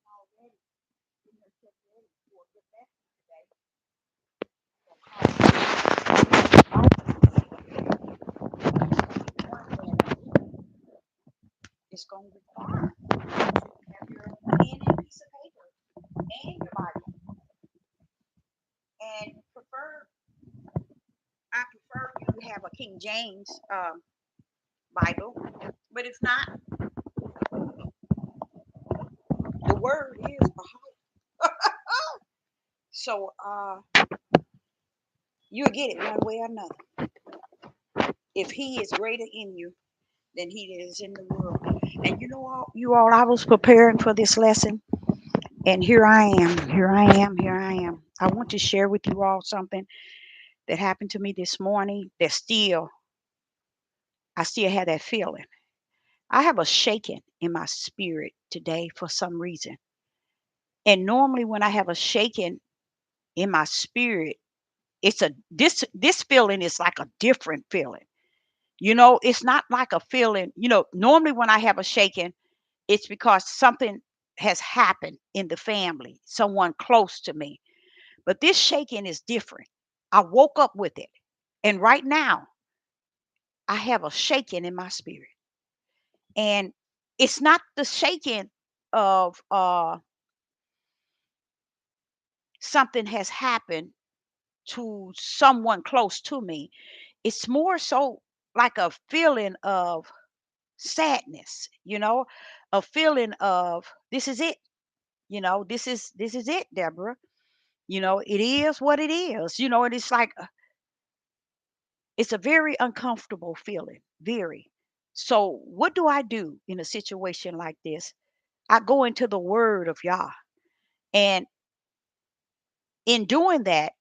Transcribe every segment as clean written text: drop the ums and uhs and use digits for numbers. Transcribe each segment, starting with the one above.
already getting herself ready for a good lesson today. It's going to require you to have your pen and piece of paper and your Bible. And I prefer you to have a King James Bible. But if not, the word is Baha'u'llah. So you'll get it one way or another. If he is greater in you than he is in the world. And you all, I was preparing for this lesson, and here I am. Here I am. Here I am. I want to share with you all something that happened to me this morning that I still have that feeling. I have a shaking in my spirit today for some reason. And normally when I have a shaking in my spirit, this feeling is like a different feeling. It's not like a feeling, normally when I have a shaking, it's because something has happened in the family, someone close to me. But this shaking is different. I woke up with it. And right now, I have a shaking in my spirit. And it's not the shaking of something has happened to someone close to me. It's more so like a feeling of sadness, a feeling of this is it. This is it, Deborah. It is what it is, and it's like it's a very uncomfortable feeling, very. So, what do I do in a situation like this? I go into the word of Yah. And in doing that,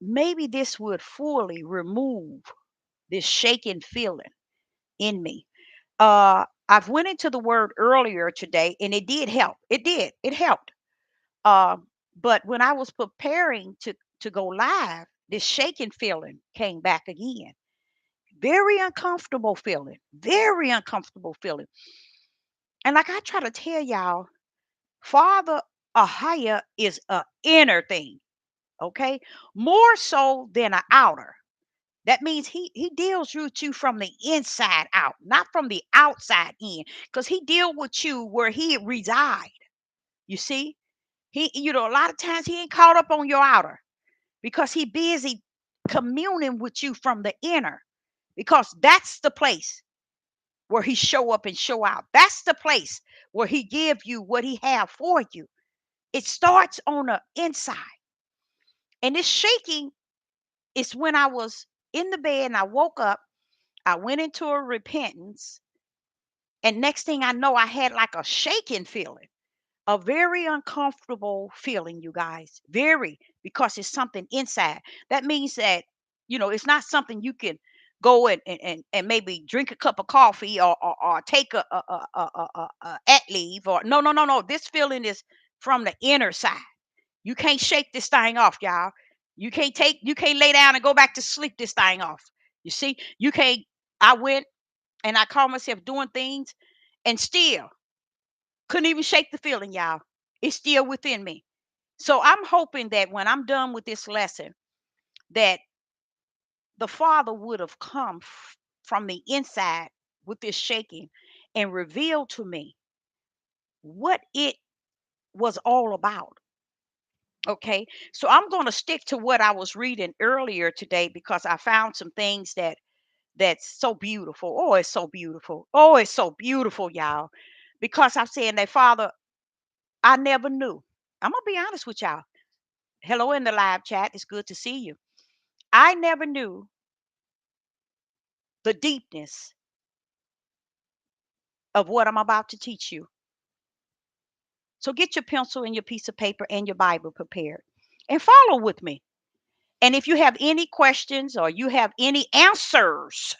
maybe this would fully remove this shaking feeling in me. I've went into the word earlier today and it did help. It did. It helped. Uh, but when I was preparing to go live, this shaking feeling came back again. Very uncomfortable feeling. Very uncomfortable feeling. And like I try to tell y'all, Father Ahaya is a inner thing, okay? More so than an outer. That means he deals with you from the inside out, not from the outside in, because he deal with you where he reside. You see, a lot of times he ain't caught up on your outer because he busy communing with you from the inner, because that's the place where he show up and show out. That's the place where he give you what he have for you. It starts on the inside, and this shaking is when I was in the bed and I woke up. I went into a repentance, and next thing I know, I had like a shaking feeling, a very uncomfortable feeling, you guys. Very, because it's something inside. That means that, it's not something you can go and maybe drink a cup of coffee or take a at leave or no, no, no, no. This feeling is from the inner side. You can't shake this thing off, y'all. You can't lay down and go back to sleep this thing off. You see, you can't. I went and I caught myself doing things and still couldn't even shake the feeling, y'all. It's still within me. So I'm hoping that when I'm done with this lesson, that the Father would have come from the inside with this shaking and revealed to me what it was all about. Okay. So I'm going to stick to what I was reading earlier today because I found some things that's so beautiful. Oh, it's so beautiful. Oh, it's so beautiful, y'all. Because I'm saying that, Father, I never knew. I'm gonna be honest with y'all. Hello in the live chat. It's good to see you. I never knew the deepness of what I'm about to teach you. So get your pencil and your piece of paper and your Bible prepared and follow with me. And if you have any questions or you have any answers,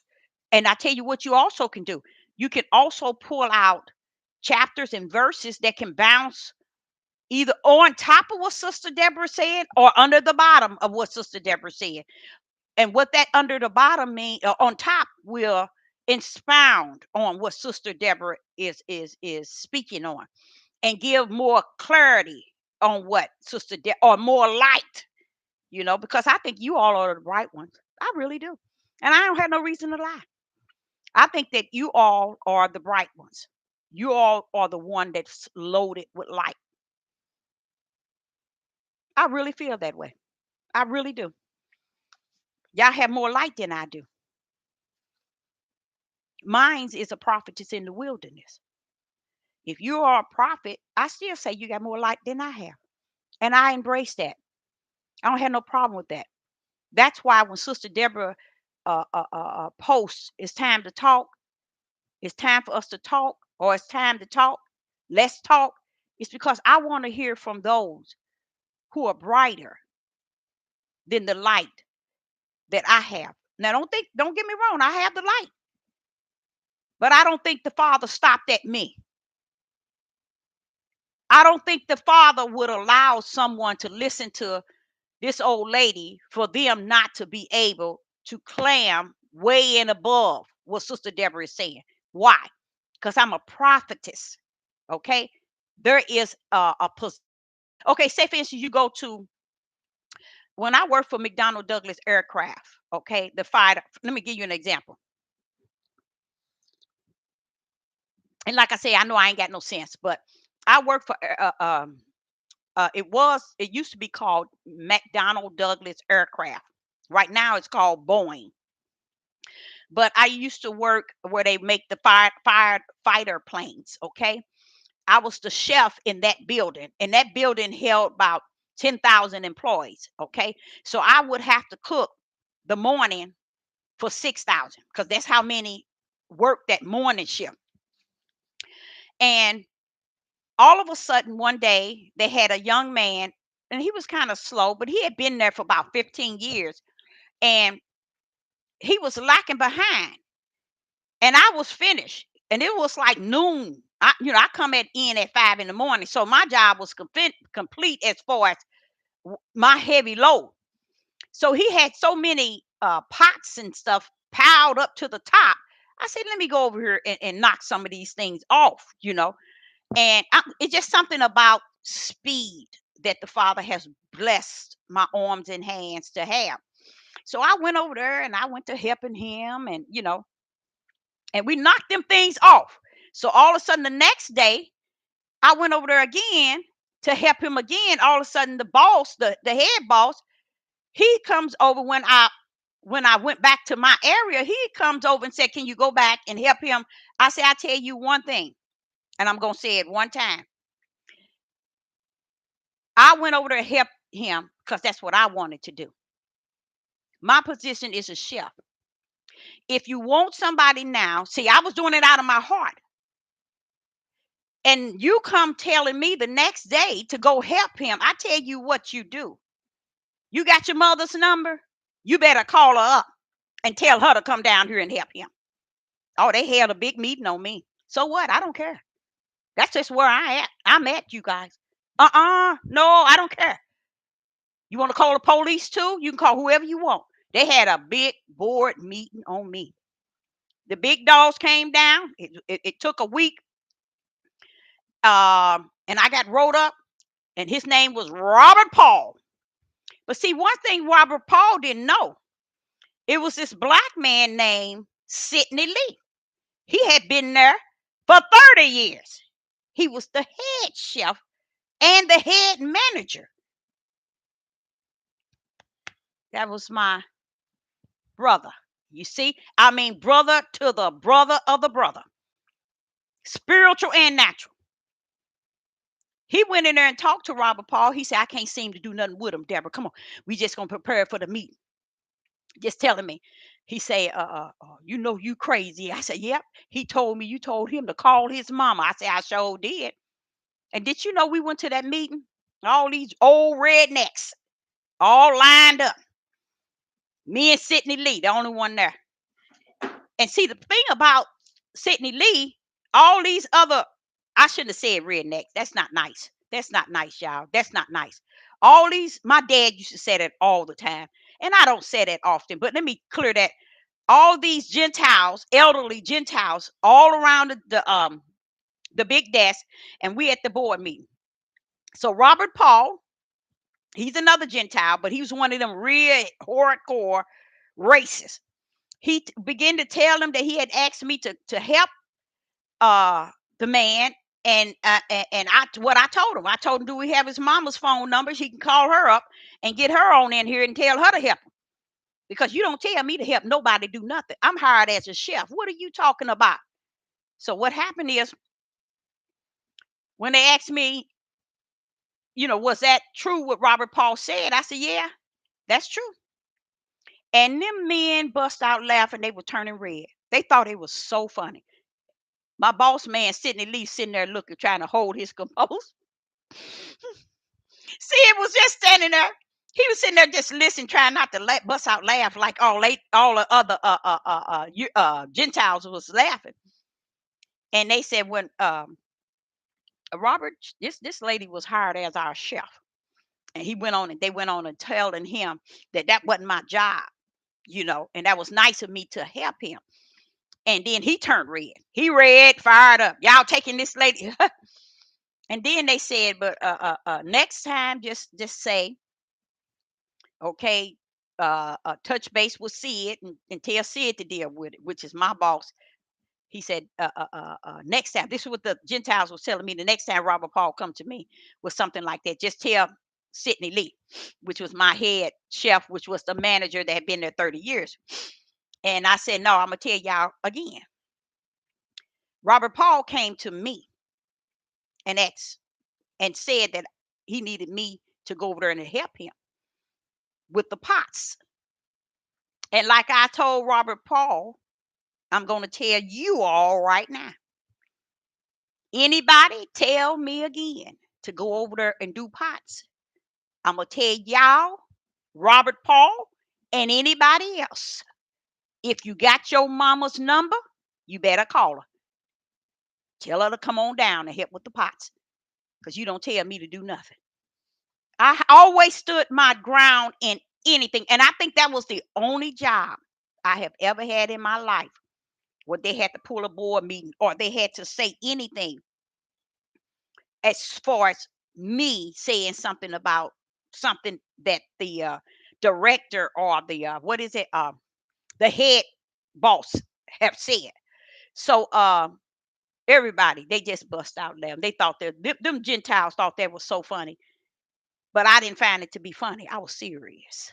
and I tell you what you also can do, you can also pull out chapters and verses that can bounce either on top of what Sister Deborah said or under the bottom of what Sister Deborah said. And what that under the bottom mean on top will expound on what Sister Deborah is speaking on. and give more clarity on what Sister or more light, because I think you all are the right ones. I really do. And I don't have no reason to lie. I think that you all are the bright ones. You all are the one that's loaded with light. I really feel that way. I really do. Y'all have more light than I do. Mine is a prophetess in the wilderness. If you are a prophet, I still say you got more light than I have. And I embrace that. I don't have no problem with that. That's why when Sister Deborah posts, it's time to talk, it's time for us to talk, or it's time to talk, let's talk. It's because I want to hear from those who are brighter than the light that I have. Now, don't get me wrong, I have the light, but I don't think the Father stopped at me. I don't think the Father would allow someone to listen to this old lady for them not to be able to clam way and above what Sister Deborah is saying. Why? Because I'm a prophetess. Okay. There is okay. Say for instance, you go to when I work for McDonnell Douglas Aircraft. Okay, the fighter. Let me give you an example. And like I say, I know I ain't got no sense, but I work for it used to be called McDonnell Douglas Aircraft. Right now it's called Boeing. But I used to work where they make the fighter planes. Okay, I was the chef in that building, and that building held about 10,000 employees. Okay, so I would have to cook the morning for 6,000 because that's how many worked that morning shift. And all of a sudden, one day they had a young man, and he was kind of slow, but he had been there for about 15 years, and he was lacking behind. And I was finished, and it was like noon. I come in at 5 in the morning, so my job was complete as far as my heavy load. So he had so many pots and stuff piled up to the top. I said, let me go over here and knock some of these things off. And it's just something about speed that the Father has blessed my arms and hands to have. So I went over there and I went to helping him, and we knocked them things off. So all of a sudden the next day, I went over there again to help him again. All of a sudden, the boss, the head boss, he comes over when I went back to my area. He comes over and said, "Can you go back and help him?" I said, "I tell you one thing, and I'm gonna say it one time. I went over there to help him because that's what I wanted to do. My position is a chef. If you want somebody now, see, I was doing it out of my heart. And you come telling me the next day to go help him. I tell you what you do. You got your mother's number? You better call her up and tell her to come down here and help him." Oh, they held a big meeting on me. So what? I don't care. That's just where I'm at, you guys. No, I don't care. You want to call the police too? You can call whoever you want. They had a big board meeting on me. The big dogs came down. It took a week. And I got wrote up, and his name was Robert Paul. But see, one thing Robert Paul didn't know, it was this black man named Sidney Lee. He had been there for 30 years. He was the head chef and the head manager. That was my brother. You see, I mean, brother to the brother of the brother, spiritual and natural. He went in there and talked to Robert Paul. He said, "I can't seem to do nothing with him, Deborah. Come on. We just going to prepare for the meeting." Just telling me. He said, you crazy. I said, "Yep." He told me you told him to call his mama. I said, "I sure did." And did you know we went to that meeting? All these old rednecks, all lined up. Me and Sidney Lee, the only one there. And see, the thing about Sidney Lee, all these other, I shouldn't have said rednecks. That's not nice. That's not nice, y'all. That's not nice. All these, my dad used to say that all the time. And I don't say that often, but let me clear that. All these Gentiles, elderly Gentiles, all around the big desk, and we at the board meeting. So Robert Paul, he's another Gentile, but he was one of them real hardcore racists. He began to tell them that he had asked me to help uh the man, and I told him, do we have his mama's phone number? He can call her up and get her on in here and tell her to help him, because you don't tell me to help nobody do nothing. I'm hired as a chef. What are you talking about? So what happened is, when they asked me, was that true what Robert Paul said? I said, yeah, that's true. And them men bust out laughing. They were turning red. They thought it was so funny. My boss man, Sidney Lee, sitting there looking, trying to hold his composure. Sid was just standing there. He was sitting there just listening, trying not to bust out laugh like all the other Gentiles was laughing. And they said, when Robert, this lady was hired as our chef, and they went on and telling him that wasn't my job, and that was nice of me to help him. And then he turned red. He red, fired up. Y'all taking this lady. And then they said, but next time, just say, okay, touch base with Sid, and tell Sid to deal with it, which is my boss. He said, next time, this is what the Gentiles was telling me, the next time Robert Paul come to me with something like that, just tell Sidney Lee, which was my head chef, which was the manager that had been there 30 years. And I said, no, I'm going to tell y'all again. Robert Paul came to me and asked and said that he needed me to go over there and help him with the pots. And like I told Robert Paul, I'm going to tell you all right now. Anybody tell me again to go over there and do pots, I'm going to tell y'all, Robert Paul, and anybody else, if you got your mama's number, you better call her. Tell her to come on down and help with the pots, because you don't tell me to do nothing. I always stood my ground in anything. And I think that was the only job I have ever had in my life where they had to pull a board meeting or they had to say anything as far as me saying something about something that the director or the the head boss have said. So everybody, they just bust out laughing. They thought them Gentiles thought that was so funny. But I didn't find it to be funny. I was serious.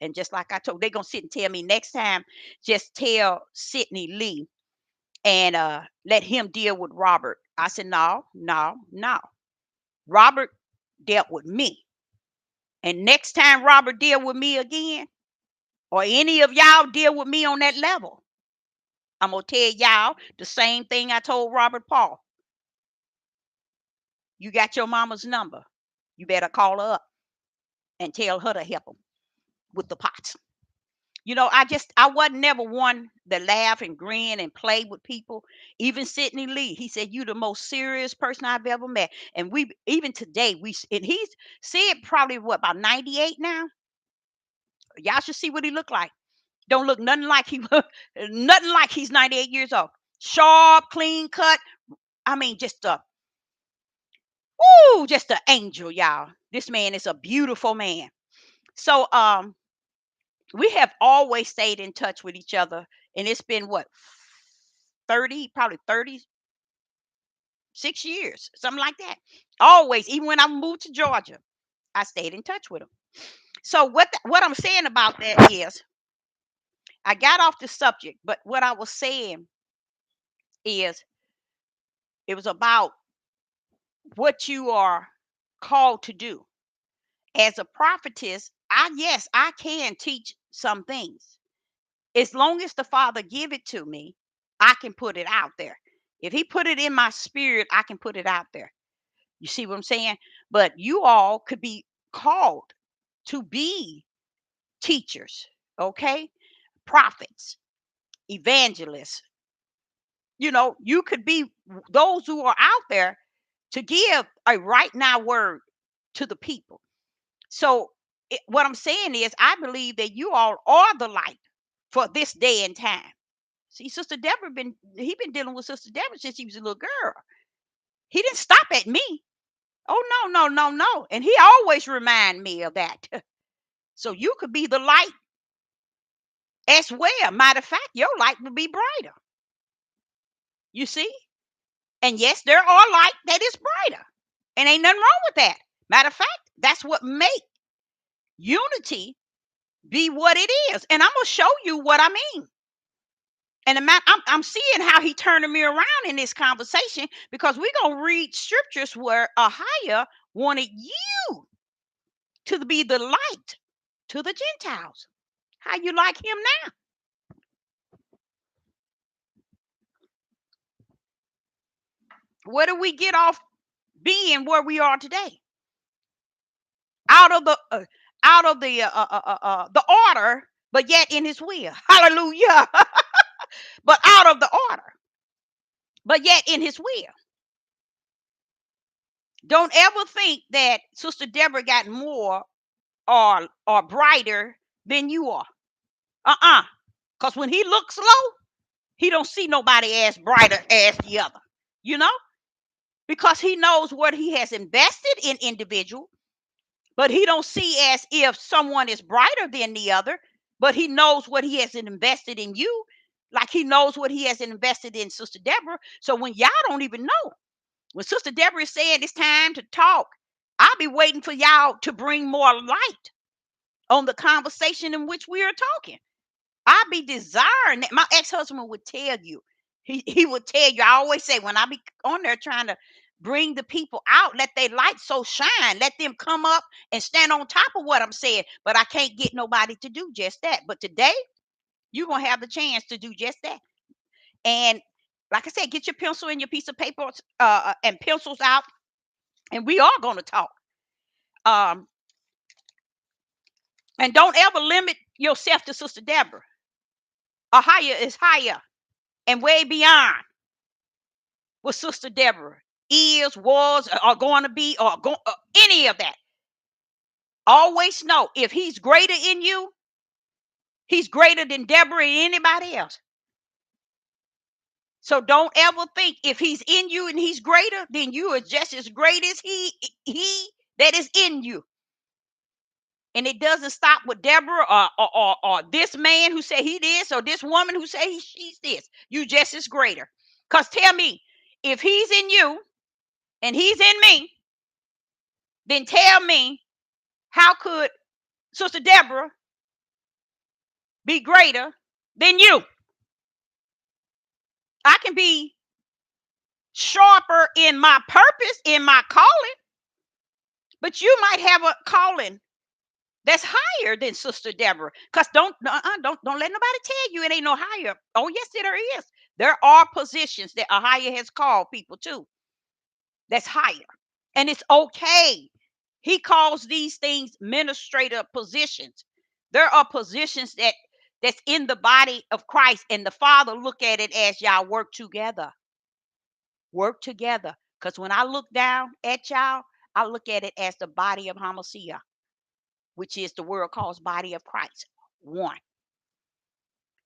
And just like I told, they're gonna sit and tell me next time, just tell Sidney Lee and let him deal with Robert. I said, no, no, no. Robert dealt with me. And next time Robert deal with me again, or any of y'all deal with me on that level, I'm gonna tell y'all the same thing I told Robert Paul. You got your mama's number. You better call her up and tell her to help them with the pots. I wasn't never one that laugh and grin and play with people. Even Sidney Lee, he said, you the most serious person I've ever met. And we, even today, and he's said probably what, about 98 now? Y'all should see what he looked like. Don't look nothing like nothing like he's 98 years old. Sharp, clean cut. I mean, just an angel, y'all. This man is a beautiful man. So, we have always stayed in touch with each other, and it's been what, 30, probably 36 years, something like that. Always, even when I moved to Georgia, I stayed in touch with him. So what I'm saying about that is, I got off the subject, but what I was saying is, it was about what you are called to do as a prophetess. I can teach some things. As long as the Father give it to me, I can put it out there. If he put it in my spirit, I can put it out there. You see what I'm saying? But you all could be called to be teachers, okay? Prophets, evangelists. You could be those who are out there to give a right now word to the people. So what I'm saying is, I believe that you all are the light for this day and time. See, Sister Deborah been dealing with Sister Deborah since he was a little girl. He didn't stop at me. Oh, no, no, no, no. And he always remind me of that. So you could be the light as well. Matter of fact, your light will be brighter. You see? And yes, there are light that is brighter. And ain't nothing wrong with that. Matter of fact, that's what make unity be what it is. And I'm gonna show you what I mean. And I'm seeing how he turning me around in this conversation because we're gonna read scriptures where Ahiah wanted you to be the light to the Gentiles. How you like him now? Where do we get off being where we are today? Out of the order, but yet in his will. Hallelujah. But out of the order, but yet in his will. Don't ever think that Sister Deborah got more or brighter than you are. Because when he looks low, he don't see nobody as brighter as the other. You know? Because he knows what he has invested in individual, but he don't see as if someone is brighter than the other, but he knows what he has invested in you, like he knows what he has invested in Sister Deborah. So when y'all don't even know, when Sister Deborah is saying it's time to talk, I'll be waiting for y'all to bring more light on the conversation in which we are talking. I be desiring that. My ex-husband would tell you. He would tell you. I always say when I be on there trying to bring the people out, let their light so shine. Let them come up and stand on top of what I'm saying. But I can't get nobody to do just that. But today, you're gonna have the chance to do just that. And like I said, get your pencil and your piece of paper and pencils out, and we are gonna talk. Um, and don't ever limit yourself to Sister Deborah. A higher is higher and way beyond what Sister Deborah is, was, or going to be, or any of that. Always know if he's greater in you, he's greater than Deborah and anybody else. So don't ever think if he's in you and he's greater, then you are just as great as he that is in you. And it doesn't stop with Deborah or this man who say he this or this woman who say she's this. You just as greater. Because tell me, if he's in you and he's in me, then tell me how could Sister Deborah be greater than you? I can be sharper in my purpose, in my calling, but you might have a calling that's higher than Sister Deborah. Because don't let nobody tell you it ain't no higher. Oh, yes, there is. There are positions that a higher has called people to. That's higher. And it's okay. He calls these things administrative positions. There are positions that's in the body of Christ, and the Father look at it as y'all work together. Work together. Because when I look down at y'all, I look at it as the body of Hamashiach, which is the world calls body of Christ. One.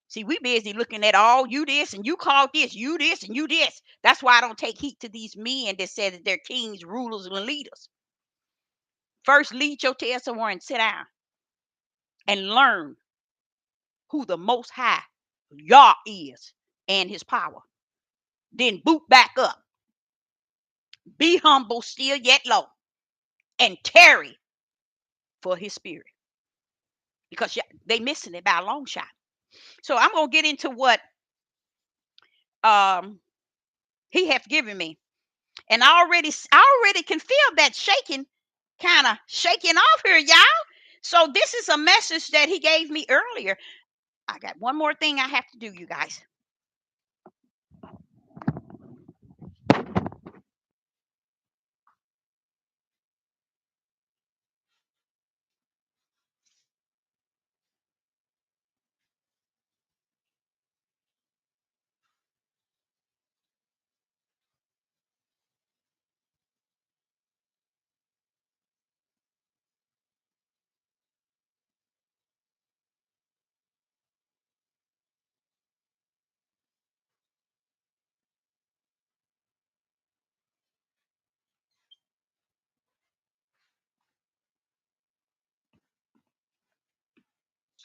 See, we busy looking at all you this and you call this, you this and you this. That's why I don't take heed to these men that say that they're kings, rulers, and leaders. First, lead your tail somewhere and sit down and learn who the Most High Yah is and his power. Then boot back up. Be humble, still yet low, and tarry for his spirit. Because they missing it by a long shot. So I'm gonna get into what um he has given me. And I already can feel that shaking, kind of shaking off here, y'all. So this is a message that he gave me earlier. I got one more thing I have to do, you guys.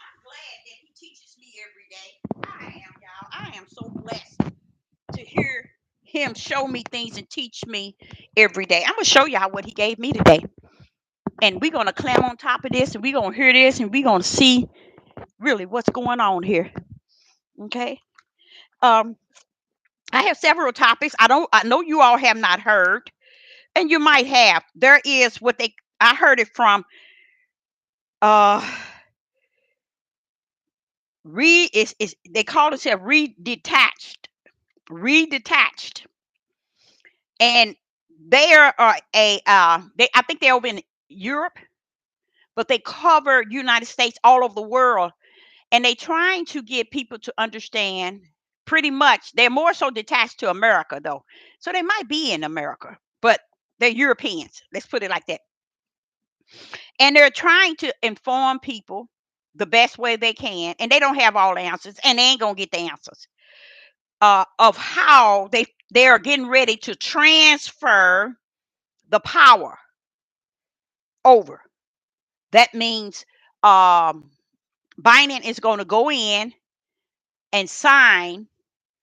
I'm glad that he teaches me every day. I am, y'all. I am so blessed to hear him show me things and teach me every day. I'm gonna show y'all what he gave me today. And we're gonna climb on top of this and we're gonna hear this and we're gonna see really what's going on here. Okay. Um, I have several topics. I know you all have not heard, and you might have. There is what they I heard it from uh is they call themselves redetached. And they are a they I think they're over in Europe, but they cover United States all over the world, and they trying to get people to understand pretty much. They're more so detached to America though, so they might be in America, but they're Europeans. Let's put it like that. And they're trying to inform people the best way they can, and they don't have all the answers, and they ain't gonna get the answers of how they are getting ready to transfer the power over. That means um, Biden is going to go in and sign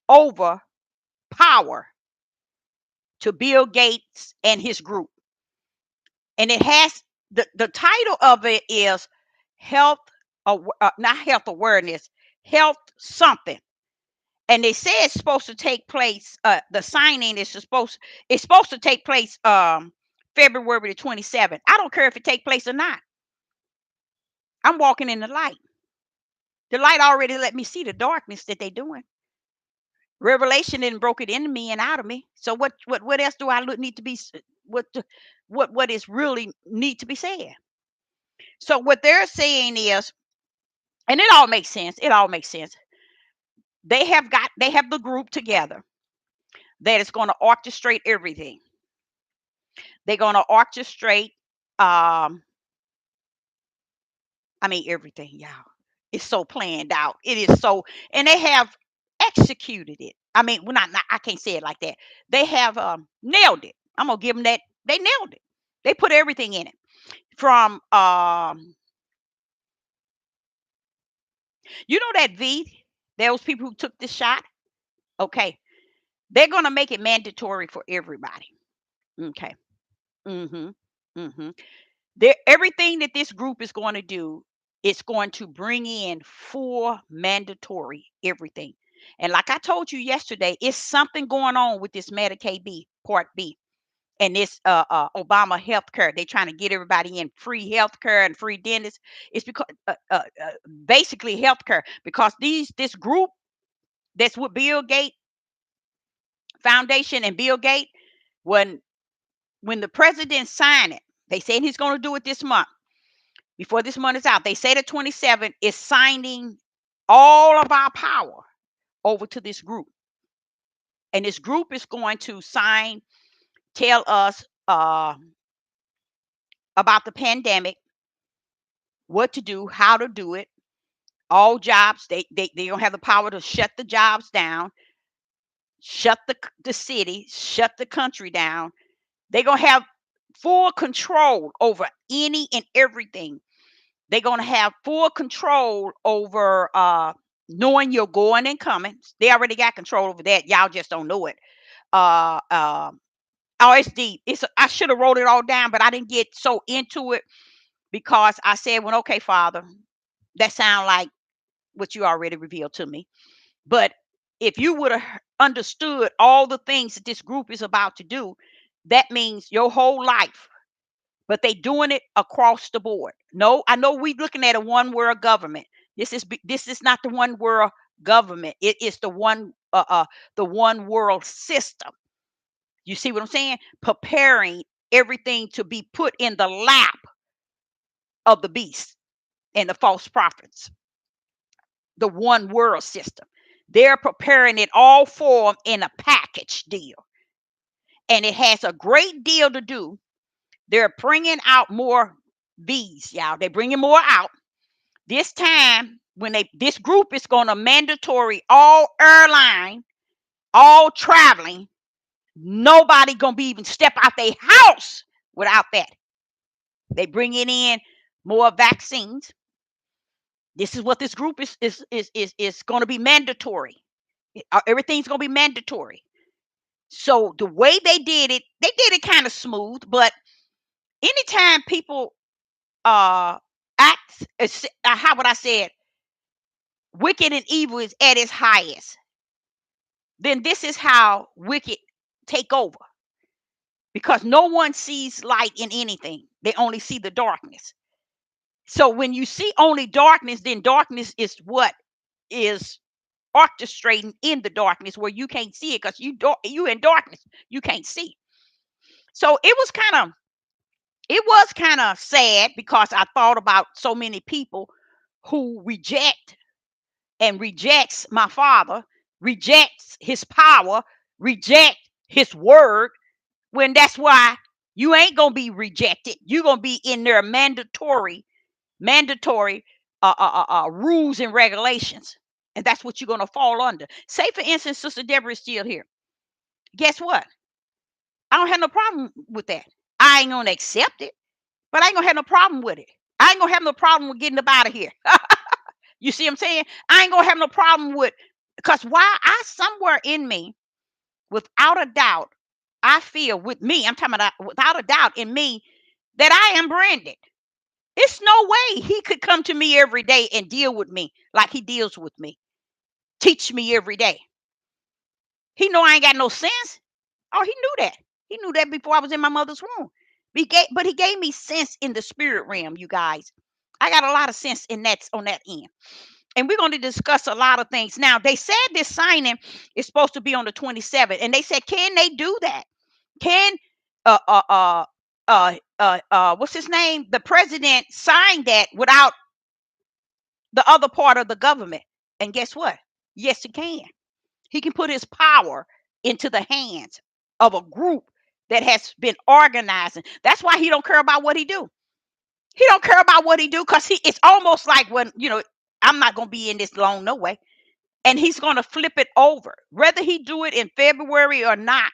over power to Bill Gates and his group. And it has the title of it is health, not health awareness, health something. And they say it's supposed to take place. The signing is supposed it's supposed to take place February the 27th. I don't care if it take place or not. I'm walking in the light. The light already let me see the darkness that they doing. Revelation didn't broke it into me and out of me. So what else do I need to be what what is really need to be said? So what they're saying is, and it all makes sense. It all makes sense. They have the group together that is going to orchestrate everything. They're going to orchestrate I mean everything, y'all. It's so planned out. It is so, and they have executed it. I mean, well, not I can't say it like that. They have nailed it. I'm gonna give them that. They nailed it. They put everything in it. From you know that V, those people who took this shot. Okay, they're gonna make it mandatory for everybody. Okay. Mm-hmm. Mm-hmm. Everything that this group is going to do, it's going to bring in full mandatory everything. And like I told you yesterday, it's something going on with this Medicaid B, Part B, and this Obama health care. They're trying to get everybody in free health care and free dentists. It's because basically health care, because this group that's with Bill Gates Foundation and Bill Gates, when the president signed it, they said he's going to do it this month. Before this month is out, they say the 27th is signing all of our power over to this group. And this group is going to tell us about the pandemic, what to do, how to do it, all jobs. They don't have the power to shut the jobs down, shut the city, shut the country down. They're going to have full control over any and everything. They're going to have full control over knowing you're going and coming. They already got control over that. Y'all just don't know it. Uh, uh, oh, it's deep. I should have wrote it all down, but I didn't get so into it because I said, "Well, okay, Father, that sounds like what you already revealed to me." But if you would have understood all the things that this group is about to do, that means your whole life, but they doing it across the board. No, I know we looking at a one world government. This is not the one world government. It is the one world system. You see what I'm saying? Preparing everything to be put in the lap of the beast and the false prophets. The one world system. They're preparing it all for them in a package deal, and it has a great deal to do. They're bringing out more V's, y'all. They're bringing more out. This time, this group is going to mandatory all airline, all traveling. Nobody going to be even step out their house without that. They bringing in more vaccines. This is what this group is going to be mandatory. Everything's going to be mandatory. So the way they did it kind of smooth. But anytime people act, how would I say it? Wicked and evil is at its highest. Then this is how wicked take over, because no one sees light in anything. They only see the darkness. So when you see only darkness, then darkness is what is orchestrating in the darkness, where you can't see it because you in darkness, you can't see. So it was kind of sad, because I thought about so many people who rejects my father, rejects his power, reject his word, when that's why you ain't gonna be rejected. You're gonna be in their mandatory rules and regulations, and that's what you're gonna fall under. Say, for instance, Sister Deborah is still here. Guess what? I don't have no problem with that. I ain't gonna accept it, but I ain't gonna have no problem with it. I ain't gonna have no problem with getting up out of here. You see what I'm saying? I ain't gonna have no problem with, because why? I somewhere in me, without a doubt, I feel with me, I'm talking about without a doubt in me, that I am branded. It's no way he could come to me every day and deal with me like he deals with me, teach me every day. He know I ain't got no sense. Oh, he knew that. He knew that before I was in my mother's womb. But he gave me sense in the spirit realm, you guys. I got a lot of sense in that on that end. And we're going to discuss a lot of things. Now, they said this signing is supposed to be on the 27th, and they said, can they do that? Can uh uh uh what's his name? The president signed that without the other part of the government. And guess what? Yes, he can. He can put his power into the hands of a group that has been organizing. That's why he don't care about what he do. He don't care about what he do, because it's almost like, when I'm not gonna be in this long no way. And he's gonna flip it over. Whether he do it in February or not,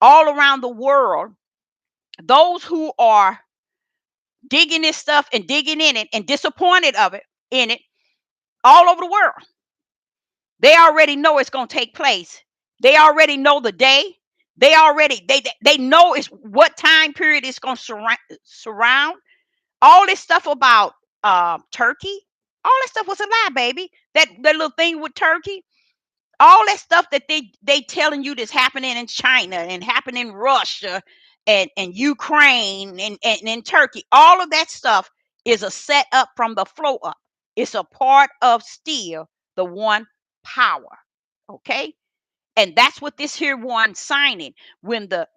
all around the world, those who are digging this stuff and digging in it and disappointed of it in it all over the world, they already know it's going to take place. They already know the day. They know it's what time period it's going to surround. All this stuff about Turkey, all that stuff was a lie, baby. That little thing with Turkey, all that stuff that they telling you that's happening in China and happening in Russia and Ukraine and in Turkey, all of that stuff is a set up from the flow up. It's a part of still the one power. Okay? And that's what this here one signing, when the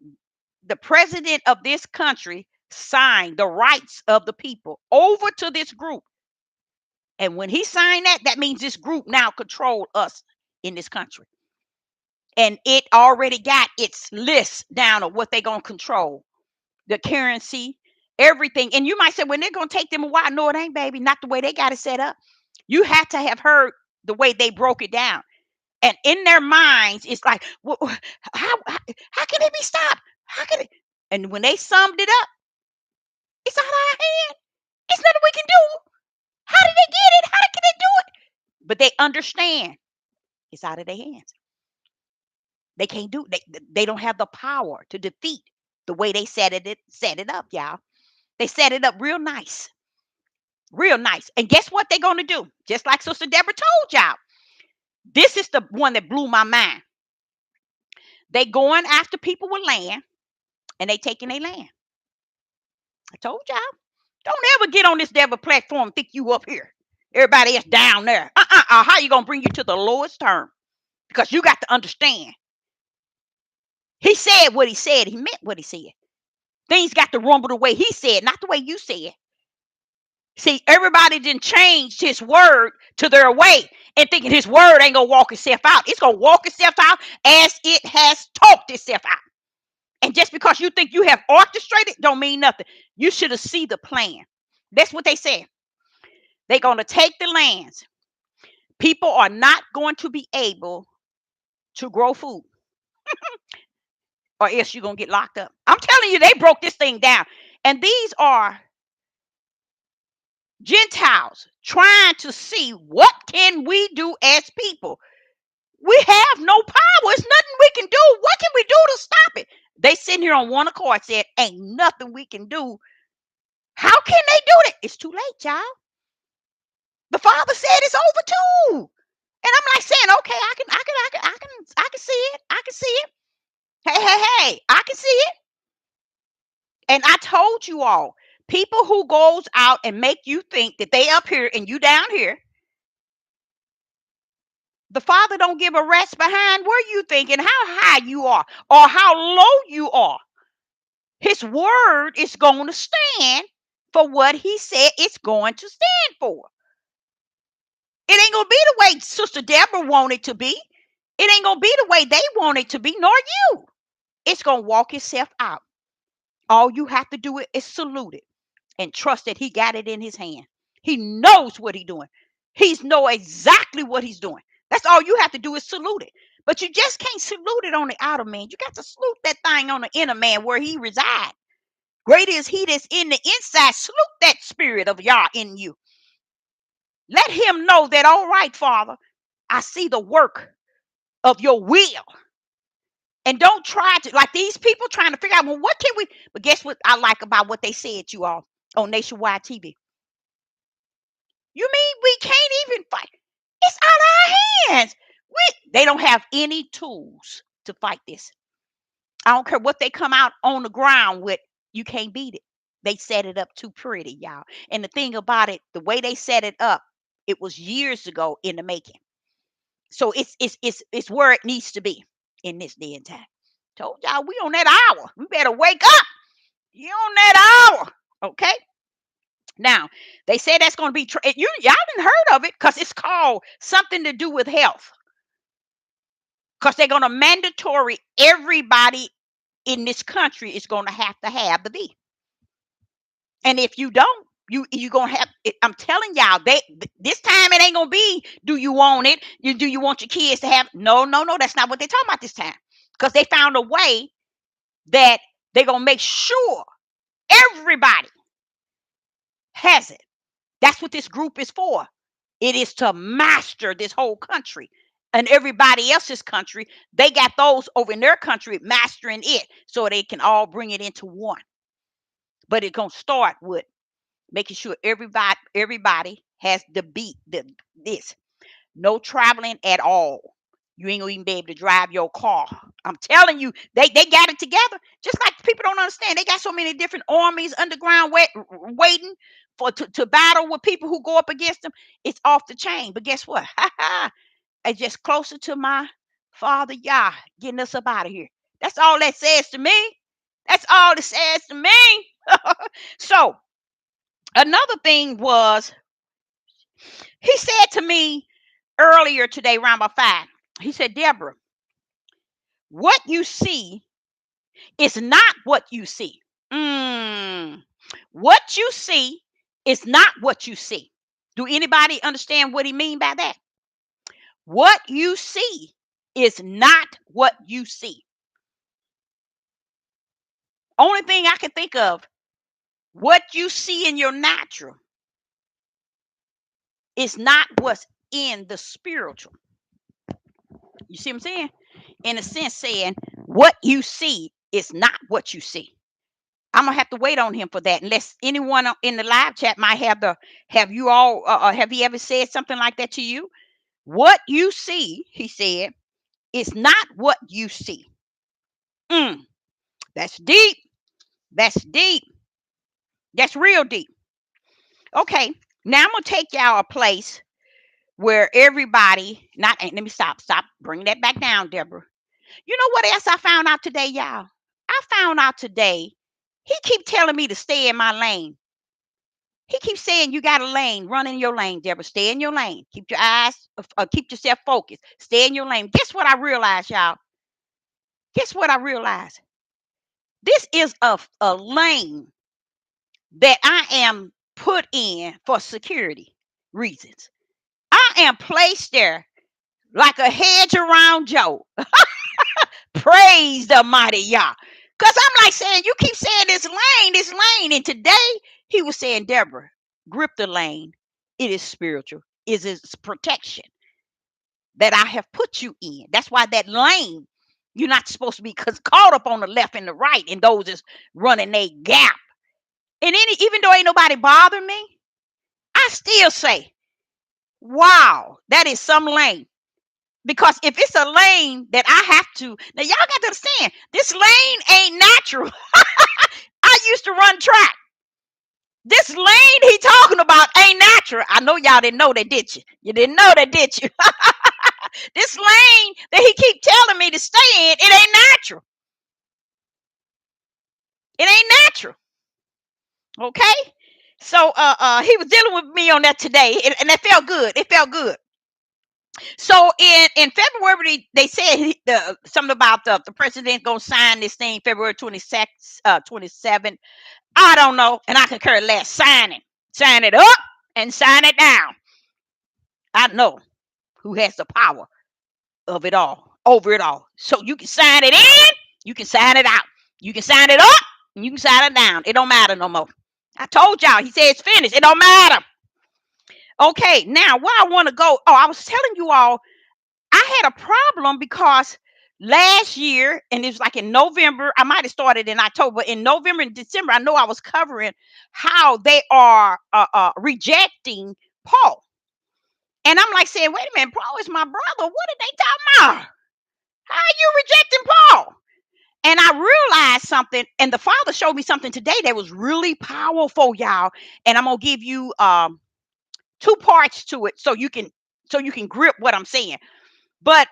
president of this country signed the rights of the people over to this group. And when he signed that, that means this group now control us in this country. And it already got its list down of what they're going to control, the currency, everything. And you might say, when they're going to take them a while. No, it ain't, baby. Not the way they got it set up. You have to have heard the way they broke it down. And in their minds, it's like, well, how can it be stopped? How can it? And when they summed it up, it's out of our hand. It's nothing we can do. How did they get it? How can they do it? But they understand it's out of their hands. They can't do they don't have the power to defeat the way they set it up, y'all. They set it up real nice. Real nice. And guess what they're gonna do? Just like Sister Deborah told y'all. This is the one that blew my mind. They going after people with land, and they taking their land. I told y'all. Don't ever get on this devil platform and think you up here. Everybody else down there. How you gonna bring you to the lowest term? Because you got to understand. He said what he said. He meant what he said. Things got to rumble the way he said, not the way you said. See, everybody didn't change his word to their way and thinking his word ain't gonna walk itself out. It's gonna walk itself out as it has talked itself out. And just because you think you have orchestrated don't mean nothing. You should have seen the plan. That's what they said. They're gonna take the lands. People are not going to be able to grow food, or else you're gonna get locked up. I'm telling you, they broke this thing down. And these are Gentiles trying to see what can we do as people. We have no power. It's nothing we can do. What can we do to stop it? They sitting here on one accord said, ain't nothing we can do. How can they do it? It's too late, y'all. The Father said it's over too. And I'm like saying, okay, I can see it. I can see it. Hey, I can see it. And I told you all, people who goes out and make you think that they up here and you down here, the Father don't give a rest behind where you thinking how high you are or how low you are. His word is going to stand for what he said it's going to stand for. It ain't going to be the way Sister Deborah wanted it to be. It ain't going to be the way they want it to be, nor you. It's going to walk itself out. All you have to do is salute it and trust that he got it in his hand. He knows what he's doing. He's know exactly what he's doing. That's all you have to do is salute it. But you just can't salute it on the outer man. You got to salute that thing on the inner man where he resides. Greater is he that's in the inside. Salute that spirit of Yah in you. Let him know that, all right, Father, I see the work of your will. And don't try to, like these people trying to figure out, well, what can we, but guess what I like about what they said, you all, on Nationwide TV? You mean we can't even fight? It's out of our hands. They don't have any tools to fight this. I don't care what they come out on the ground with. You can't beat it. They set it up too pretty, y'all. And the thing about it, the way they set it up, it was years ago in the making. So it's where it needs to be in this day and time. Told y'all we on that hour. We better wake up. You on that hour, okay? Now they say that's going to be y'all didn't heard of it because it's called something to do with health. Because they're going to mandatory everybody in this country is going to have the V. And if you don't, you gonna have it. I'm telling y'all, this time it ain't gonna be. Do you want it? Do you want your kids to have? No. That's not what they're talking about this time. Because they found a way that they're gonna make sure everybody has it. That's what this group is for. It is to master this whole country and everybody else's country. They got those over in their country mastering it so they can all bring it into one. But it's gonna start with making sure everybody has this. No traveling at all. You ain't gonna even be able to drive your car. I'm telling you, they got it together. Just like people don't understand, they got so many different armies underground waiting to battle with people who go up against them. It's off the chain. But guess what? It's just closer to my Father Yah getting us up out of here. That's all that says to me. That's all it says to me. So another thing was, he said to me earlier today, around about 5, he said, Deborah, what you see is not what you see. What you see is not what you see. Do anybody understand what he mean by that? What you see is not what you see. Only thing I can think of, what you see in your natural is not what's in the spiritual. You see what I'm saying? In a sense, saying what you see is not what you see. I'm gonna have to wait on him for that, unless anyone in the live chat might have you all have he ever said something like that to you? What you see, he said, is not what you see. That's deep. That's deep. That's real deep. Okay, now I'm gonna take y'all a place where everybody let me stop bring that back down, Deborah. You know what else I found out today, y'all? I found out today, he keep telling me to stay in my lane. He keeps saying you got a lane, run in your lane, Deborah. Stay in your lane. Keep your eyes, keep yourself focused. Stay in your lane. Guess what I realized, y'all? Guess what I realized? This is a lane that I am put in for security reasons. I am placed there like a hedge around Joe. Praise the mighty Yah. Because I'm like saying, you keep saying this lane. And today he was saying, Deborah, grip the lane, it is spiritual. It is protection that I have put you in. That's why that lane, you're not supposed to be caught up on the left and the right, and those is running a gap. And even though ain't nobody bother me, I still say, wow, that is some lane. Because if it's a lane that I have to, now y'all got to understand, this lane ain't natural. I used to run track. This lane he talking about ain't natural. I know y'all didn't know that, did you? You didn't know that, did you? This lane that he keep telling me to stay in, it ain't natural. It ain't natural. Okay? So he was dealing with me on that today, and that felt good. It felt good. So in February, they said something about the president gonna sign this thing February 26th, 27th. I don't know, and I could care less. Sign it up and sign it down. I know who has the power of it all, over it all. So you can sign it in, you can sign it out, you can sign it up, and you can sign it down. It don't matter no more. I told y'all. He said it's finished. It don't matter. Okay, now where I want to go. Oh, I was telling you all I had a problem because last year, and it was like in November, I might have started in October. In November and December, I know I was covering how they are rejecting Paul. And I'm like saying, wait a minute, Paul is my brother. What are they talking about? How are you rejecting Paul? And I realized something, and the Father showed me something today that was really powerful, y'all. And I'm gonna give you two parts to it so you can grip what I'm saying. But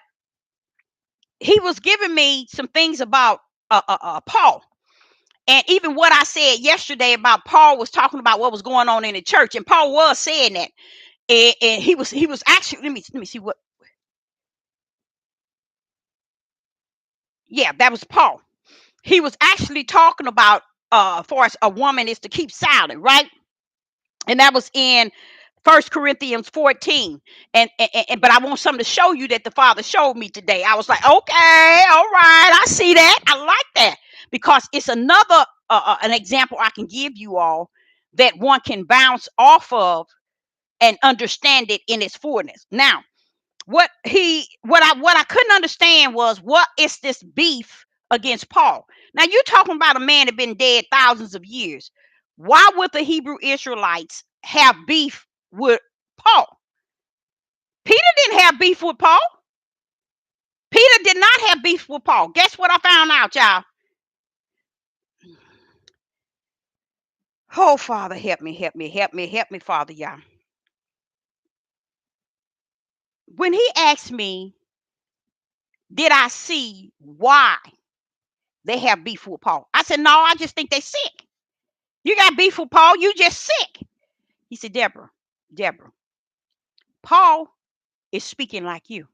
he was giving me some things about Paul. And even what I said yesterday about Paul was talking about what was going on in the church, and Paul was saying that, and he was actually let me see what. Yeah, that was Paul. He was actually talking about for us a woman is to keep silent, right? And that was in 1 Corinthians 14. And but I want something to show you that the Father showed me today. I was like, okay, all right, I see that. I like that because it's another an example I can give you all that one can bounce off of and understand it in its fullness. Now, what I couldn't understand was what is this beef against Paul? Now you're talking about a man that been dead thousands of years. Why would the Hebrew Israelites have beef with Paul? Peter didn't have beef with Paul. Peter did not have beef with Paul. Guess what I found out, y'all? Oh, Father, help me, help me, help me, help me, Father, y'all. When he asked me, did I see why they have beef with Paul? I said, no, I just think they sick. You got beef with Paul, you just sick. He said, Deborah, Paul is speaking like you.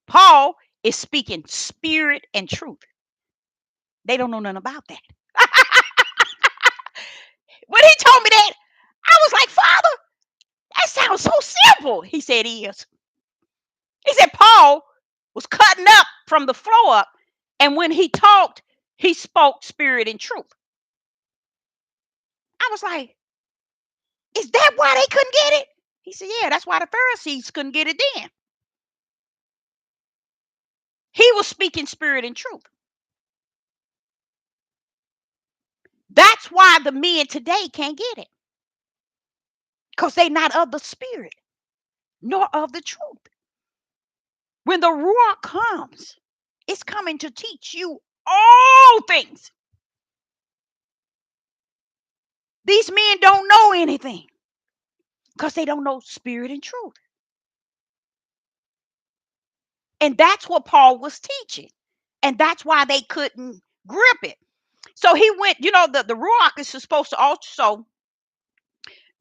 Paul is speaking spirit and truth. They don't know nothing about that. When he told me that, I was like, Father, that sounds so simple. He said, he is. He said, Paul was cutting up from the flow up. And when he talked, he spoke spirit and truth. I was like, is that why they couldn't get it? He said, yeah, that's why the Pharisees couldn't get it then. He was speaking spirit and truth. That's why the men today can't get it. Because they're not of the spirit, nor of the truth. When the Ruach comes, it's coming to teach you all things. These men don't know anything because they don't know spirit and truth. And that's what Paul was teaching. And that's why they couldn't grip it. So he went, the Ruach is supposed to also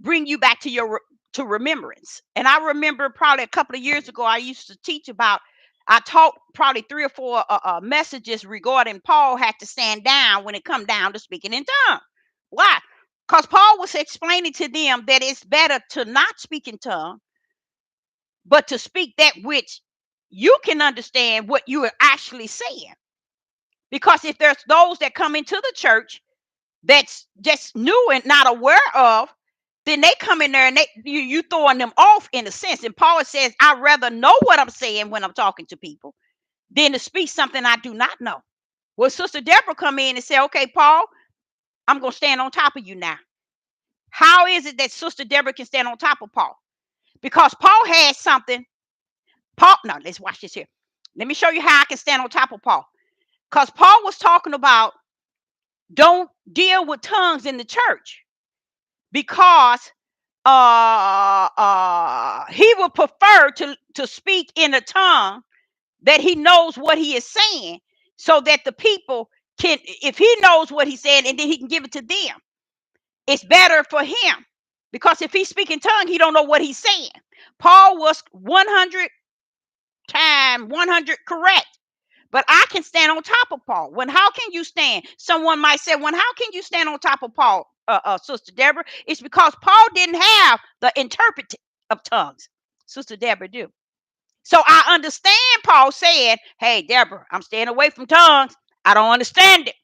bring you back to remembrance. And I remember probably a couple of years ago, I used to teach about, I taught probably 3 or 4 messages regarding Paul had to stand down when it come down to speaking in tongues. Why? Because Paul was explaining to them that it's better to not speak in tongues, but to speak that which you can understand what you are actually saying. Because if there's those that come into the church that's just new and not aware of, then they come in there and you throwing them off in a sense. And Paul says, I'd rather know what I'm saying when I'm talking to people than to speak something I do not know. Well, Sister Deborah come in and say, okay, Paul, I'm going to stand on top of you now. How is it that Sister Deborah can stand on top of Paul? Because Paul had something. Paul, no, let's watch this here. Let me show you how I can stand on top of Paul. Because Paul was talking about don't deal with tongues in the church because he would prefer to speak in a tongue that he knows what he is saying, so that the people can, if he knows what he's saying, and then he can give it to them, it's better for him. Because if he speak in tongue, he don't know what he's saying. Paul was 100 times 100 correct. But I can stand on top of Paul. When how can you stand? Someone might say, when how can you stand on top of Paul, Sister Deborah? It's because Paul didn't have the interpreter of tongues. Sister Deborah do. So I understand Paul saying, hey, Deborah, I'm staying away from tongues. I don't understand it.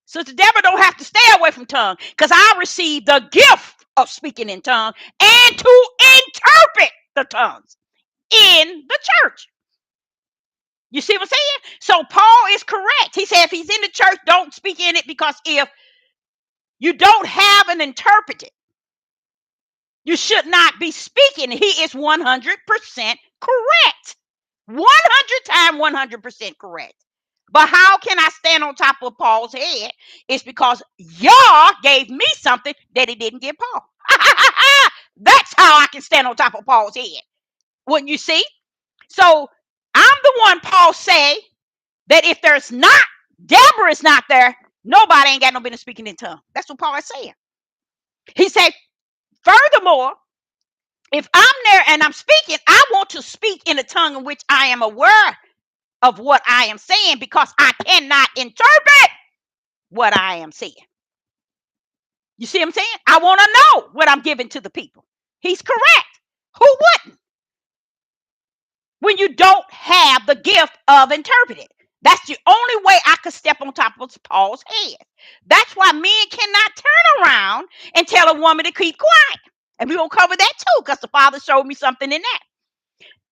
Sister Deborah don't have to stay away from tongues because I received the gift of speaking in tongues and to interpret the tongues in the church. You see what I'm saying? So Paul is correct. He said if he's in the church, don't speak in it, because if you don't have an interpreter, you should not be speaking. He is 100% correct. 100 times 100% correct. But how can I stand on top of Paul's head? It's because y'all gave me something that he didn't give Paul. That's how I can stand on top of Paul's head. Wouldn't you see? So I'm the one Paul say that if there's not, Deborah is not there, nobody ain't got no business speaking in tongues. That's what Paul is saying. He said, furthermore, if I'm there and I'm speaking, I want to speak in a tongue in which I am aware of what I am saying, because I cannot interpret what I am saying. You see what I'm saying? I want to know what I'm giving to the people. He's correct. Who wouldn't? When you don't have the gift of interpreting. That's the only way I could step on top of Paul's head. That's why men cannot turn around and tell a woman to keep quiet. And we're going to cover that too, because the Father showed me something in that.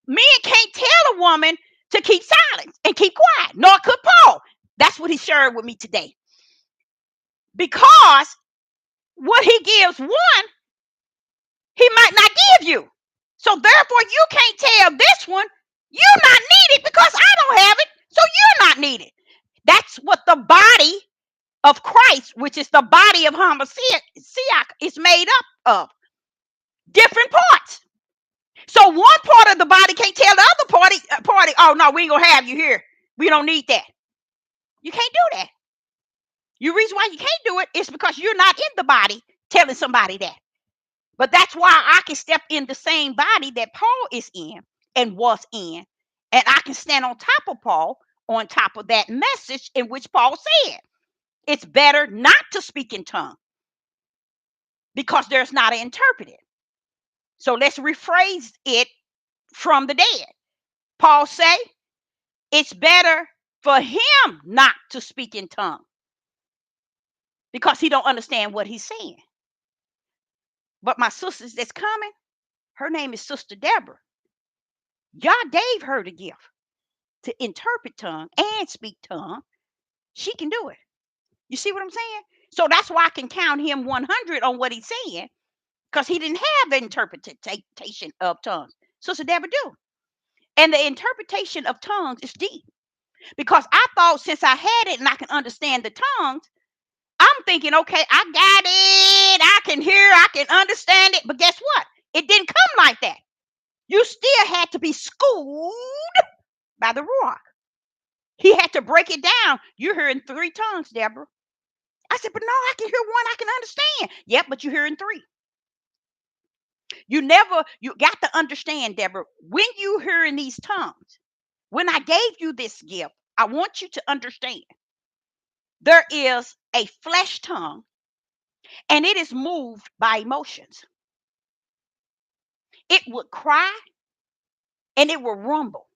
Men can't tell a woman to keep silent and keep quiet, nor could Paul. That's what he shared with me today. Because what he gives one, he might not give you. So therefore, you can't tell this one, you're not needed because I don't have it. So you're not needed. That's what the body of Christ, which is the body of Hamashiach, is made up of. Different parts. So one part of the body can't tell the other party, oh no, we ain't gonna have you here. We don't need that. You can't do that. The reason why you can't do it is because you're not in the body telling somebody that. But that's why I can step in the same body that Paul is in and was in. And I can stand on top of Paul, on top of that message in which Paul said, it's better not to speak in tongues because there's not an interpreter. So let's rephrase it from the dead. Paul say, it's better for him not to speak in tongues because he don't understand what he's saying. But my sisters that's coming, her name is Sister Deborah. God gave her the gift to interpret tongue and speak tongue. She can do it. You see what I'm saying? So that's why I can count him 100 on what he's saying, because he didn't have the interpretation of tongues. Sister Deborah do. And the interpretation of tongues is deep, because I thought since I had it and I can understand the tongues, I'm thinking, okay, I got it. I can hear, I can understand it. But guess what? It didn't come like that. You still had to be schooled by the Ruach. He had to break it down. You're hearing 3 tongues, Deborah. I said, but no, I can hear one I can understand. Yep, but you're hearing 3. You got to understand, Deborah, when you hearing these tongues, when I gave you this gift, I want you to understand there is a flesh tongue and it is moved by emotions. It would cry and it will rumble.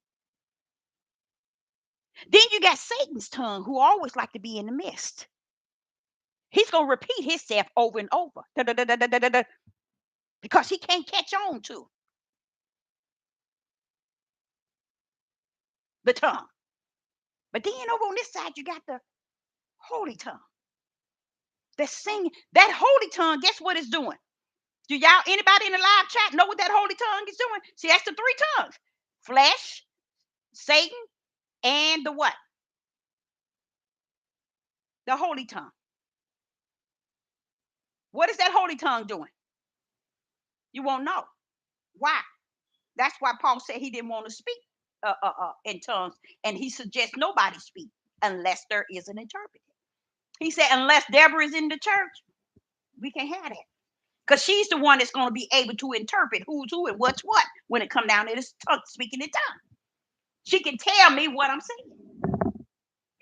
Then you got Satan's tongue, who always like to be in the midst. He's going to repeat himself over and over. Da, da, da, da, da, da, da. because he can't catch on to the tongue. But then over on this side, you got the holy tongue. That singing, that holy tongue, guess what it's doing? Do y'all, anybody in the live chat know what that holy tongue is doing? See, that's the three tongues. Flesh, Satan, and the what? The holy tongue. What is that holy tongue doing? You won't know. Why? That's why Paul said he didn't want to speak in tongues, and he suggests nobody speak unless there is an interpreter. He said, unless Deborah is in the church, we can't have that. Because she's the one that's going to be able to interpret who's who and what's what when it come down to this tongue, speaking in tongue. She can tell me what I'm saying.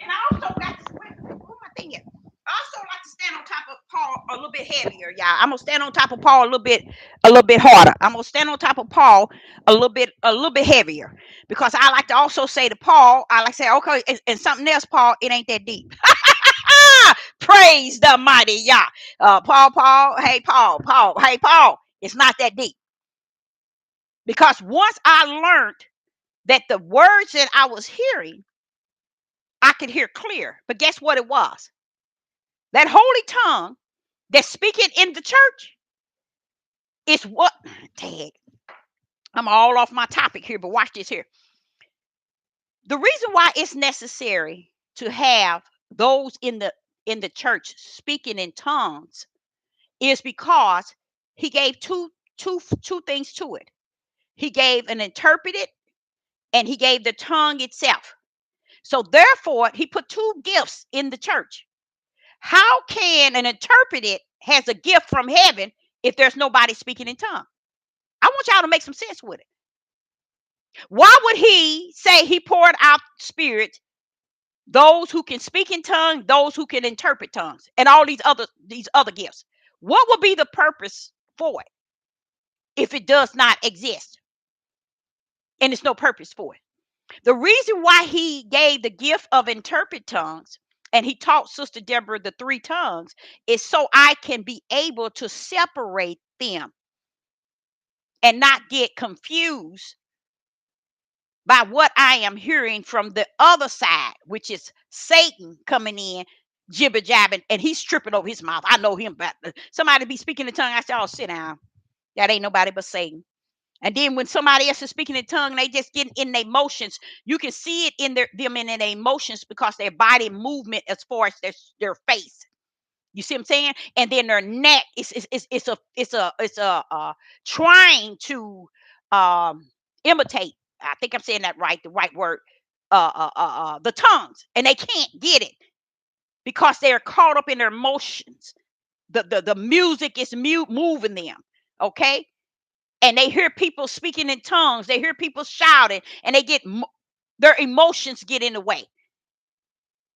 And I also got to, what my thing is, I also like to stand on top of Paul a little bit heavier, y'all. I'm gonna stand on top of Paul a little bit harder. I'm gonna stand on top of Paul a little bit heavier, because I like to also say to Paul, I like to say, okay, and something else, Paul, it ain't that deep. Praise the mighty Yah. Paul, hey Paul, it's not that deep. Because once I learned that the words that I was hearing, I could hear clear. But guess what it was? That holy tongue that's speaking in the church is what, dang, I'm all off my topic here, but watch this here. The reason why it's necessary to have those in the church speaking in tongues is because he gave two things to it. He gave an interpreted, and he gave the tongue itself. So therefore, he put two gifts in the church. How can an interpreted has a gift from heaven if there's nobody speaking in tongue? I want y'all to make some sense with it. Why would he say he poured out spirit, those who can speak in tongues, those who can interpret tongues, and all these other gifts? What would be the purpose for it if it does not exist and there's no purpose for it? The reason why he gave the gift of interpret tongues and he taught Sister Deborah the three tongues is so I can be able to separate them and not get confused by what I am hearing from the other side, which is Satan coming in, jibber jabbing, and he's tripping over his mouth. I know him, but somebody be speaking in tongue. I say, oh, sit down. That ain't nobody but Satan. And then when somebody else is speaking in tongue, they just get in their emotions. You can see it in them in their emotions because their body movement as far as their face. You see what I'm saying? And then their neck is trying to imitate. I think I'm saying that right, the right word. The tongues, and they can't get it because they're caught up in their emotions. The music is moving them. Okay, and they hear people speaking in tongues, they hear people shouting, and they get their emotions get in the way,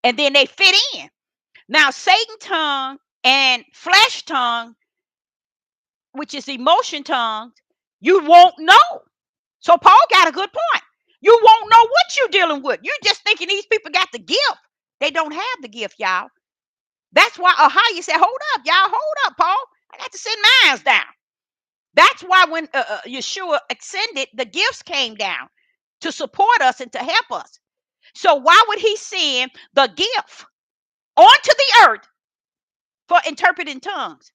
and then they fit in. Now Satan tongue and flesh tongue, which is emotion tongues, you won't know. So Paul got a good point. You won't know what you're dealing with. You're just thinking these people got the gift. They don't have the gift, y'all. That's why Ahia said, hold up, y'all, hold up, Paul, I got to send mine down. That's why when Yeshua ascended, the gifts came down to support us and to help us. So why would he send the gift onto the earth for interpreting tongues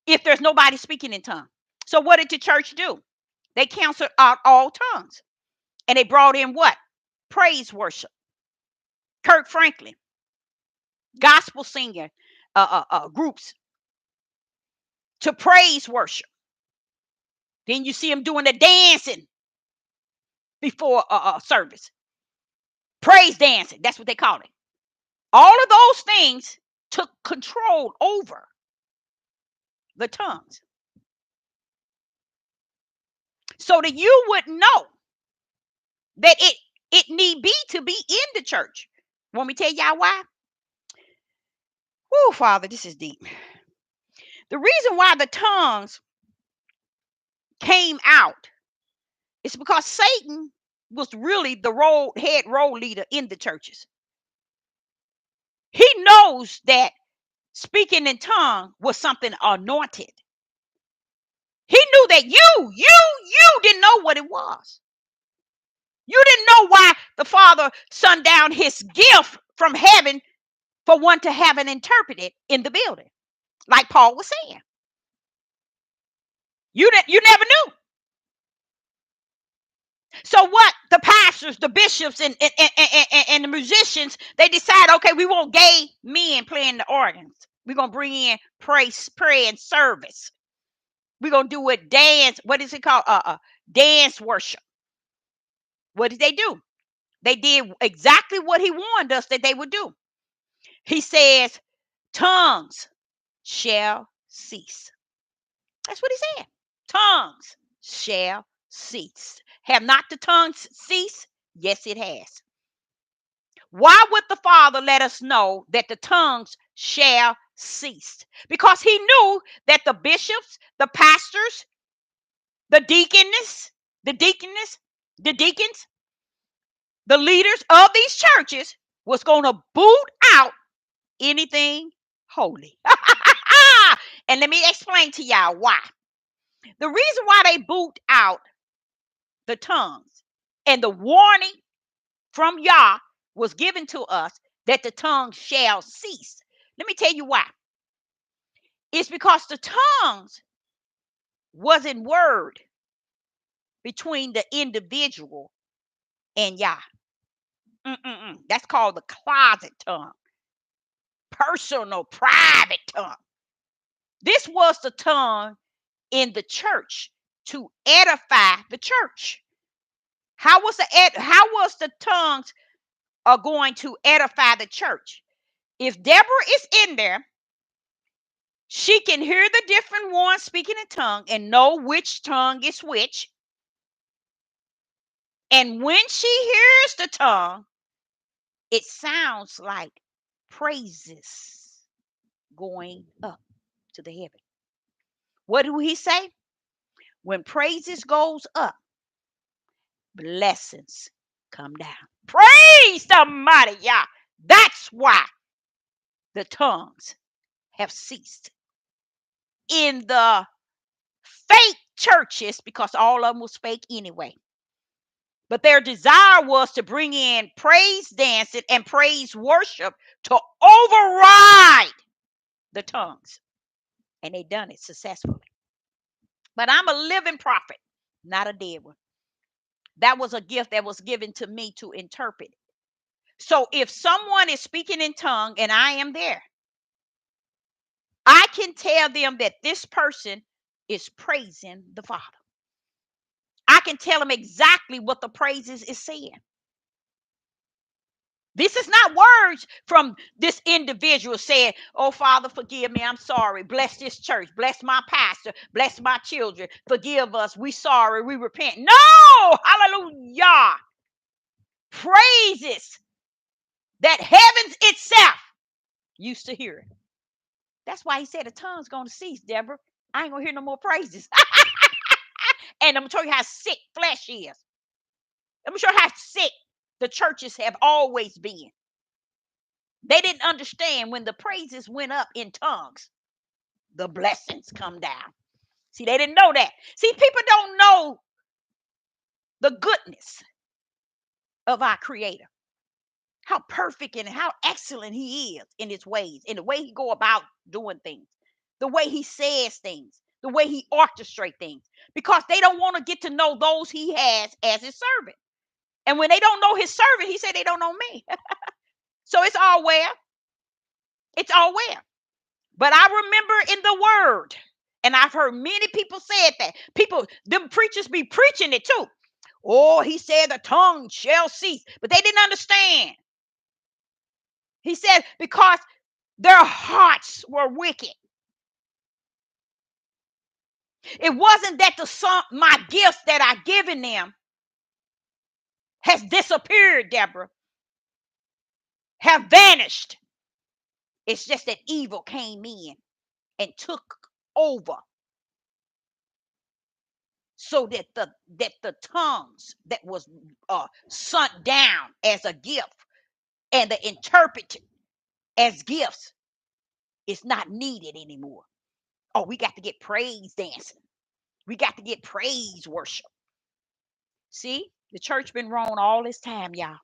if there's nobody speaking in tongues? So what did the church do? They canceled out all tongues, and they brought in what? Praise worship. Kirk Franklin, gospel singer groups to praise worship. Then you see them doing the dancing before service. Praise dancing, that's what they call it. All of those things took control over the tongues. So that you would know that it need be to be in the church. Want me to tell y'all why? Whoa, Father, this is deep. The reason why the tongues came out is because Satan was really the head role leader in the churches. He knows that speaking in tongue was something anointed. He knew that you didn't know what it was. You didn't know why the Father sent down his gift from heaven for one to have it interpreted in the building, like Paul was saying. You never knew. So what? The pastors, the bishops, and the musicians, they decide, okay, we want gay men playing the organs. We're gonna bring in prayer and service. We're gonna do it dance. What is it called? Dance worship. What did they do? They did exactly what he warned us that they would do. He says, tongues shall cease. That's what he said. Tongues shall cease. Have not the tongues ceased? Yes, it has. Why would the Father let us know that the tongues shall cease? Because he knew that the bishops, the pastors, the deaconess, the deaconess, the deacons, the leaders of these churches was going to boot out anything holy. And let me explain to y'all why. The reason why they boot out the tongues and the warning from Yah was given to us that the tongue shall cease. Let me tell you why. It's because the tongues wasn't word between the individual and Yah. That's called the closet tongue, personal, private tongue. This was the tongue in the church to edify the church. How was the tongues are going to edify the church? If Deborah is in there, she can hear the different ones speaking in tongue and know which tongue is which. And when she hears the tongue, it sounds like praises going up to the heaven. What do he say? When praises goes up, blessings come down. Praise the mighty Yah. That's why the tongues have ceased in the fake churches, because all of them was fake anyway. But their desire was to bring in praise dancing and praise worship to override the tongues. And they done it successfully. But I'm a living prophet, not a dead one. That was a gift that was given to me to interpret. So if someone is speaking in tongue and I am there, I can tell them that this person is praising the Father. I can tell them exactly what the praises is saying. This is not words from this individual saying, oh, Father, forgive me. I'm sorry. Bless this church. Bless my pastor. Bless my children. Forgive us. We sorry. We repent. No! Hallelujah. Praises that heavens itself used to hear. That's why he said the tongue's going to cease, Deborah. I ain't going to hear no more praises. And I'm going to show you how sick flesh is. I'm going to show you how sick the churches have always been. They didn't understand when the praises went up in tongues, the blessings come down. See, they didn't know that. See, people don't know the goodness of our Creator, how perfect and how excellent He is in His ways, in the way He go about doing things, the way He says things, the way He orchestrates things, because they don't want to get to know those He has as His servant. And when they don't know His servant, He said they don't know me. So it's all where. It's all where. But I remember in the word, and I've heard many people say that. People, them preachers be preaching it too. Oh, he said the tongue shall cease. But they didn't understand. He said because their hearts were wicked. It wasn't that my gifts that I've given them has disappeared, Deborah, have vanished. It's just that evil came in and took over. So that the tongues that was sent down as a gift and the interpreted as gifts is not needed anymore. Oh, we got to get praise dancing. We got to get praise worship. See, the church been wrong all this time, y'all.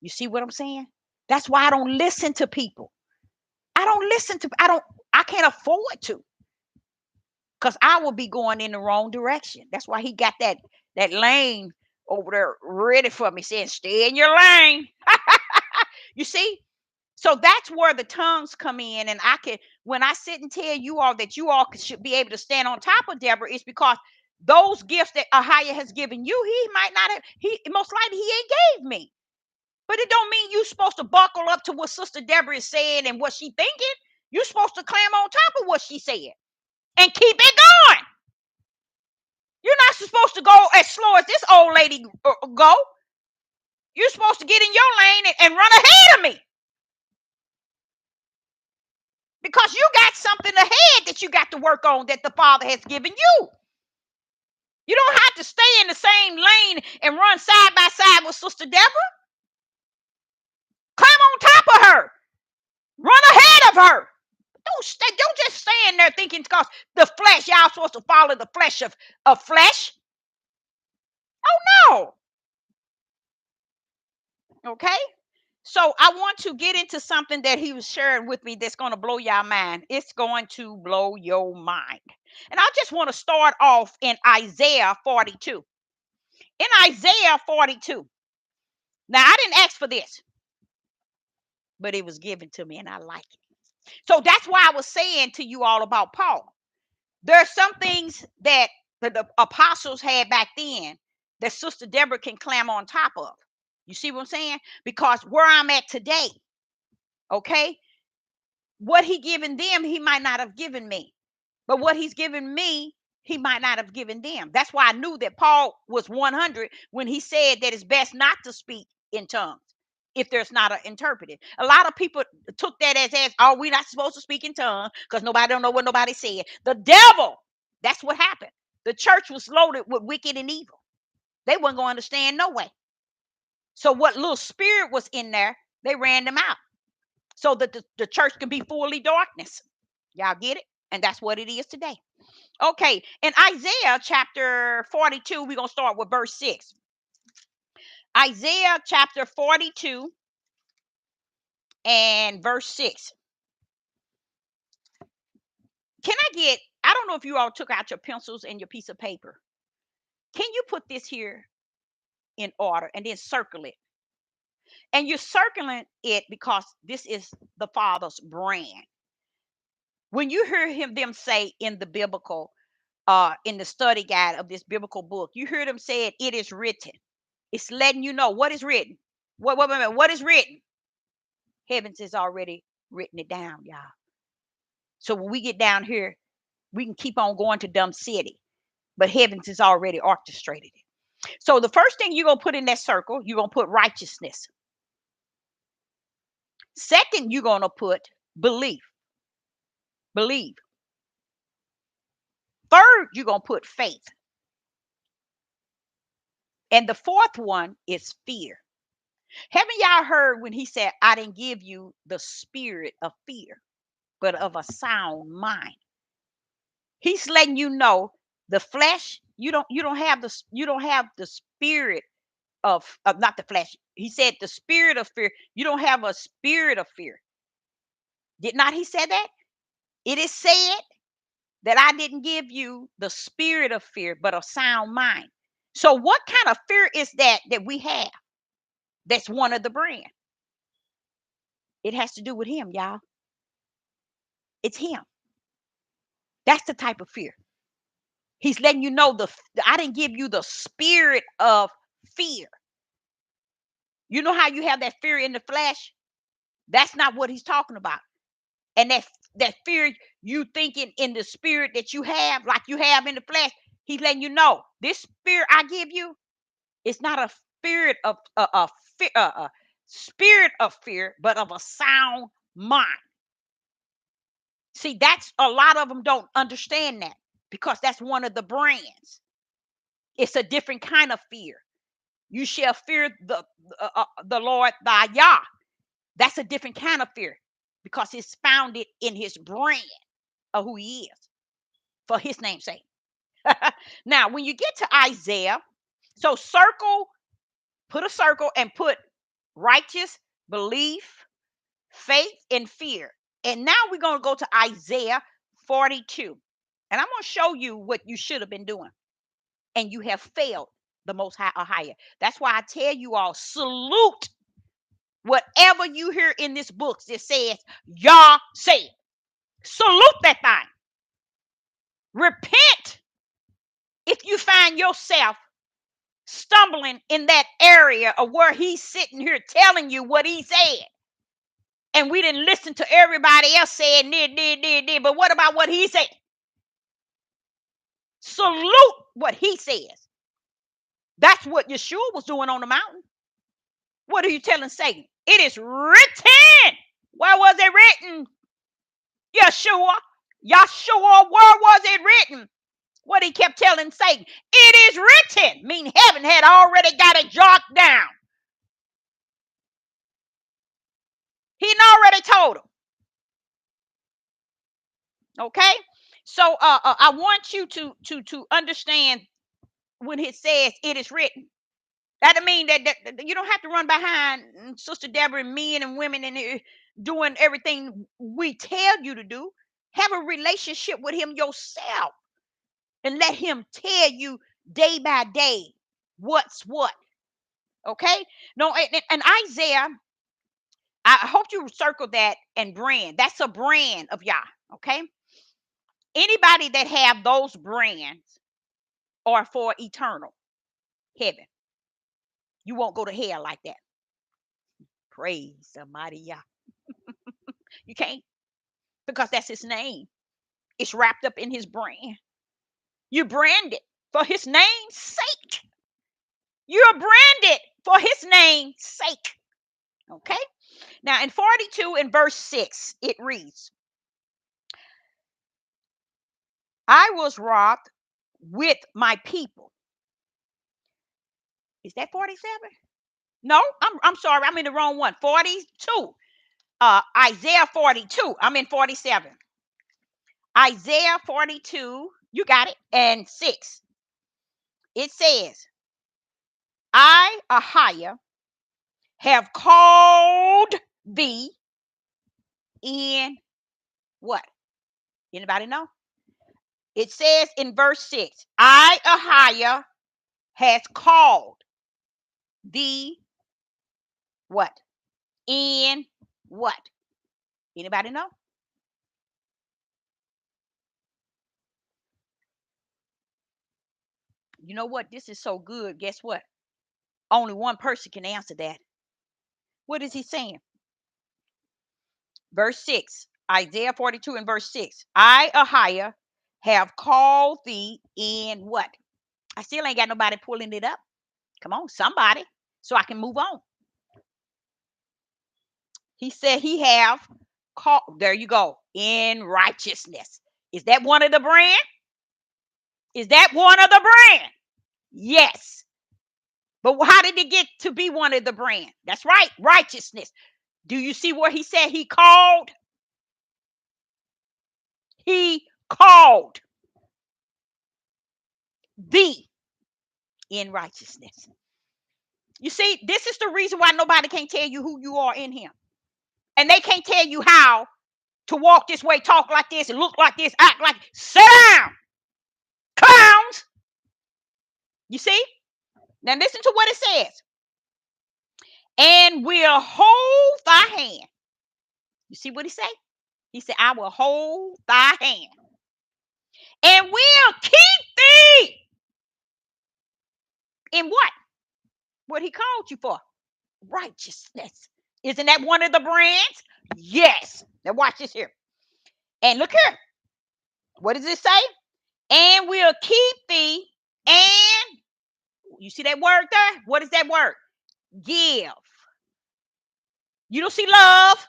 You see what I'm saying? That's why I don't listen to people. I can't afford to, because I will be going in the wrong direction. That's why he got that lane over there ready for me, saying, stay in your lane. You see? So that's where the tongues come in. And when I sit and tell you all that you all should be able to stand on top of Deborah, it's because those gifts that Ahiah has given you, he might not have, he most likely he ain't gave me. But it don't mean you're supposed to buckle up to what Sister Deborah is saying and what she thinking. You're supposed to climb on top of what she said and keep it going. You're not supposed to go as slow as this old lady go. You're supposed to get in your lane and run ahead of me. Because you got something ahead that you got to work on that the Father has given you. You don't have to stay in the same lane and run side by side with Sister Deborah. Climb on top of her. Run ahead of her. Don't just stand there thinking because the flesh, y'all supposed to follow the flesh of flesh. Oh no. Okay? So I want to get into something that he was sharing with me that's going to blow your mind. It's going to blow your mind. And I just want to start off in Isaiah 42. In Isaiah 42. Now, I didn't ask for this, but it was given to me and I like it. So that's why I was saying to you all about Paul. There are some things that the apostles had back then that Sister Deborah can climb on top of. You see what I'm saying? Because where I'm at today, okay, what he given them, he might not have given me. But what he's given me, he might not have given them. That's why I knew that Paul was 100 when he said that it's best not to speak in tongues if there's not an interpreter. A lot of people took that as oh, we're not supposed to speak in tongues because nobody don't know what nobody said. The devil, that's what happened. The church was loaded with wicked and evil. They weren't going to understand no way. So what little spirit was in there, they ran them out so that the church can be fully darkness. Y'all get it? And that's what it is today. Okay, in Isaiah chapter 42, we're going to start with verse 6. Isaiah chapter 42 and verse 6. I don't know if you all took out your pencils and your piece of paper. Can you put this here in order and then circle it? And you're circling it because this is the Father's brand. When you hear them say in the biblical, in the study guide of this biblical book, you hear them say it is written. It's letting you know what is written. What is written? Heavens has already written it down, y'all. So when we get down here, we can keep on going to dumb city, but heavens has already orchestrated it. So the first thing you're going to put in that circle, you're going to put righteousness. Second, you're going to put belief. Believe. Third, you're going to put faith. And the fourth one is fear. Haven't y'all heard when he said, I didn't give you the spirit of fear, but of a sound mind? He's letting you know the flesh, you don't have the spirit of not the flesh. He said the spirit of fear. You don't have a spirit of fear. Did not he say that? It is said that I didn't give you the spirit of fear, but a sound mind. So what kind of fear is that we have? That's one of the brand. It has to do with him, y'all. It's him. That's the type of fear. He's letting you know I didn't give you the spirit of fear. You know how you have that fear in the flesh? That's not what he's talking about. And that fear you thinking in the spirit that you have, like you have in the flesh, he's letting you know this spirit I give you, it's not a spirit of a spirit of fear, but of a sound mind. See, that's a lot of them don't understand that because that's one of the brands. It's a different kind of fear. You shall fear the Lord thy Yah. That's a different kind of fear because it's founded in his brand of who he is for his name's sake. Now, when you get to Isaiah, so circle, put a circle and put righteous, belief, faith, and fear. And now we're going to go to Isaiah 42. And I'm going to show you what you should have been doing. And you have failed the most high or higher. That's why I tell you all, salute whatever you hear in this book that says, Yah said. Salute that thing. Repent if you find yourself stumbling in that area of where he's sitting here telling you what he said. And we didn't listen to everybody else saying, did. But what about what he said? Salute what he says. That's what Yeshua was doing on the mountain. What are you telling Satan? It is written. Where was it written? Yeshua, where was it written? What he kept telling Satan. It is written. Mean heaven had already got it jotted down. He'd already told him. Okay? So I want you to understand when it says it is written. That means that you don't have to run behind Sister Deborah and men and women and doing everything we tell you to do. Have a relationship with him yourself and let him tell you day by day what's what. Okay? No, and Isaiah, I hope you circle that and brand. That's a brand of Yah. Okay? Anybody that have those brands are for eternal heaven. You won't go to hell like that. Praise somebody, Yah. You can't, because that's his name. It's wrapped up in his brand. You're branded for his name's sake. You're branded for his name's sake. Okay? Now, in 42 in verse 6, it reads, I was wroth with my people. Is that 47? No, I'm sorry. I'm in the wrong one. 42. Isaiah 42. I'm in 47. Isaiah 42. You got it. And 6. It says, I, Ahiah, have called thee in what? Anybody know? It says in verse 6, I, Ahiah, has called thee what? In what? Anybody know? You know what? This is so good. Guess what? Only one person can answer that. What is he saying? Verse 6, Isaiah 42 and verse 6. I, Ahiah, have called thee in what? I still ain't got nobody pulling it up. Come on, somebody, so I can move on. He said he have called, there you go, in righteousness. Is that one of the brand? Is that one of the brand? Yes. But how did it get to be one of the brand? That's right, righteousness. Do you see where he said he called? He called thee in righteousness. You see, this is the reason why nobody can tell you who you are in him. And they can't tell you how to walk this way, talk like this, and look like this, act like, sit down, clowns. You see? Now listen to what it says. And will hold thy hand. You see what he say? He said, I will hold thy hand. And will keep thee. In what? What he called you for? Righteousness. Isn't that one of the brands? Yes. Now watch this here. And look here. What does it say? And will keep thee. And you see that word there? What is that word? Give. You don't see love.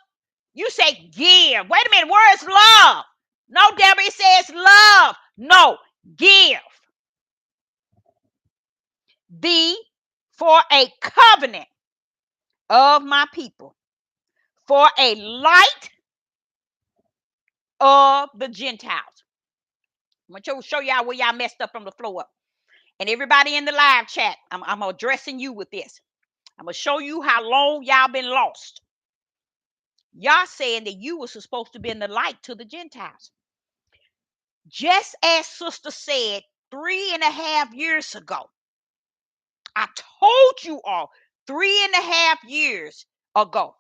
You say give. Wait a minute. Where is love? No, Deborah, it says love. No, give. Thee for a covenant of my people, for a light of the Gentiles. I'm going to show y'all where y'all messed up from the floor up. And everybody in the live chat, I'm addressing you with this. I'm going to show you how long y'all been lost. Y'all saying that you were supposed to be in the light to the Gentiles. Just as Sister said 3.5 years ago, I told you all 3.5 years ago,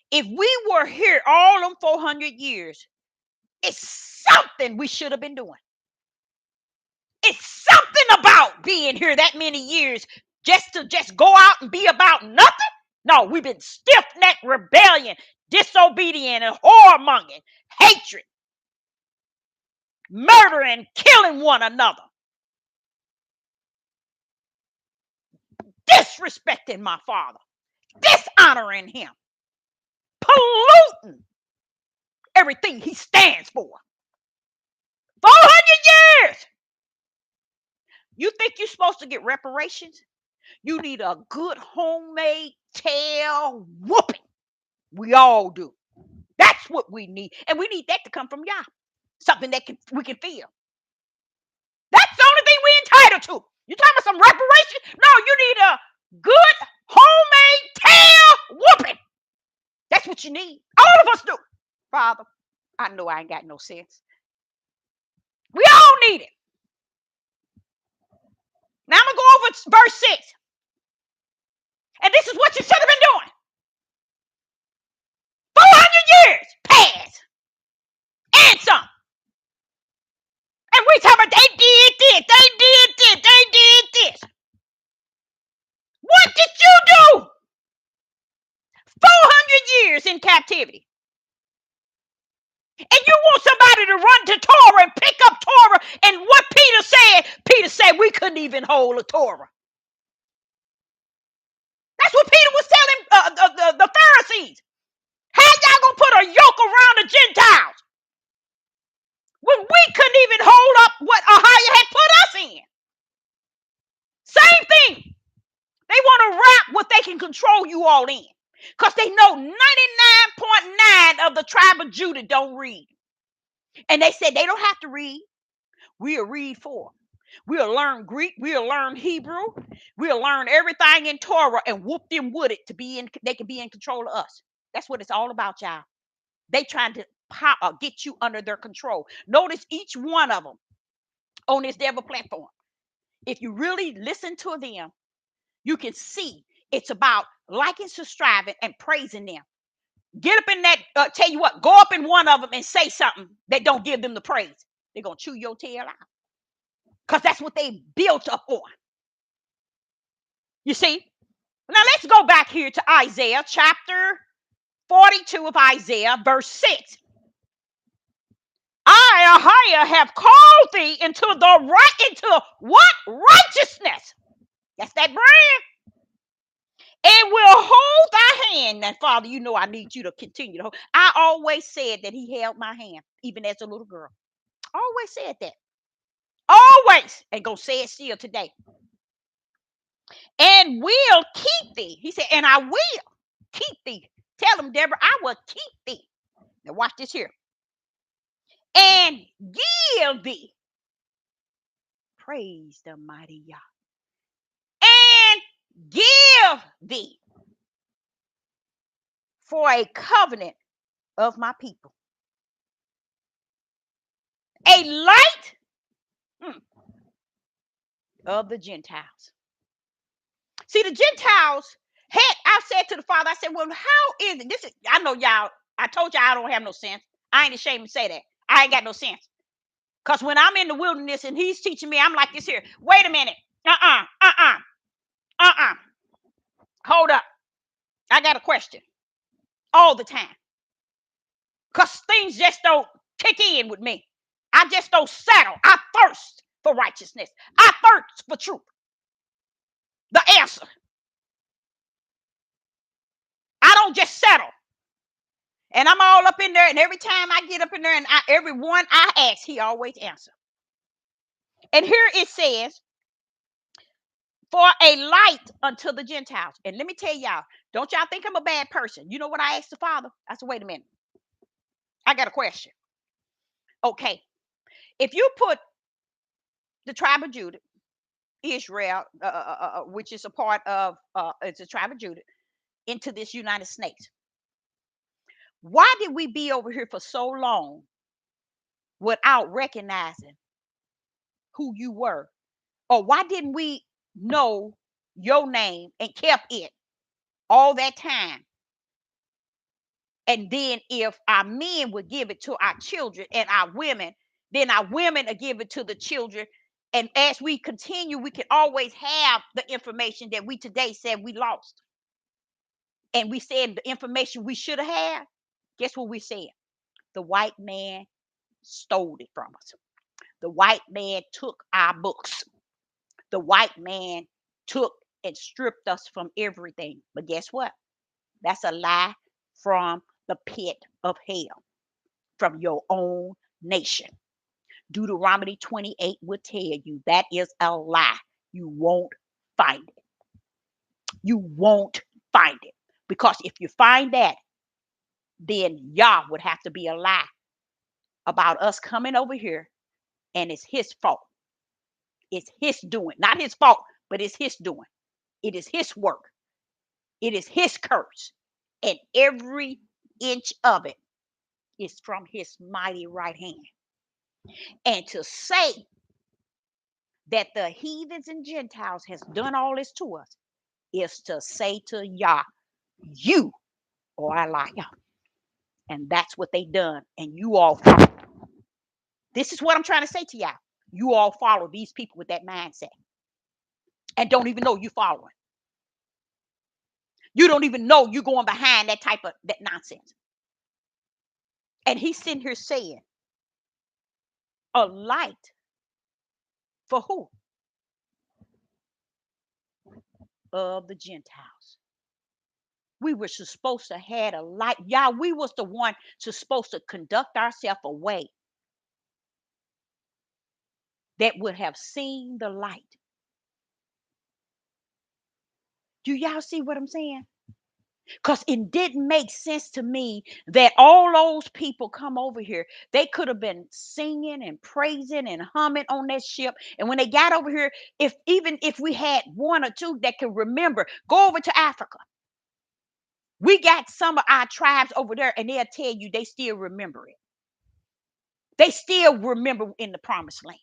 if we were here all them 400 years, it's something we should have been doing. It's something about being here that many years just to go out and be about nothing. No, we've been stiff-necked rebellion, disobedient, and whoremongering, hatred, murdering, killing one another, disrespecting my Father, dishonoring him, polluting everything he stands for. 400 years. You think you're supposed to get reparations? You need a good homemade tail whooping. We all do. That's what we need. And we need that to come from y'all. Something that we can feel. That's the only thing we're entitled to. You talking about some reparations? No, you need a good homemade tail whooping. That's what you need. All of us do. Father, I know I ain't got no sense. We all need it. Now I'm going to go over verse 6. And this is what you should have been doing. 400 years passed. And some. And we talking about they did this, they did this, they did this. What did you do? 400 years in captivity. And you want somebody to run to Torah and pick up Torah. And what Peter said we couldn't even hold a Torah. That's what Peter was telling the Pharisees. How y'all gonna put a yoke around the Gentiles when we couldn't even hold up what Ahia had put us in? Same thing. They want to wrap what they can control you all in. Because they know 99.9 of the tribe of Judah don't read. And they said they don't have to read. We'll read for them. We'll learn Greek. We'll learn Hebrew. We'll learn everything in Torah and whoop them with it they can be in control of us. That's what it's all about, y'all. They trying to get you under their control. Notice each one of them on this devil platform. If you really listen to them, you can see it's about liking, subscribing, and praising them. Get up in that, tell you what, go up in one of them and say something that don't give them the praise. They're going to chew your tail out. Because that's what they built up on. You see? Now let's go back here to Isaiah chapter 42 of Isaiah, verse 6. I, Ahia, have called thee into what? Righteousness. That's that brand. And will hold thy hand. Now, Father, you know I need you to continue to hold. I always said that he held my hand, even as a little girl. I always said that. Always. And go say it still today. And will keep thee. He said, and I will keep thee. Tell him, Deborah, I will keep thee. Now watch this here. And give thee. Praise the mighty Yah. And give thee for a covenant of my people. A light of the Gentiles. See, the Gentiles I said to the Father, I said, well, how is it? I know y'all, I told y'all I don't have no sense. I ain't ashamed to say that. I ain't got no sense. Because when I'm in the wilderness and he's teaching me, I'm like this here. Wait a minute. Hold up. I got a question. All the time. Because things just don't kick in with me. I just don't settle. I thirst for righteousness. I thirst for truth. The answer. I don't just settle. And I'm all up in there, and every time I get up in there, and everyone I ask, he always answers. And here it says, for a light unto the Gentiles. And let me tell y'all, don't y'all think I'm a bad person. You know what I asked the Father? I said, wait a minute. I got a question. Okay. If you put the tribe of Judah, Israel, which is a part of, it's a tribe of Judah, into this United States, why did we be over here for so long without recognizing who you were? Or why didn't we know your name and kept it all that time? And then if our men would give it to our children and our women, then our women will give it to the children. And as we continue, we can always have the information that we today said we lost. And we said the information we should have had. Guess what we said? The white man stole it from us. The white man took our books. The white man took and stripped us from everything. But guess what? That's a lie from the pit of hell, from your own nation. Deuteronomy 28 will tell you that is a lie. You won't find it. You won't find it. Because if you find that, then Yah would have to be a lie about us coming over here, and it's his fault. It's his doing. Not his fault, but it's his doing. It is his work. It is his curse. And every inch of it is from his mighty right hand. And to say that the heathens and Gentiles has done all this to us is to say to Yah, you are a liar. And that's what they done. And you all follow. This is what I'm trying to say to y'all. You all follow these people with that mindset and don't even know you following. You don't even know you're going behind that type of that nonsense. And he's sitting here saying, a light for who? Of the Gentiles. We were supposed to had a light. Y'all, we was the one supposed to conduct ourselves away that would have seen the light. Do y'all see what I'm saying? Because it didn't make sense to me that all those people come over here. They could have been singing and praising and humming on that ship. And when they got over here, even if we had one or two that could remember, go over to Africa. We got some of our tribes over there, and they'll tell you they still remember it. They still remember in the promised land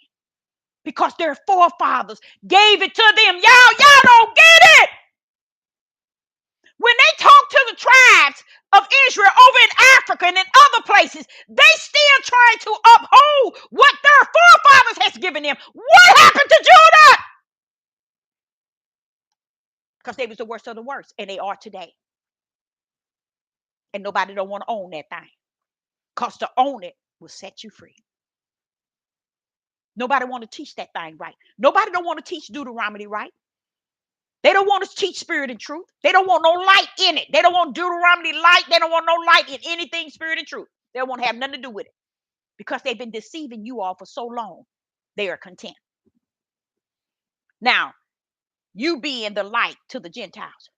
because their forefathers gave it to them. Y'all don't get it. When they talk to the tribes of Israel over in Africa and in other places, they still trying to uphold what their forefathers has given them. What happened to Judah? Because they was the worst of the worst, and they are today. And nobody don't want to own that thing. Because to own it will set you free. Nobody want to teach that thing right. Nobody don't want to teach Deuteronomy right. They don't want to teach spirit and truth. They don't want no light in it. They don't want Deuteronomy light. They don't want no light in anything spirit and truth. They don't want to have nothing to do with it because they've been deceiving you all for so long. They are content. Now, you being the light to the Gentiles.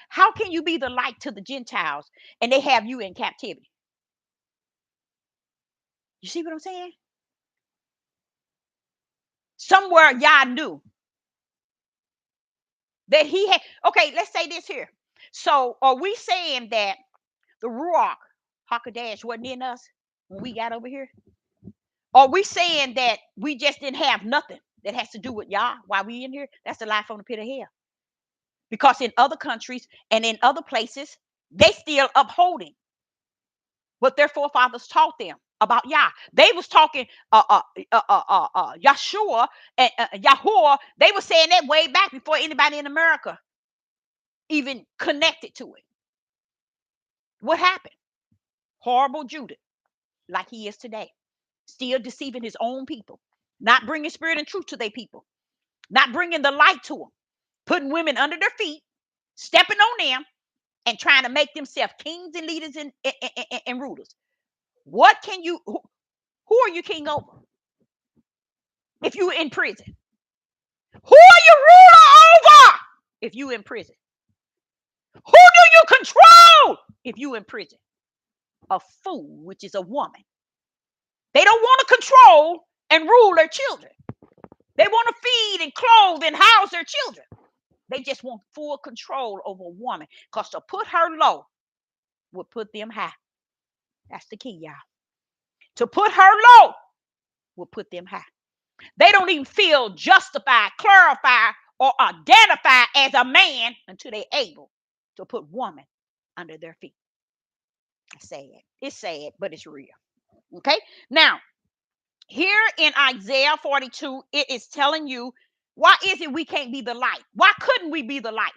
How can you be the light to the Gentiles and they have you in captivity? You see what I'm saying? Somewhere y'all knew that he had. Okay, let's say this here. So are we saying that the Ruach Hakodesh wasn't in us when we got over here? Are we saying that we just didn't have nothing that has to do with Yah while we in here? That's the lie from the pit of hell. Because in other countries and in other places, they still upholding what their forefathers taught them about Yah. They was talking Yahshua and Yahuwah. They were saying that way back before anybody in America even connected to it. What happened? Horrible Judah, like he is today, still deceiving his own people, not bringing spirit and truth to their people, not bringing the light to them, putting women under their feet, stepping on them, and trying to make themselves kings and leaders and rulers. What can you? Who are you king over? If you in prison, who are you ruler over? If you in prison, who do you control? If you in prison, a fool, which is a woman. They don't want to control and rule their children. They want to feed and clothe and house their children. They just want full control over a woman, because to put her low would put them high. That's the key, y'all. To put her low will put them high. They don't even feel justified, clarified, or identified as a man until they're able to put woman under their feet. It's sad. It's sad, but it's real. Okay? Now, here in Isaiah 42, it is telling you, why is it we can't be the light? Why couldn't we be the light?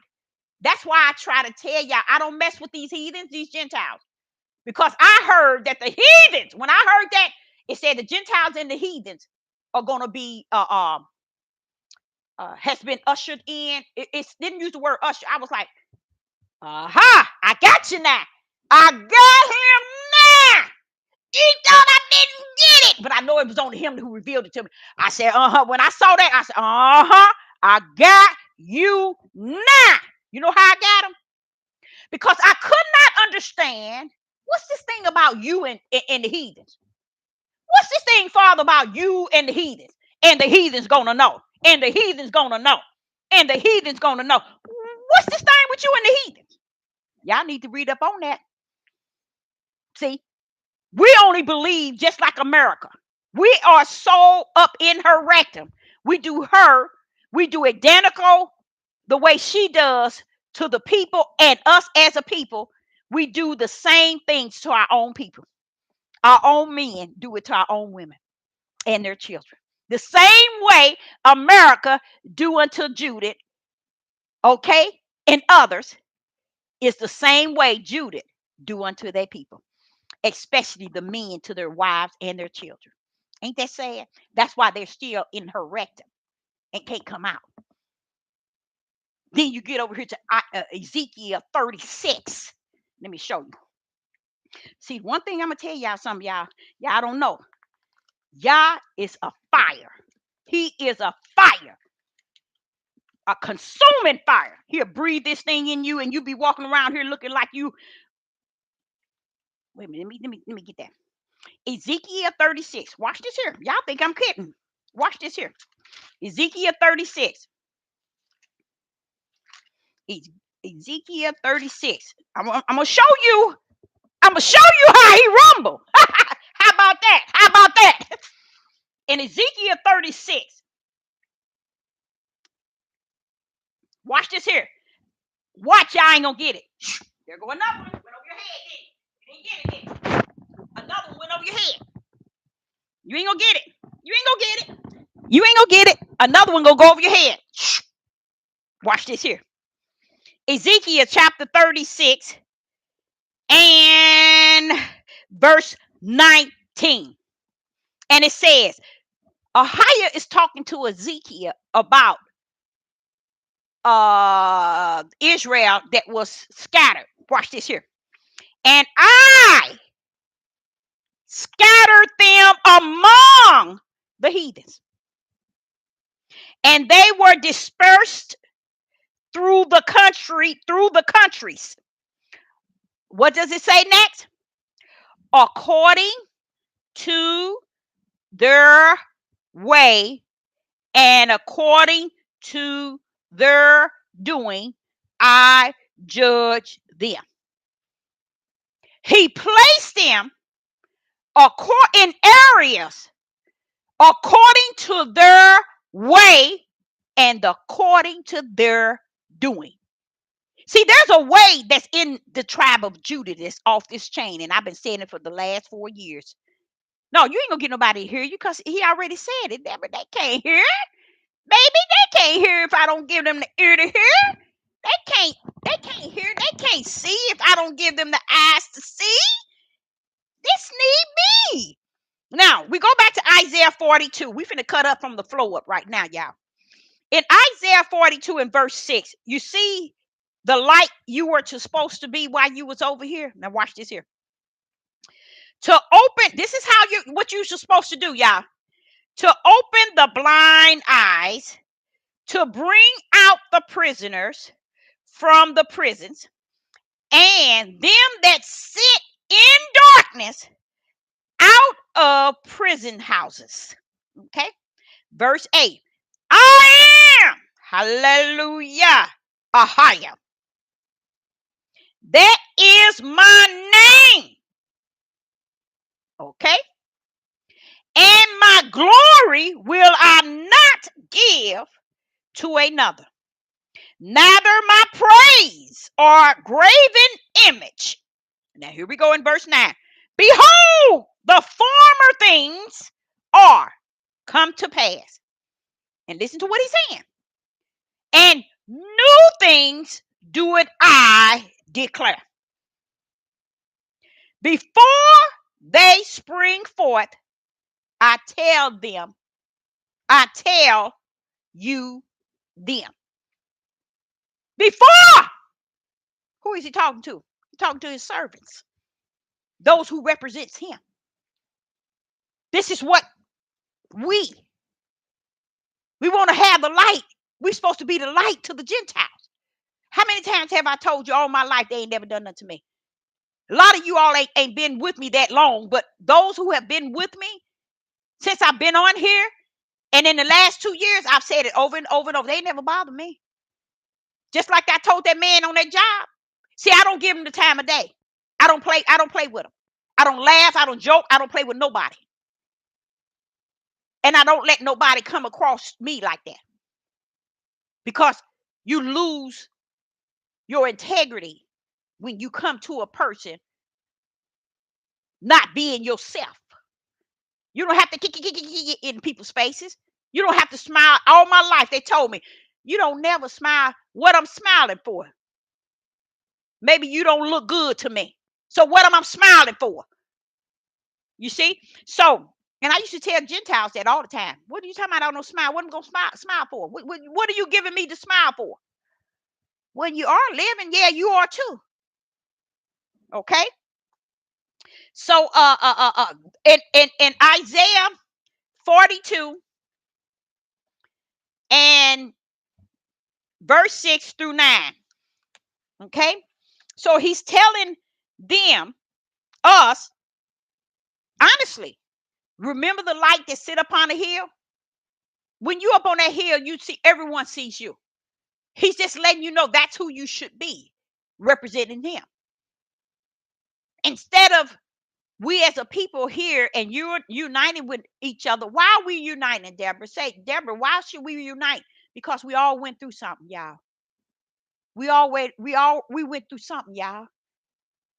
That's why I try to tell y'all, I don't mess with these heathens, these Gentiles. Because I heard that the heathens, when I heard that, it said the Gentiles and the heathens are going to be, has been ushered in. It didn't use the word usher. I was like, aha, I got you now. I got him now. He thought I didn't get it, but I know it was only him who revealed it to me. I said, when I saw that, I said, I got you now. You know how I got him? Because I could not understand, what's this thing about you and the heathens? What's this thing, Father, about you and the heathens? And the heathens gonna know. And the heathens gonna know. And the heathens gonna know. What's this thing with you and the heathens? Y'all need to read up on that. See, we only believe just like America. We are so up in her rectum. We do identical the way she does to the people, and us as a people, we do the same things to our own people. Our own men do it to our own women and their children. The same way America do unto Judith, okay, and others, is the same way Judith do unto their people, especially the men to their wives and their children. Ain't that sad? That's why they're still in her rectum and can't come out. Then you get over here to Ezekiel 36. Let me show you. See, one thing I'm going to tell y'all, some of y'all don't know. Yah is a fire. He is a fire. A consuming fire. He'll breathe this thing in you, and you be walking around here looking like you. Wait a minute. Let me get that. Ezekiel 36. Watch this here. Y'all think I'm kidding. Watch this here. Ezekiel 36. Ezekiel 36. I'm gonna show you. I'm gonna show you how he rumbled. How about that? How about that? In Ezekiel 36. Watch this here. Watch, y'all ain't gonna get it. There go another one. Went over your head, didn't it? You didn't get it, did you? Another one went over your head. You ain't gonna get it. You ain't gonna get it. You ain't gonna get it. Another one gonna go over your head. Watch this here. Ezekiel chapter 36 and verse 19. And it says, Ahiah is talking to Ezekiel about Israel that was scattered. Watch this here. And I scattered them among the heathens, and they were dispersed through the countries. What does it say next? According to their way and according to their doing, I judge them. He placed them in areas according to their way and according to their doing. See, there's a way that's in the tribe of Judah that's off this chain, and I've been saying it for the last 4 years. No, you ain't gonna get nobody to hear you, because he already said it. But they can't hear it. Baby, they can't hear if I don't give them the ear to hear. They can't hear. They can't see if I don't give them the eyes to see. This need me. Now, we go back to Isaiah 42. We finna cut up from the flow up right now, y'all. In Isaiah 42 and verse 6, you see the light you were supposed to be while you was over here. Now watch this here. To open, this is what you're supposed to do, y'all. To open the blind eyes, to bring out the prisoners from the prisons, and them that sit in darkness out of prison houses. Okay. Verse 8. I am, hallelujah, Ahiah. That is my name. Okay. And my glory will I not give to another, neither my praise or graven image. Now here we go in verse 9. Behold, the former things are come to pass. And listen to what he's saying. And new things do it I declare. Before they spring forth, I tell them, I tell you them. Before, who is he talking to? He's talking to his servants, those who represents him. This is what we want to have the light. We're supposed to be the light to the Gentiles. How many times have I told you all my life they ain't never done nothing to me? A lot of you all ain't been with me that long, but those who have been with me since I've been on here, and in the last 2 years, I've said it over and over and over. They ain't never bothered me. Just like I told that man on that job. See, I don't give him the time of day. I don't play with him. I don't laugh. I don't joke. I don't play with nobody. And I don't let nobody come across me like that. Because you lose your integrity when you come to a person not being yourself. You don't have to kick in people's faces. You don't have to smile. All my life, they told me, you don't never smile. What I'm smiling for? Maybe you don't look good to me. So what am I smiling for? You see? So, and I used to tell Gentiles that all the time. What are you talking about? I don't smile. What am I going to smile for? What are you giving me to smile for? When you are living, yeah, you are too. Okay? So, in Isaiah 42 and verse 6 through 9. Okay? So he's telling them, us, honestly, remember the light that sit upon a hill? When you up on that hill, you see everyone sees you. He's just letting you know that's who you should be, representing him. Instead of we as a people here and you're uniting with each other. Why are we uniting, Deborah? Say, Deborah, why should we unite? Because we all went through something, y'all. We went through something, y'all.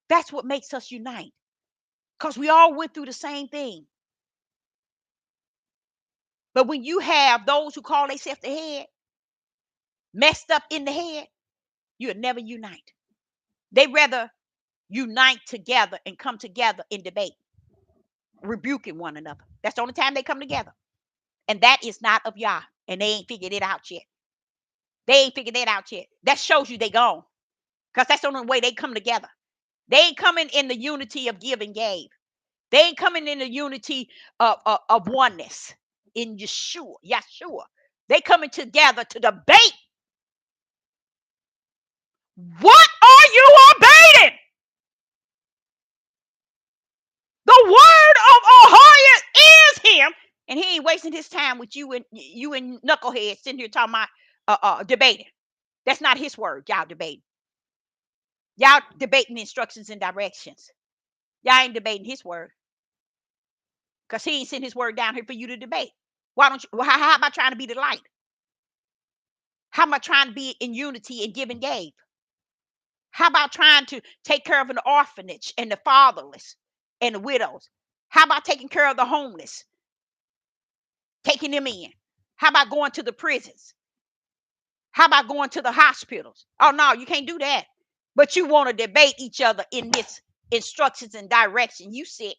That's what makes us unite. Because we all went through the same thing. But when you have those who call themselves the head, messed up in the head, you'll never unite. They rather unite together and come together in debate, rebuking one another. That's the only time they come together. And that is not of Yah. And they ain't figured it out yet. They ain't figured that out yet. That shows you they gone. Because that's the only way they come together. They ain't coming in the unity of give and gave. They ain't coming in the unity of oneness in Yeshua. They coming together to debate. What are you debating? The word of Ahiah is him, and he ain't wasting his time with you and knuckleheads sitting here talking about debating. That's not his word. Y'all debating. Y'all debating instructions and directions. Y'all ain't debating his word. Because he ain't sent his word down here for you to debate. Why don't you? How am I trying to be the light? How am I trying to be in unity and give and gave? How about trying to take care of an orphanage and the fatherless and the widows? How about taking care of the homeless? Taking them in? How about going to the prisons? How about going to the hospitals? Oh, no, you can't do that. But you want to debate each other in this instructions and direction. You sick,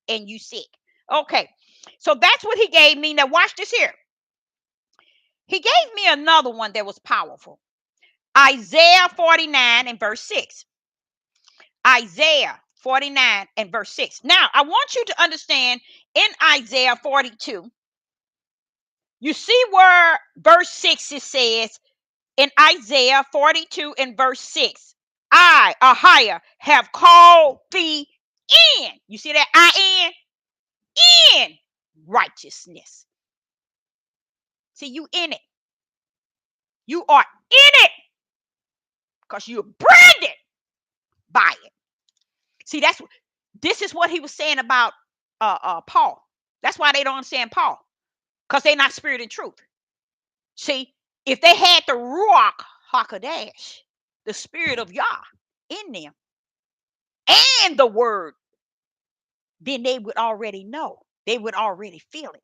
and you sick. Okay, so that's what he gave me. Now watch this here. He gave me another one that was powerful. Isaiah 49 and verse 6. Isaiah 49 and verse 6. Now, I want you to understand in Isaiah 42, you see where verse 6 it says in Isaiah 42 and verse 6, I, Ahiah, have called thee in. You see that? In. righteousness. See, you in it. You are in it because you're branded by it. See, this is what he was saying about Paul. That's why they don't understand Paul, because they're not spirit and truth. See, if they had the Ruach HaKodesh, the spirit of Yah in them, and the word, then they would already know. They would already feel it.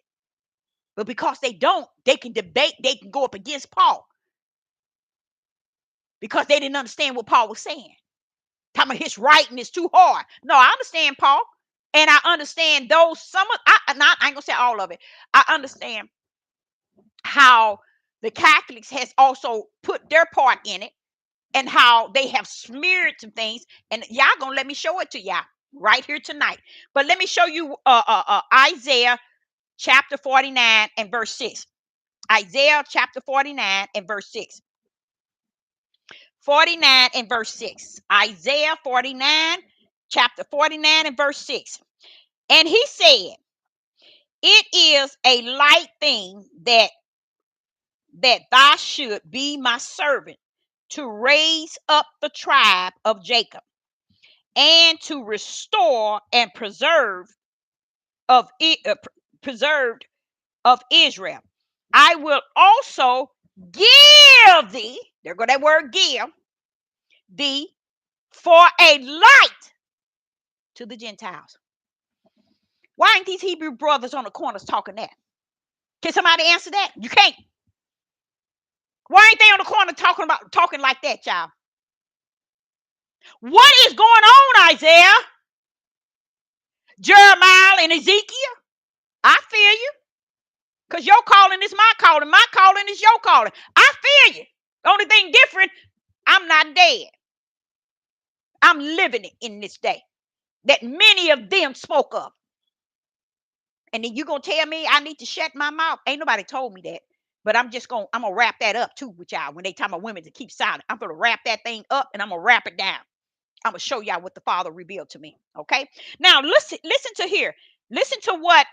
But because they don't, they can debate, they can go up against Paul because they didn't understand what Paul was saying. Talking about his writing is too hard. No, I understand Paul. And I understand those, I ain't gonna say all of it. I understand how the Catholics has also put their part in it and how they have smeared some things. And y'all gonna let me show it to y'all right here tonight. But let me show you Isaiah chapter 49 and verse 6. Isaiah chapter 49 and verse 6. 49 and verse 6. Isaiah 49, chapter 49 and verse 6. And he said, it is a light thing that thou should be my servant to raise up the tribe of Jacob and to restore and preserved of Israel. I will also give thee, there go that word give, thee for a light to the Gentiles. Why ain't these Hebrew brothers on the corners talking that? Can somebody answer that? You can't. Why ain't they on the corner talking like that, y'all? What is going on, Isaiah, Jeremiah, and Ezekiel? I feel you. Because your calling is my calling. My calling is your calling. I feel you. The only thing different, I'm not dead. I'm living it in this day that many of them spoke of. And then you going to tell me I need to shut my mouth? Ain't nobody told me that. But I'm going to wrap that up too with y'all. When they talk about women to keep silent, I'm going to wrap that thing up and I'm going to wrap it down. I'm going to show y'all what the Father revealed to me. Okay. Now listen to here. Listen to what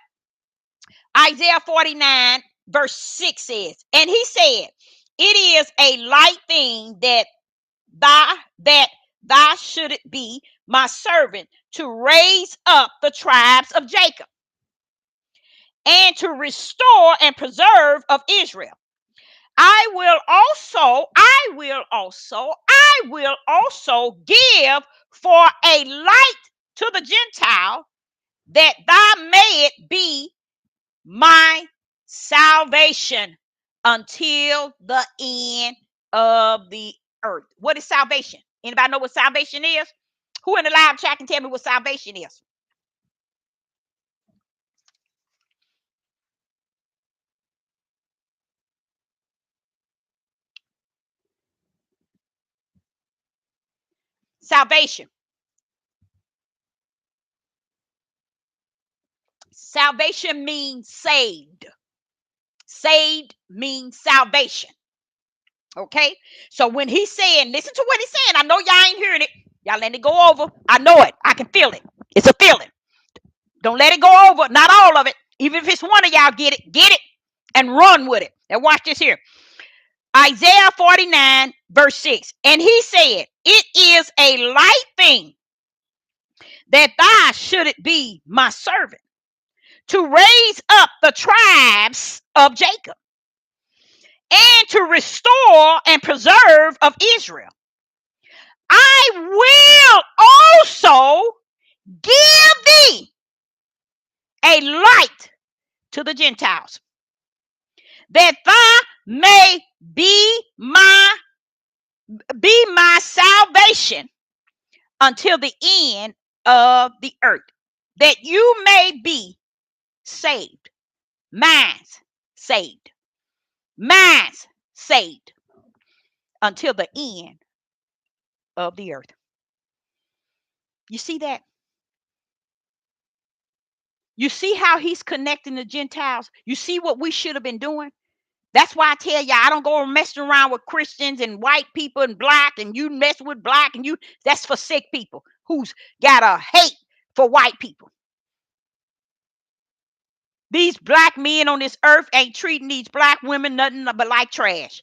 Isaiah 49 verse 6 says. And he said, it is a light thing that thou shouldest be my servant to raise up the tribes of Jacob and to restore and preserve of Israel. I will also give for a light to the Gentile, that thou mayest be my salvation until the end of the earth. What is salvation? Anybody know what salvation is? Who in the live chat can tell me what salvation is? Salvation. Salvation means saved. Saved means salvation. Okay? So when he's saying, listen to what he's saying. I know y'all ain't hearing it. Y'all let it go over. I know it. I can feel it. It's a feeling. Don't let it go over. Not all of it. Even if it's one of y'all, get it and run with it. Now watch this here. Isaiah 49 verse 6. And he said, it is a light thing that thou shouldest be my servant to raise up the tribes of Jacob and to restore and preserve of Israel. I will also give thee a light to the Gentiles, that thou may be my salvation until the end of the earth, that you may be saved. Minds saved. Minds saved until the end of the earth. You see that? You see how he's connecting the Gentiles? You see what we should have been doing? That's why I tell you, I don't go messing around with Christians and white people and black, and you mess with black and that's for sick people who's got a hate for white people. These black men on this earth ain't treating these black women nothing but like trash.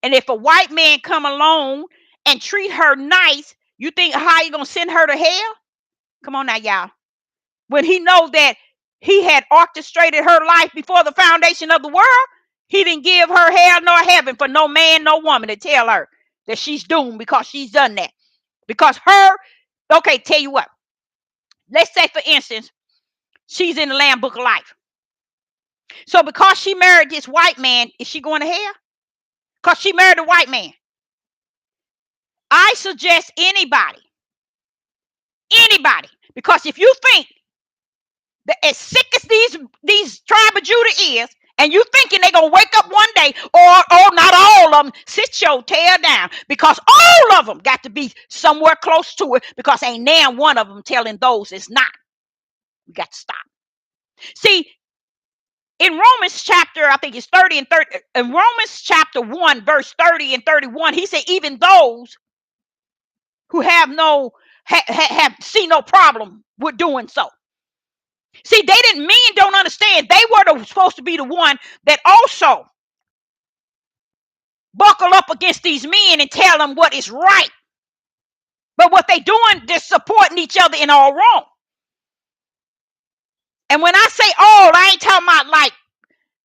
And if a white man come along and treat her nice, you think how you gonna send her to hell? Come on now, y'all. When he knows that he had orchestrated her life before the foundation of the world, he didn't give her hell nor heaven for no man, no woman to tell her that she's doomed because she's done that. Because okay, tell you what. Let's say, for instance, she's in the Lamb Book of Life. So because she married this white man, is she going to hell? Because she married a white man. I suggest anybody, because if you think that as sick as these tribe of Judah is, and you thinking they're going to wake up one day, or not all of them, sit your tail down, because all of them got to be somewhere close to it, because ain't now one of them telling those it's not. We got to stop. See, in Romans chapter, I think it's 30 and 30, in Romans chapter 1, verse 30 and 31, he said, even those who have seen no problem with doing so. See, men don't understand. They were supposed to be the one that also buckle up against these men and tell them what is right. But what they doing, they're supporting each other in all wrong. And when I say all, I ain't talking about like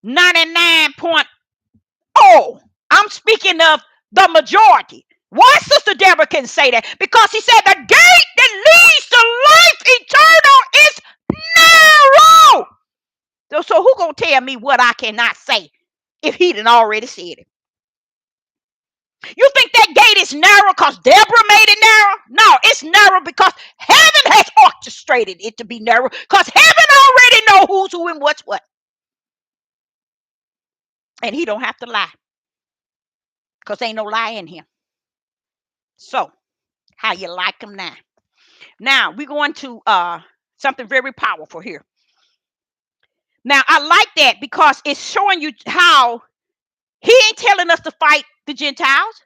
99.0. I'm speaking of the majority. Why Sister Deborah can say that? Because he said the gate that leads to life eternal is narrow. So who gonna tell me what I cannot say if he done already said it? You think that gate is narrow because Deborah made it narrow? No, it's narrow because heaven has orchestrated it to be narrow, because heaven already know who's who and what's what. And he don't have to lie, because ain't no lie in him. So, how you like him now? Now, we're going to something very powerful here. Now, I like that because it's showing you how he ain't telling us to fight the Gentiles.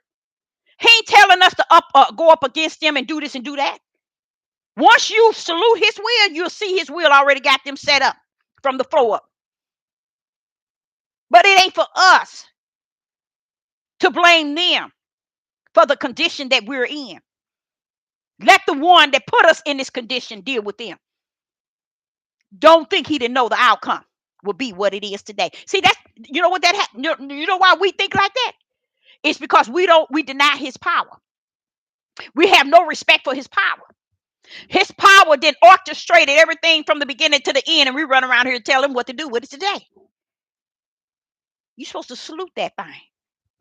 He ain't telling us to go up against them and do this and do that. Once you salute his will, you'll see his will already got them set up from the floor up. But it ain't for us to blame them for the condition that we're in. Let the one that put us in this condition deal with them. Don't think he didn't know the outcome will be what it is today. See, that's, you know what that you know why we think like that? It's because we deny his power. We have no respect for his power. His power then orchestrated everything from the beginning to the end, and we run around here and tell him what to do with it today. You're supposed to salute that thing.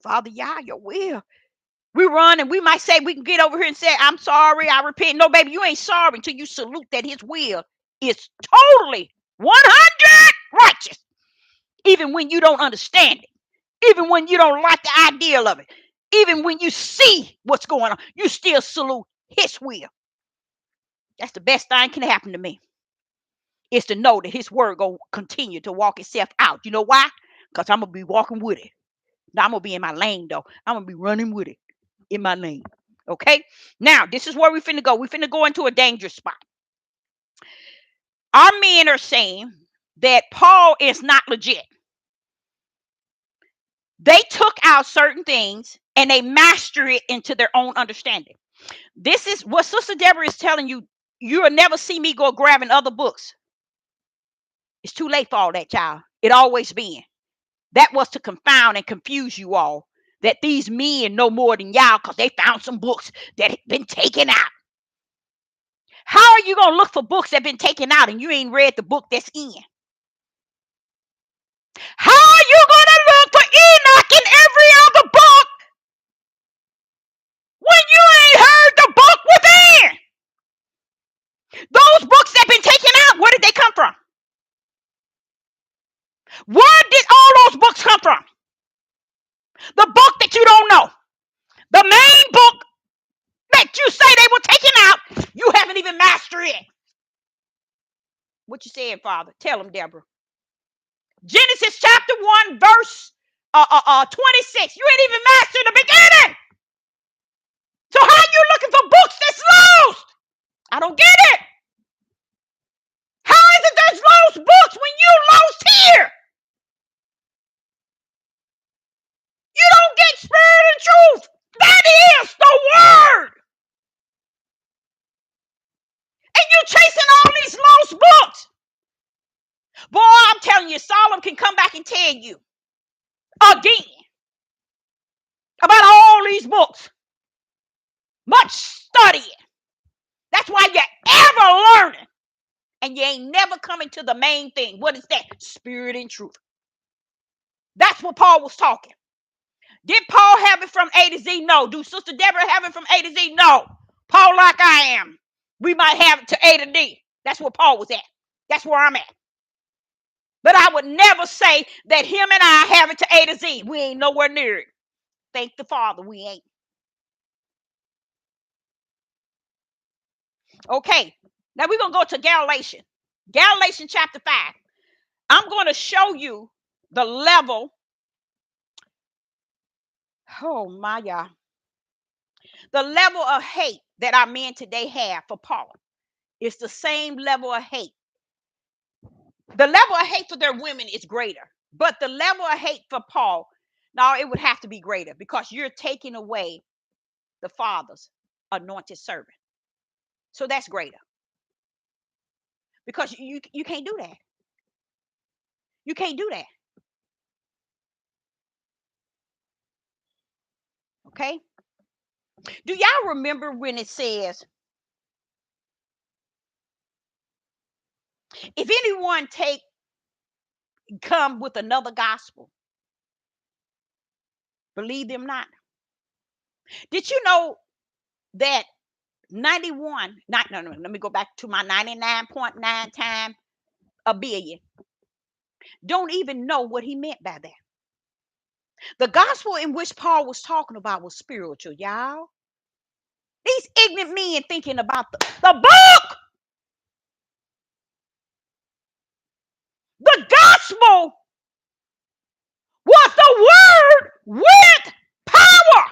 Father, Yah, your will. We run and we might say we can get over here and say, I'm sorry, I repent. No, baby, you ain't sorry until you salute that his will is totally 100 righteous. Even when you don't understand it, even when you don't like the idea of it, even when you see what's going on, you still salute his will. That's the best thing can happen to me, is to know that his word going to continue to walk itself out. You know why? Because I'm going to be walking with it. Now, I'm going to be in my lane, though. I'm going to be running with it in my lane. Okay? Now, this is where we finna go. We finna go into a dangerous spot. Our men are saying that Paul is not legit. They took out certain things and they master it into their own understanding. This is what Sister Deborah is telling you. You'll never see me go grabbing other books. It's too late for all that, child. It always been. That was to confound and confuse you all, that these men know more than y'all because they found some books that have been taken out. How are you going to look for books that have been taken out and you ain't read the book that's in? How are you going to look for Enoch in every other book when you ain't heard the book within? Those books that have been taken out, where did they come from? Where did all those books come from? The book that you don't know. The main book that you say they were taken out, you haven't even mastered it. What you saying, Father? Tell them, Deborah. Genesis chapter 1, verse 26. You ain't even mastered the beginning. So how are you looking for books that's lost? I don't get it. How is it there's lost books when you lost telling you, Solomon can come back and tell you again about all these books. Much studying. That's why you're ever learning. And you ain't never coming to the main thing. What is that? Spirit and truth. That's what Paul was talking. Did Paul have it from A to Z? No. Do Sister Deborah have it from A to Z? No. Paul, like I am, we might have it to A to D. That's where Paul was at. That's where I'm at. But I would never say that him and I have it to A to Z. We ain't nowhere near it. Thank the Father, we ain't. Okay, now we're going to go to Galatians. Galatians chapter 5. I'm going to show you the level. Oh, my y'all. The level of hate that our men today have for Paul. It's the same level of hate. The level of hate for their women is greater. But the level of hate for Paul, no, it would have to be greater because you're taking away the Father's anointed servant. So that's greater. Because you can't do that. You can't do that. Okay? Do y'all remember when it says, if anyone come with another gospel, believe them not? Did you know that 91, no, let me go back to my 99.9 times a billion, don't even know what he meant by that. The gospel in which Paul was talking about was spiritual, y'all. These ignorant men thinking about the book. The gospel was the word with power.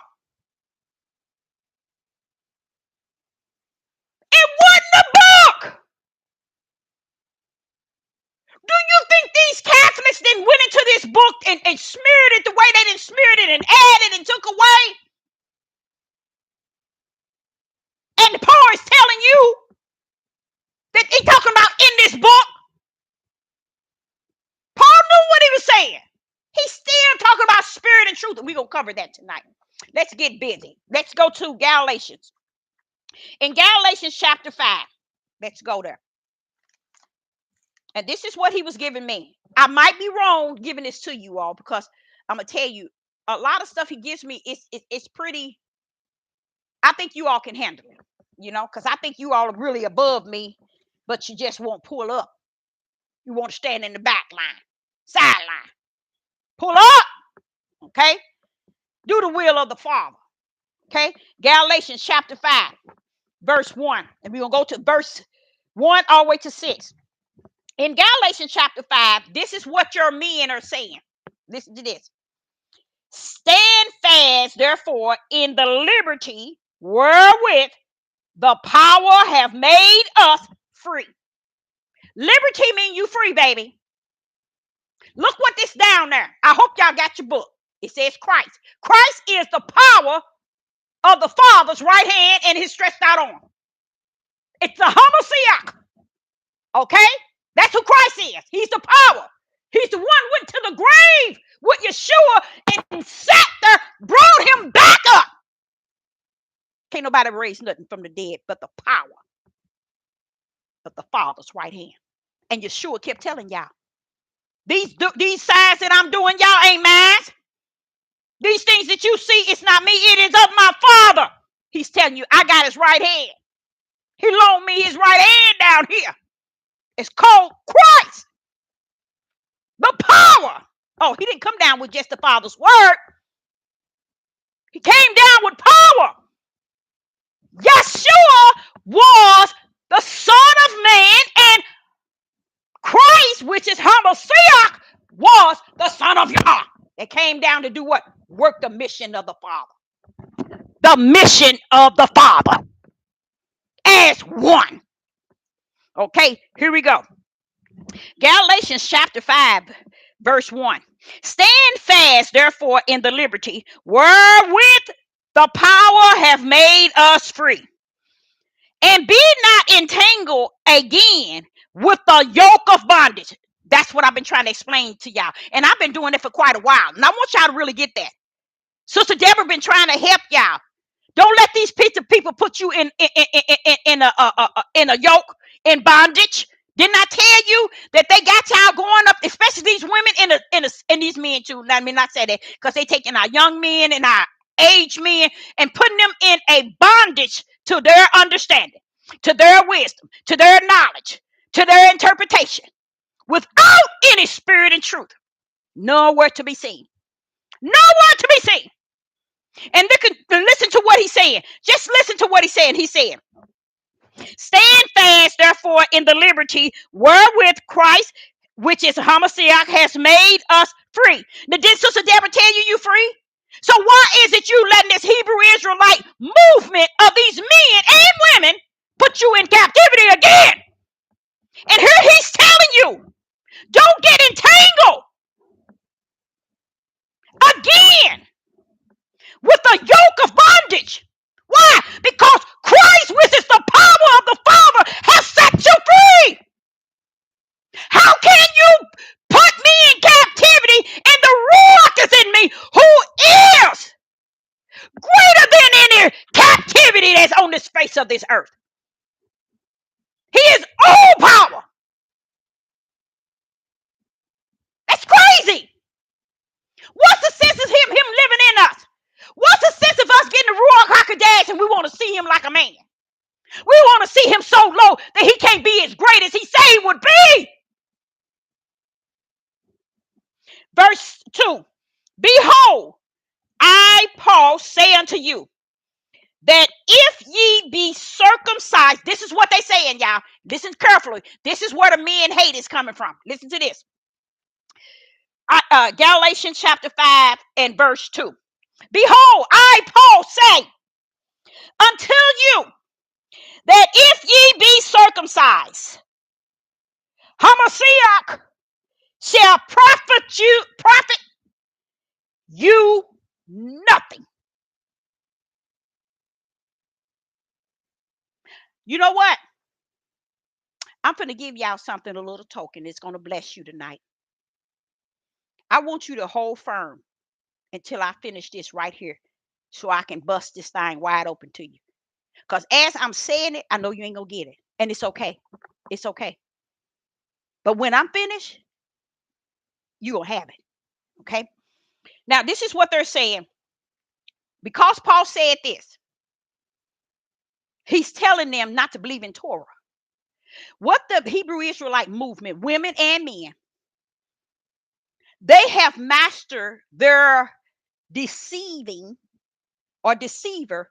It wasn't the book. Do you think these Catholics then went into this book and smeared it the way they didn't smeared it and added and took away? And Paul is telling you that he's talking about in this book. Paul knew what he was saying. He's still talking about spirit and truth. And we're going to cover that tonight. Let's get busy. Let's go to Galatians. In Galatians chapter 5. Let's go there. And this is what he was giving me. I might be wrong giving this to you all because I'm going to tell you a lot of stuff he gives me is pretty. I think you all can handle it, because I think you all are really above me, but you just won't pull up. You want to stand in the back line, sideline. Pull up, okay? Do the will of the Father, okay? Galatians chapter 5, verse 1. And we're going to go to verse 1 all the way to 6. In Galatians chapter 5, this is what your men are saying. Listen to this. Stand fast, therefore, in the liberty wherewith the power have made us free. Liberty means you free, baby. Look what this down there. I hope y'all got your book. It says Christ. Christ is the power of the Father's right hand and his stretched out arm. It's the Homasiach. Okay? That's who Christ is. He's the power. He's the one who went to the grave with Yeshua and sat there, brought him back up. Can't nobody raise nothing from the dead but the power of the Father's right hand. And Yeshua kept telling y'all, these signs that I'm doing, y'all ain't mine. These things that you see, it's not me. It is of my Father. He's telling you, I got his right hand. He loaned me his right hand down here. It's called Christ. The power. Oh, he didn't come down with just the Father's word. He came down with power. Yeshua was the Son of Man, and Christ, which is Homasiach, was the Son of Yah. They came down to do what? Work the mission of the Father. The mission of the Father. As one. Okay, here we go. Galatians chapter 5, verse 1. Stand fast, therefore, in the liberty wherewith the power have made us free. And be not entangled again with the yoke of bondage. That's what I've been trying to explain to y'all. And I've been doing it for quite a while. And I want y'all to really get that. Sister Deborah been trying to help y'all. Don't let these people put you in a yoke, in bondage. Didn't I tell you that they got y'all going up, especially these women in these men too? Let me not say that, because they taking our young men and our aged men and putting them in a bondage to their understanding, to their wisdom, to their knowledge, to their interpretation, without any spirit and truth. Nowhere to be seen. Nowhere to be seen. And listen to what he's saying. Just listen to what he's saying. He's saying, stand fast, therefore, in the liberty wherewith Christ, which is homasiach, has made us free. Now, did Sister Deborah tell you free? So why is it you letting this Hebrew Israelite movement of these men and women put you in captivity again? And here he's telling you, don't get entangled again with a yoke of bondage. Why? Because Christ, which is the power of the Father, has set you free. How can you put me in captivity and the Ruach is in me, who is greater than any captivity that's on this face of this earth? He is all power. That's crazy. What's the sense of him living in us? What's the sense of us getting the Ruach HaKodesh and we want to see him like a man? We want to see him so low that he can't be as great as he said he would be. Verse 2. Behold, I, Paul, say unto you, that if ye be circumcised, this is what they saying, y'all. Listen carefully. This is where the men hate is coming from. Listen to this. Galatians chapter 5 and verse 2. Behold, I, Paul, say unto you, that if ye be circumcised, homasiach shall profit you nothing. You know what? I'm going to give y'all something, a little token. It's going to bless you tonight. I want you to hold firm until I finish this right here, so I can bust this thing wide open to you. Because as I'm saying it, I know you ain't going to get it. And it's okay. It's okay. But when I'm finished, you're going to have it. Okay? Now, this is what they're saying. Because Paul said this, he's telling them not to believe in Torah. What the Hebrew Israelite movement, women and men, they have mastered their deceiving or deceiver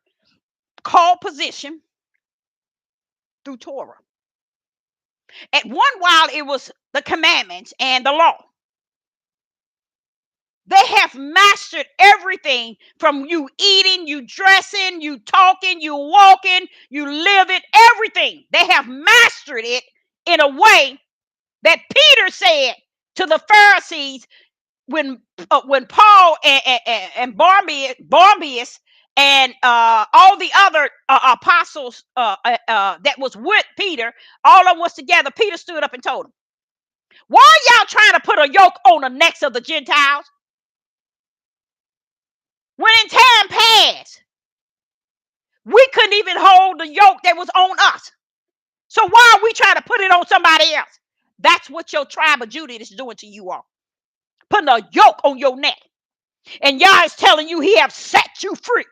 called position through Torah. At one while, it was the commandments and the law. They have mastered everything from you eating, you dressing, you talking, you walking, you living, everything. They have mastered it in a way that Peter said to the Pharisees when Paul and Barnabas and all the other apostles that was with Peter, all of them was together. Peter stood up and told them, why are y'all trying to put a yoke on the necks of the Gentiles? When in time past, we couldn't even hold the yoke that was on us. So why are we trying to put it on somebody else? That's what your tribe of Judah is doing to you all. Putting a yoke on your neck. And Yah is telling you he have set you free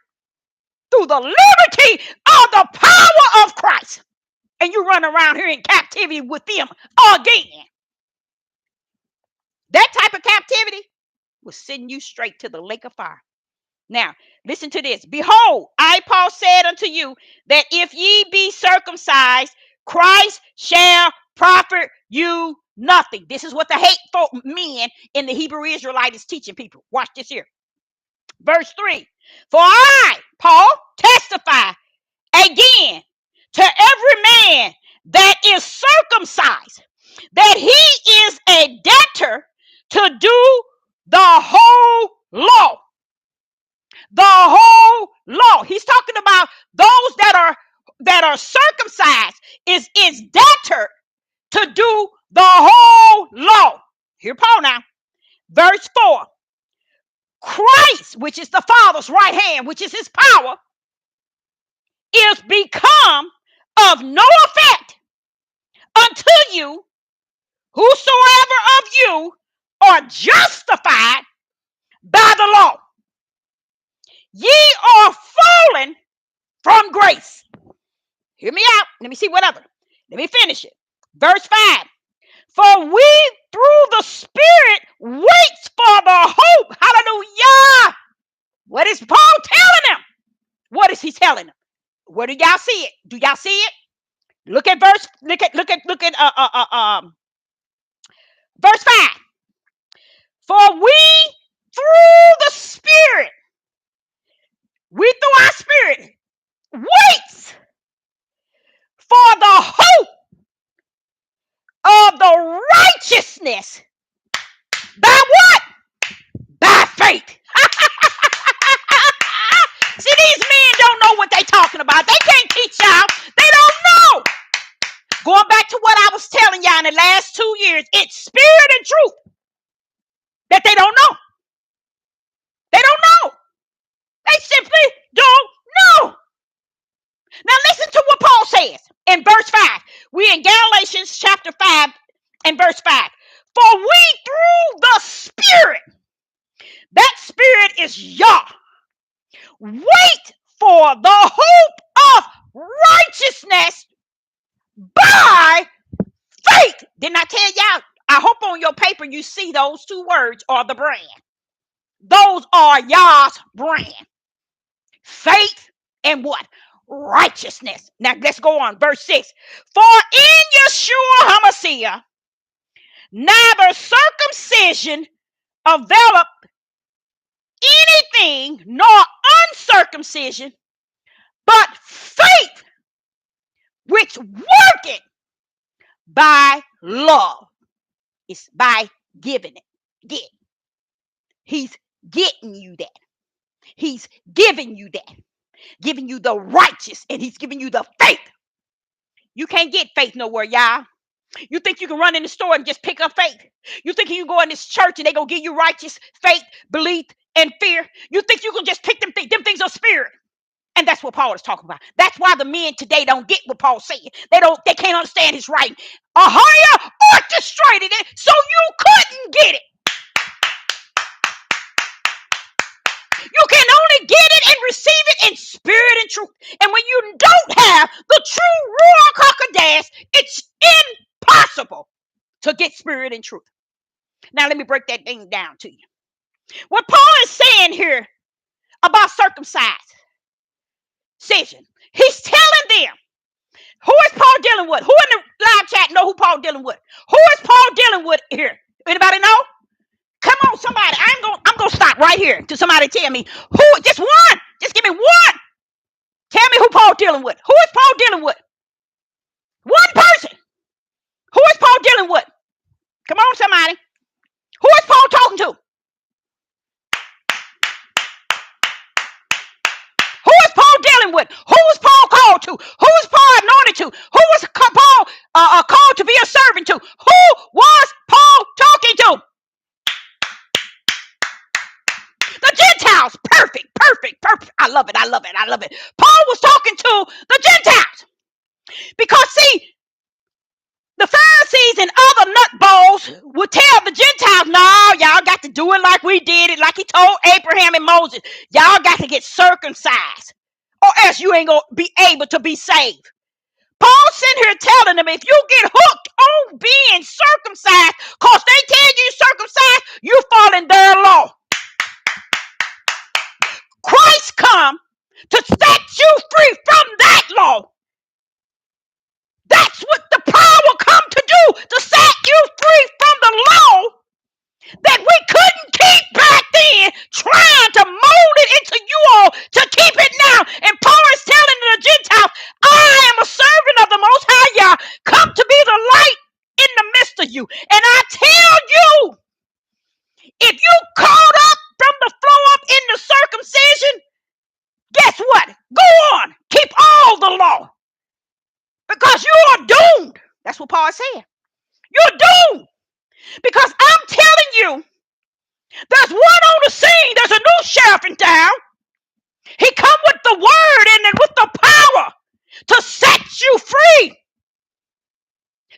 through the liberty of the power of Christ. And you run around here in captivity with them again. That type of captivity will send you straight to the lake of fire. Now, listen to this. Behold, I, Paul, said unto you, that if ye be circumcised, Christ shall profit you nothing. This is what the hateful men in the Hebrew Israelite is teaching people. Watch this here. Verse 3. For I, Paul, testify again to every man that is circumcised, that he is a debtor to do the whole law. The whole law. He's talking about those that are circumcised is debtor to do the whole law. Here, Paul now. Verse 4. Christ, which is the Father's right hand, which is his power, is become of no effect unto you, whosoever of you are justified by the law. Ye are fallen from grace. Hear me out. Let me see what other. Let me finish it. Verse 5. For we through the Spirit waits for the hope. Hallelujah. What is Paul telling them? What is he telling them? Where do y'all see it? Do y'all see it? Look at verse. Look at verse 5. For we through the Spirit, we through our spirit waits for the hope of the righteousness. By what? By faith. See, these men don't know what they talking about. They can't teach y'all. They don't know. Going back to what I was telling y'all in the last 2 years, it's spirit and truth that they don't know. They don't know. They simply don't know. Now listen to what Paul says in verse 5. We in Galatians chapter 5 and verse 5. For we through the Spirit, that Spirit is Yah, wait for the hope of righteousness by faith. Didn't I tell y'all? I hope on your paper you see those two words are the brand. Those are Yah's brand. Faith and what? Righteousness. Now let's go on. Verse 6. For in Yeshua HaMashiach, neither circumcision availeth anything, nor uncircumcision, but faith which worketh by love. It's by giving it. He's getting you that. He's giving you that. Giving you the righteous, and he's giving you the faith. You can't get faith nowhere, y'all. You think you can run in the store and just pick up faith? You think you can go in this church and they're going to give you righteous faith, belief, and fear? You think you can just pick them things? Them things are spirit. And that's what Paul is talking about. That's why the men today don't get what Paul's saying. They can't understand his writing. Ahia orchestrated it so you couldn't get it. You can only get it and receive it in spirit and truth. And when you don't have the true Ruach HaKodesh, it's impossible to get spirit and truth. Now let me break that thing down to you. What Paul is saying here about circumcision, he's telling them, who is Paul dealing with? Who in the live chat know who Paul dealing with? Who is Paul dealing with here? Anybody know? Come on, somebody. I'm gonna stop right here till somebody tell me who. Just one. Just give me one. Tell me who Paul dealing with. Who is Paul dealing with? One person. Who is Paul dealing with? Come on, somebody. Who is Paul talking to? Who is Paul dealing with? Who is Paul called to? Who is Paul anointed to? Who was Paul called to be a servant to? Who was Paul talking to? The Gentiles. Perfect. I love it. Paul was talking to the Gentiles. Because see, the Pharisees and other nutballs would tell the Gentiles, no, y'all got to do it like we did it, like he told Abraham and Moses. Y'all got to get circumcised, or else you ain't going to be able to be saved. Paul's sitting here telling them, if you get hooked on being circumcised, because they tell you circumcised, you fall in their law. Christ come to set you free from that law. That's what the power come to do, to set you free from the law that we couldn't keep back then, trying to mold it into you all to keep it now. And Paul is telling the Gentiles, I am a servant of the Most High Yah, come to be the light in the midst of you. And I tell you, if you caught up from the flow up in the circumcision, guess what? Go on, keep all the law, because you are doomed. That's what Paul said. You're doomed. Because I'm telling you, there's one on the scene. There's a new sheriff in town. He come with the word and with the power to set you free.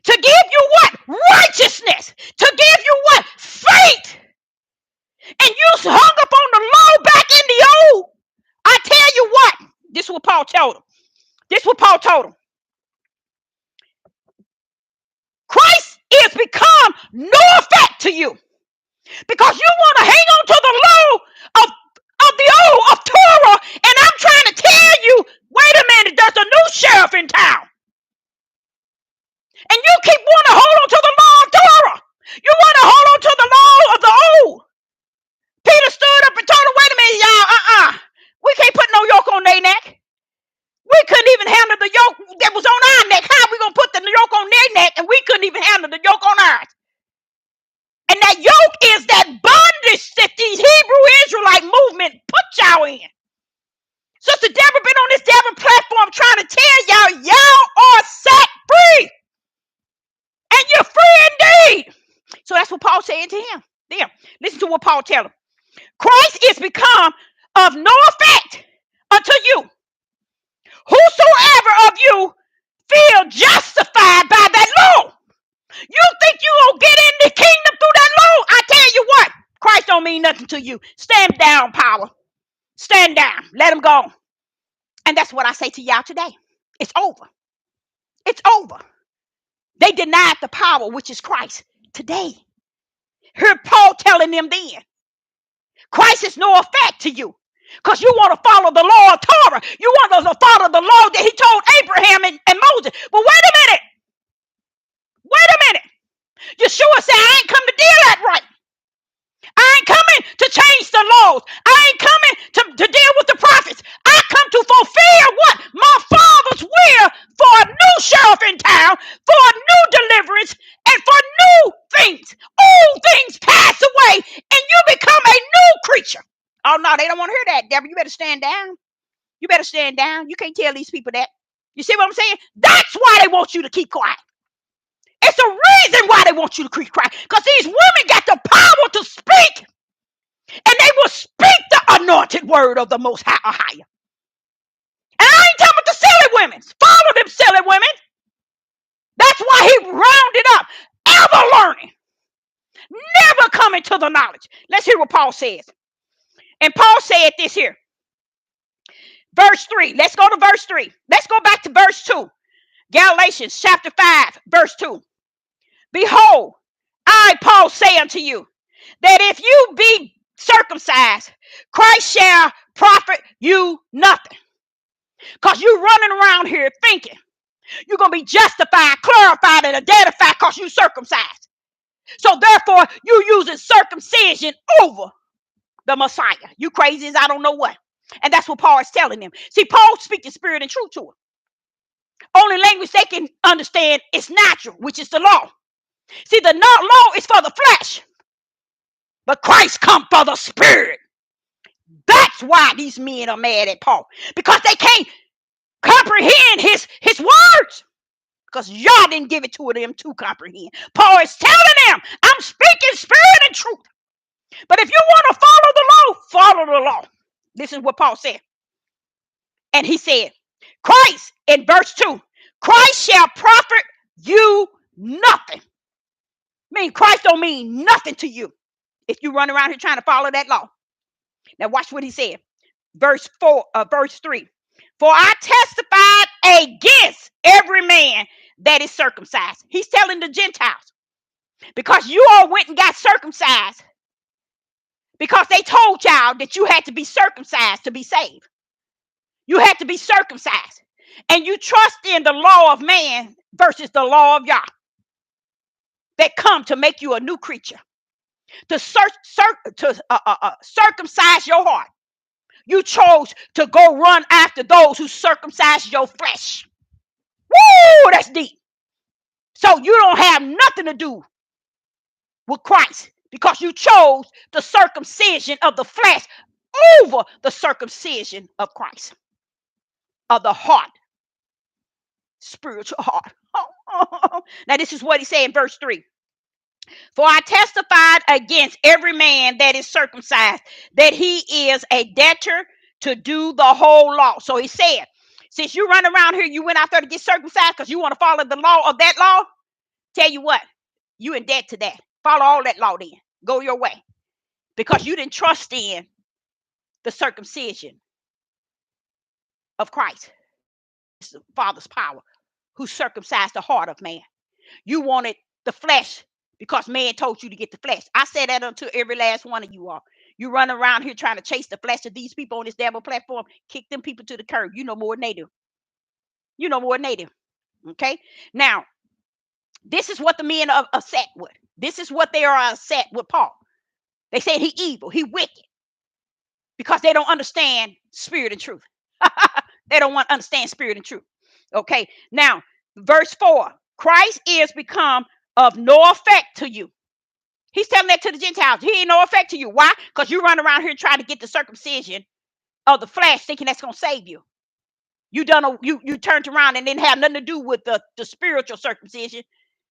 To give you what? Righteousness. To give you what? Faith. And you hung up on the law back in the old. I tell you what. This is what Paul told him. This is what Paul told him. Christ is become no effect to you. Because you want to hang on to the law of the old, of Torah. And I'm trying to tell you, wait a minute, there's a new sheriff in town. And you keep wanting to hold on to the law of Torah. You want to hold on to the law of the old. Peter stood up and told him, wait a minute, y'all, we can't put no yoke on their neck. We couldn't even handle the yoke that was on our neck. How are we going to put the yoke on their neck and we couldn't even handle the yoke on ours? And that yoke is that bondage that these Hebrew Israelite movement put y'all in. Sister Deborah been on this Deborah platform trying to tell y'all are set free. And you're free indeed. So that's what Paul said to him. There, listen to what Paul tell him. Christ is become of no effect unto you. Whosoever of you feel justified by that law. You think you gonna get in the kingdom through that law? I tell you what, Christ don't mean nothing to you. Stand down, power. Stand down. Let him go. And that's what I say to y'all today. It's over. It's over. They denied the power, which is Christ. Today, hear Paul telling them then, Christ is no effect to you. Because you want to follow the law of Torah. You want to follow the law that he told Abraham and Moses. But wait a minute. Wait a minute. Yeshua said, I ain't come to deal that right. I ain't coming to change the laws. I ain't coming to deal with the prophets. I come to fulfill what? My Father's will for a new sheriff in town, for a new deliverance, and for new things. Old things pass away, and you become a new creature. Oh, no, they don't want to hear that, Deborah. You better stand down. You better stand down. You can't tell these people that. You see what I'm saying? That's why they want you to keep quiet. It's a reason why they want you to keep quiet. Because these women got the power to speak. And they will speak the anointed word of the Most High or higher. And I ain't talking about the silly women. Follow them silly women. That's why he rounded up. Ever learning. Never coming to the knowledge. Let's hear what Paul says. And Paul said this here. Verse 3. Let's go to verse 3. Let's go back to verse 2. Galatians chapter 5, verse 2. Behold, I, Paul, say unto you, that if you be circumcised, Christ shall profit you nothing. Because you running around here thinking you're going to be justified, clarified, and identified because you circumcised. So therefore, you using circumcision over the Messiah. You crazy as I don't know what. And that's what Paul is telling them. See, Paul speaking spirit and truth to them. Only language they can understand is natural, which is the law. See, the law is for the flesh, but Christ come for the spirit. That's why these men are mad at Paul, because they can't comprehend his words, because y'all didn't give it to them to comprehend. Paul is telling them, I'm speaking spirit and truth. But if you want to follow the law, follow the law. This is what Paul said. And he said, Christ, in verse 2, Christ shall profit you nothing. Christ don't mean nothing to you if you run around here trying to follow that law. Now watch what he said. Verse 3. For I testified against every man that is circumcised. He's telling the Gentiles. Because you all went and got circumcised. Because they told y'all that you had to be circumcised to be saved. You had to be circumcised. And you trust in the law of man versus the law of Yah. That come to make you a new creature. To circumcise your heart. You chose to go run after those who circumcise your flesh. Woo, that's deep. So you don't have nothing to do with Christ because you chose the circumcision of the flesh over the circumcision of Christ, of the heart, spiritual heart. Now, this is what he said in verse 3. For I testified against every man that is circumcised, that he is a debtor to do the whole law. So he said, since you run around here, you went out there to get circumcised because you want to follow the law of that law. Tell you what, you in debt to that. Follow all that law then. Go your way. Because you didn't trust in the circumcision of Christ. It's the Father's power who circumcised the heart of man. You wanted the flesh because man told you to get the flesh. I say that unto every last one of you all. You run around here trying to chase the flesh of these people on this devil platform. Kick them people to the curb. You know more than they do. You know more than they do. Okay? Now, this is what the men are upset with. This is what they are upset with Paul. They said he evil, he wicked, because they don't understand spirit and truth. They don't want to understand spirit and truth. Okay, now, verse 4, Christ is become of no effect to you. He's telling that to the Gentiles. He ain't no effect to you. Why? Because you run around here trying to get the circumcision of the flesh, thinking that's going to save you. You turned around and didn't have nothing to do with the spiritual circumcision.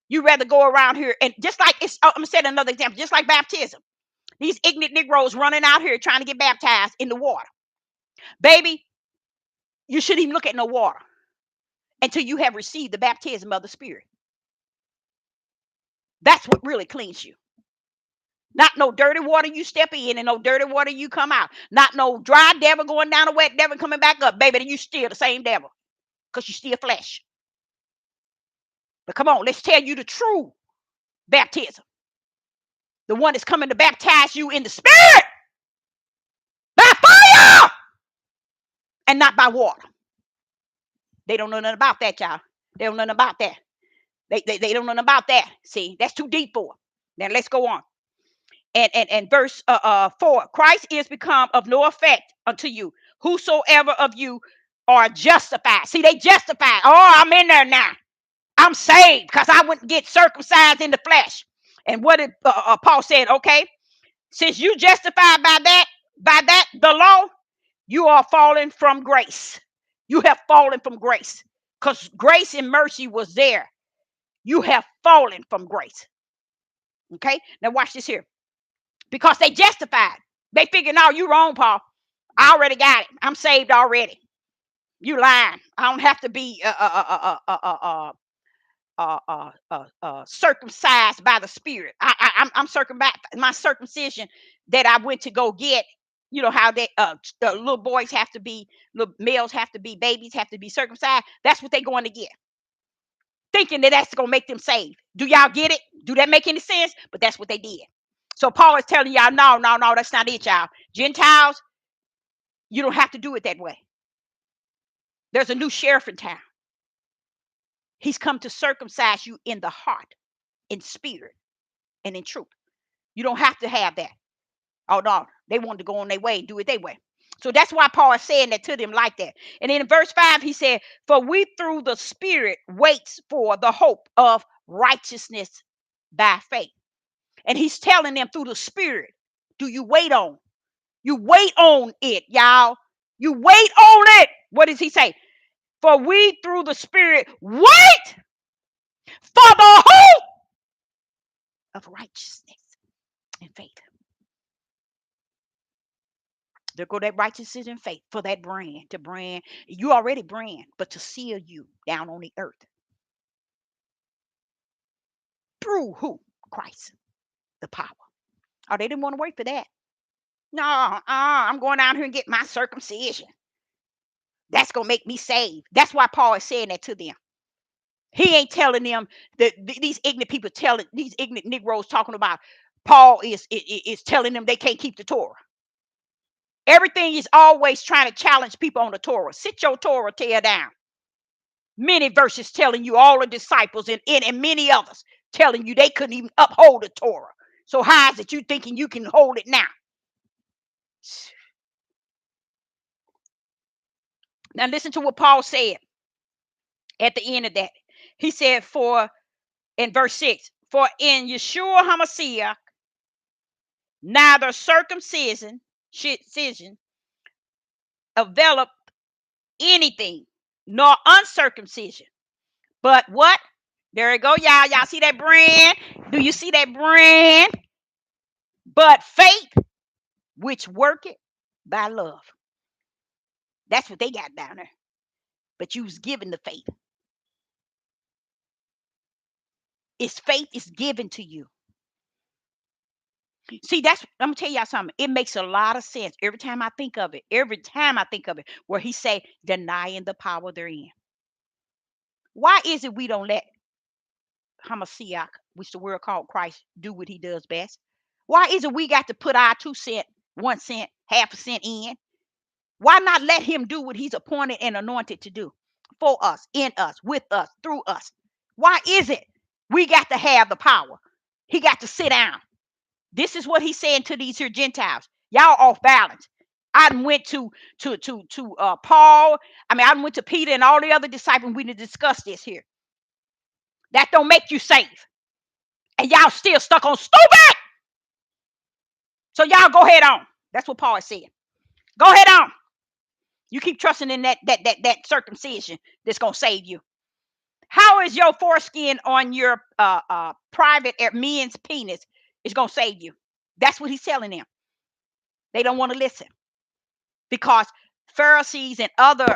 You rather go around here and just like I'm gonna set another example, just like baptism. These ignorant Negroes running out here trying to get baptized in the water. Baby, you shouldn't even look at no water until you have received the baptism of the Spirit. That's what really cleans you. Not no dirty water you step in and no dirty water you come out. Not no dry devil going down a wet devil coming back up. Baby, you still the same devil because you still flesh. But come on, let's tell you the true baptism. The one that's coming to baptize you in the Spirit by fire and not by water. They don't know nothing about that, y'all. They don't know nothing about that. They don't know nothing about that. See, that's too deep for them. Now let's go on. And verse 4, Christ is become of no effect unto you, whosoever of you are justified. See, they justified. Oh, I'm in there now. I'm saved because I wouldn't get circumcised in the flesh. And what did Paul said? Okay, since you justified by that, the law, you are falling from grace. You have fallen from grace because grace and mercy was there. You have fallen from grace. Okay, now watch this here. Because they justified. They figured, no, you wrong, Paul. I already got it. I'm saved already. You lying. I don't have to be circumcised by the Spirit. I'm circumcised. My circumcision that I went to go get. You know how they the little boys have to be, little males have to be, babies have to be circumcised. That's what they're going to get, thinking that that's going to make them saved. Do y'all get it? Do that make any sense? But that's what they did. So Paul is telling y'all, no, that's not it, y'all. Gentiles, you don't have to do it that way. There's a new sheriff in town. He's come to circumcise you in the heart, in spirit, and in truth. You don't have to have that. Oh, no, they wanted to go on their way and do it their way. So that's why Paul is saying that to them like that. And then in verse 5, he said, for we through the Spirit waits for the hope of righteousness by faith. And he's telling them through the Spirit, do you wait on? You wait on it, y'all. You wait on it. What does he say? For we through the Spirit wait for the hope of righteousness and faith. There go that righteousness and faith for that brand, to brand. You already brand, but to seal you down on the earth. Through who? Christ, the power. Oh, they didn't want to wait for that. No, I'm going down here and get my circumcision. That's going to make me saved. That's why Paul is saying that to them. He ain't telling them that these ignorant people telling these ignorant Negroes talking about Paul is telling them they can't keep the Torah. Everything is always trying to challenge people on the Torah. Sit your Torah tail down. Many verses telling you, all the disciples and many others telling you they couldn't even uphold the Torah. So how is it you thinking you can hold it now? Now listen to what Paul said at the end of that. He said, for in verse 6, for in Yeshua HaMashiach, neither circumcision developed anything, nor uncircumcision, but what? There you go, y'all. Y'all see that brand? Do you see that brand? But faith, which worketh by love. That's what they got down there. But you was given the faith. It's faith is given to you. See, I'm gonna tell y'all something. It makes a lot of sense every time I think of it. Every time I think of it, where he say denying the power therein. Why is it we don't let Hamashiach, which the world called Christ, do what he does best? Why is it we got to put our 2 cent, 1 cent, half a cent in? Why not let him do what he's appointed and anointed to do for us, in us, with us, through us? Why is it we got to have the power? He got to sit down. This is what he's saying to these here Gentiles. Y'all off balance. I went to Paul. I mean, I went to Peter and all the other disciples. We didn't discuss this here. That don't make you safe. And y'all still stuck on stupid. So y'all go ahead on. That's what Paul said. Go ahead on. You keep trusting in that circumcision that's gonna save you. How is your foreskin on your private men's penis is gonna save you? That's what he's telling them. They don't want to listen because Pharisees and others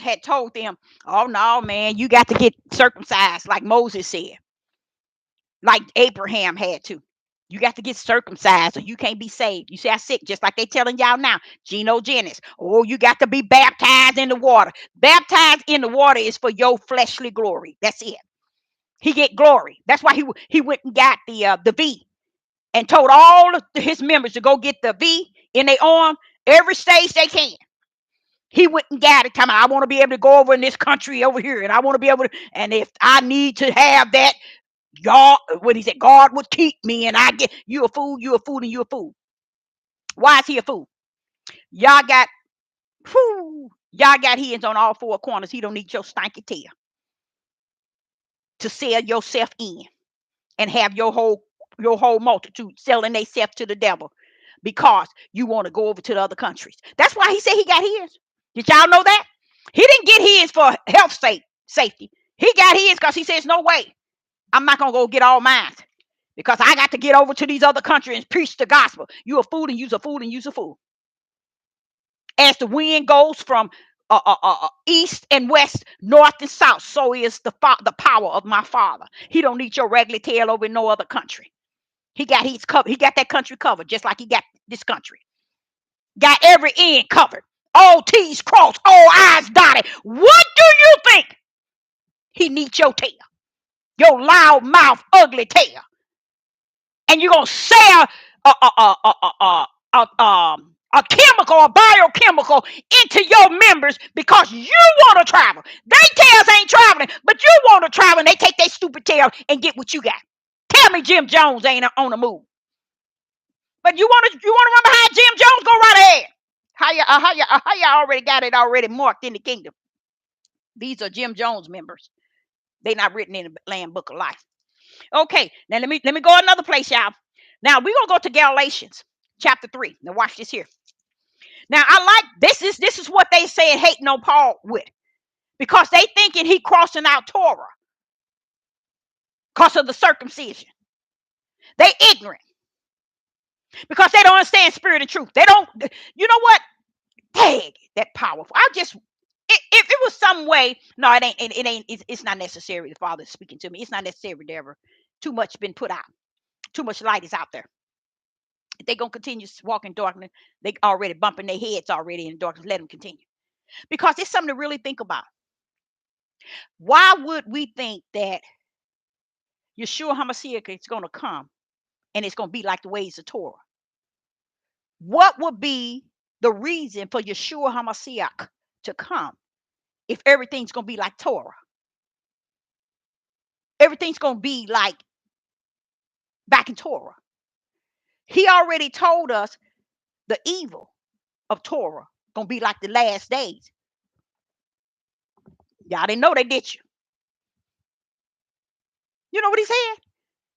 had told them, "Oh no, man, you got to get circumcised," like Moses said, like Abraham had to. You got to get circumcised or you can't be saved. You see, I sick, just like they telling y'all now. Genogenesis. Oh, you got to be baptized in the water. Baptized in the water is for your fleshly glory. That's it. He get glory. That's why he went and got the V and told all of his members to go get the V in their arm every stage they can. He went and got it. Time I want to be able to go over in this country over here, and I want to be able to. And if I need to have that, God, what he said, God would keep me, and I get you a fool, you a fool, and you a fool. Why is he a fool? Y'all got, y'all got hands on all four corners. He don't need your stinky tail to sell yourself in and have your whole multitude selling themselves to the devil because you want to go over to the other countries. That's why he said he got his. Did y'all know that? He didn't get his for health safety. He got his because he says, no way. I'm not going to go get all mine because I got to get over to these other countries and preach the gospel. You a fool and you's a fool and you's a fool. As the wind goes from east and west, north and south, so is the power of my Father. He don't need your raggedy tail over in no other country. He got his covered. He got that country covered, just like he got this country. Got every end covered. All T's crossed, all I's dotted. What do you think? He needs your tail. Your loud mouth, ugly tail. And you're gonna sell a chemical, a biochemical into your members because you want to travel. They tails ain't traveling, but you want to travel, and they take their stupid tail and get what you got. Tell me Jim Jones ain't on the move. But you want to run behind Jim Jones? Go right ahead. How you already got it already marked in the kingdom? These are Jim Jones members. They not written in the Lamb Book of Life. Okay, now let me go another place, y'all. Now we're gonna go to Galatians chapter 3. Now watch this here. Now I like this is what they saying hating on Paul with, because they thinking he crossing out Torah because of the circumcision. They ignorant because they don't understand spirit and truth. They don't. You know what? Dang, that powerful. If it was some way, no, it ain't. It ain't. It's not necessary. The Father is speaking to me. It's not necessary, Deborah. Too much been put out. Too much light is out there. If they gonna continue walking darkness, they already bumping their heads already in darkness. Let them continue, because it's something to really think about. Why would we think that Yeshua HaMashiach is gonna come and it's gonna be like the ways of Torah? What would be the reason for Yeshua HaMashiach to come if everything's gonna be like Torah? Everything's gonna be like back in Torah. He already told us the evil of Torah gonna be like the last days. Y'all didn't know that, did you? You know what he said?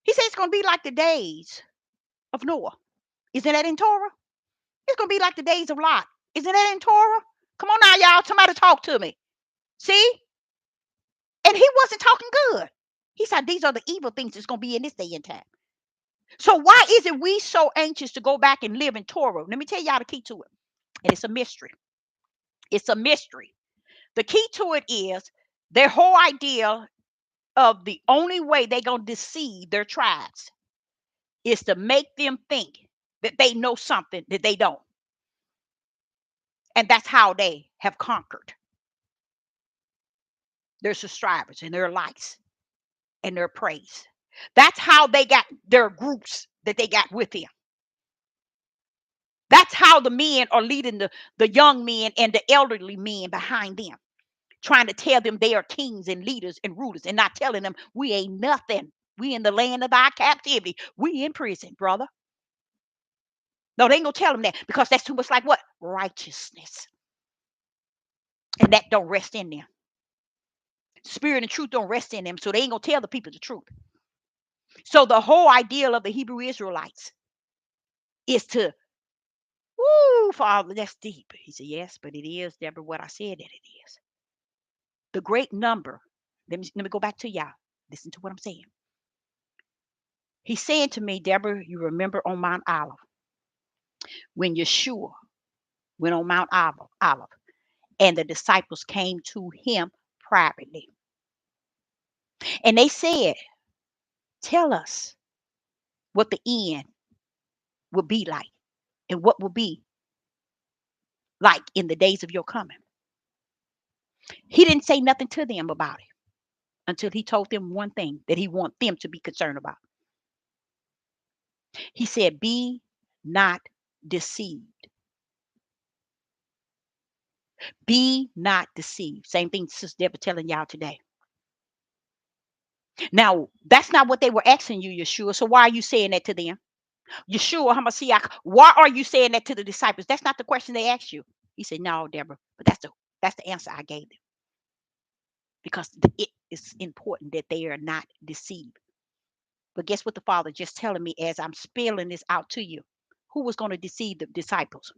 He said it's gonna be like the days of Noah. Isn't that in Torah? It's gonna be like the days of Lot. Isn't that in Torah? Come on now, y'all. Somebody talk to me. See? And he wasn't talking good. He said, these are the evil things that's going to be in this day and time. So why is it we so anxious to go back and live in Torah? Let me tell y'all the key to it. And it's a mystery. It's a mystery. The key to it is their whole idea of the only way they're going to deceive their tribes is to make them think that they know something that they don't. And that's how they have conquered their subscribers and their likes and their praise. That's how they got their groups that they got with them. That's how the men are leading the young men and the elderly men behind them, trying to tell them they are kings and leaders and rulers, and not telling them we ain't nothing. We in the land of our captivity. We in prison, brother. No, they ain't gonna tell them that because that's too much like what? Righteousness. And that don't rest in them. Spirit and truth don't rest in them, so they ain't gonna tell the people the truth. So the whole ideal of the Hebrew Israelites is to, woo, Father, that's deep. He said, yes, but it is, Deborah, what I said that it is. The great number. Let me go back to y'all. Listen to what I'm saying. He's saying to me, Deborah, you remember on Mount Olive, when Yeshua went on Mount Olive, and the disciples came to him privately. And they said, tell us what the end will be like and what will be like in the days of your coming. He didn't say nothing to them about it until he told them one thing that he wants them to be concerned about. He said, be not deceived. Be not deceived. Same thing Sister Deborah telling y'all today. Now, that's not what they were asking you, Yeshua. So why are you saying that to them? Yeshua, Hamashiach, why are you saying that to the disciples? That's not the question they asked you. He said, no, Deborah, but that's the answer I gave them. Because it is important that they are not deceived. But guess what the Father just telling me as I'm spilling this out to you? Who was going to deceive the disciples?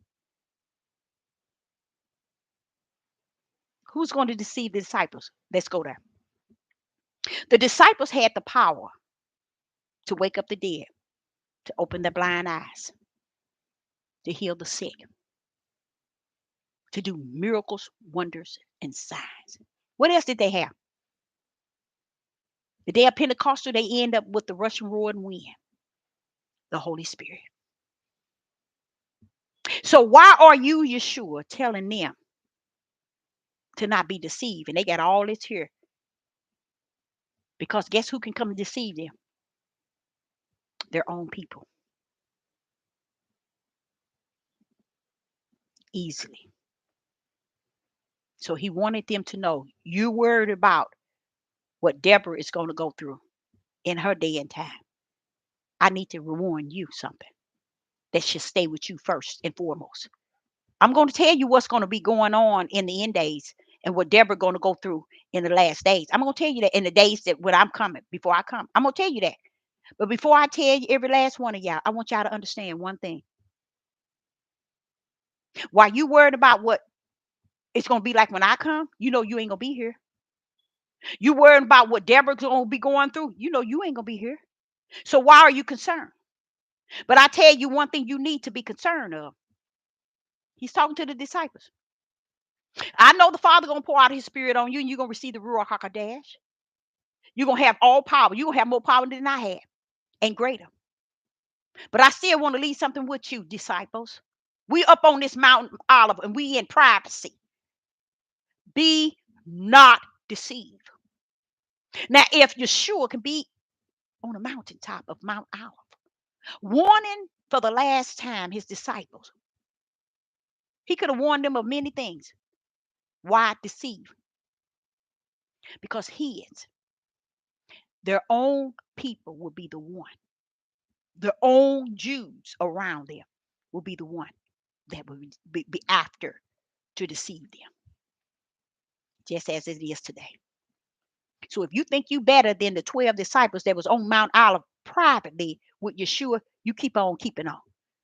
Who's going to deceive the disciples? Let's go there. The disciples had the power to wake up the dead, to open the blind eyes, to heal the sick, to do miracles, wonders, and signs. What else did they have? The day of Pentecostal, they end up with the rushing roaring wind, the Holy Spirit. So why are you, Yeshua, telling them to not be deceived? And they got all this here. Because guess who can come and deceive them? Their own people. Easily. So he wanted them to know, you worried about what Deborah is going to go through in her day and time. I need to warn you something that should stay with you first and foremost. I'm going to tell you what's going to be going on in the end days and what Deborah going to go through in the last days. I'm going to tell you that in the days that when I'm coming, before I come, I'm going to tell you that. But before I tell you every last one of y'all, I want y'all to understand one thing. While you worried about what it's going to be like when I come, you know you ain't going to be here. You worried about what Deborah's going to be going through, you know you ain't going to be here. So why are you concerned? But I tell you one thing you need to be concerned of. He's talking to the disciples. I know the Father going to pour out his spirit on you and you're going to receive the Ruach HaKodesh. You're going to have all power. You're going to have more power than I had and greater. But I still want to leave something with you, disciples. We up on this mountain Olive and we in privacy. Be not deceived. Now, if Yeshua can be on the mountaintop of Mount Olive, warning for the last time his disciples, he could have warned them of many things. Why deceive? Because his, their own people will be the one. Their own Jews around them will be the one that will be after to deceive them. Just as it is today. So if you think you better than the 12 disciples that was on Mount Olive privately with Yeshua, you keep on keeping on.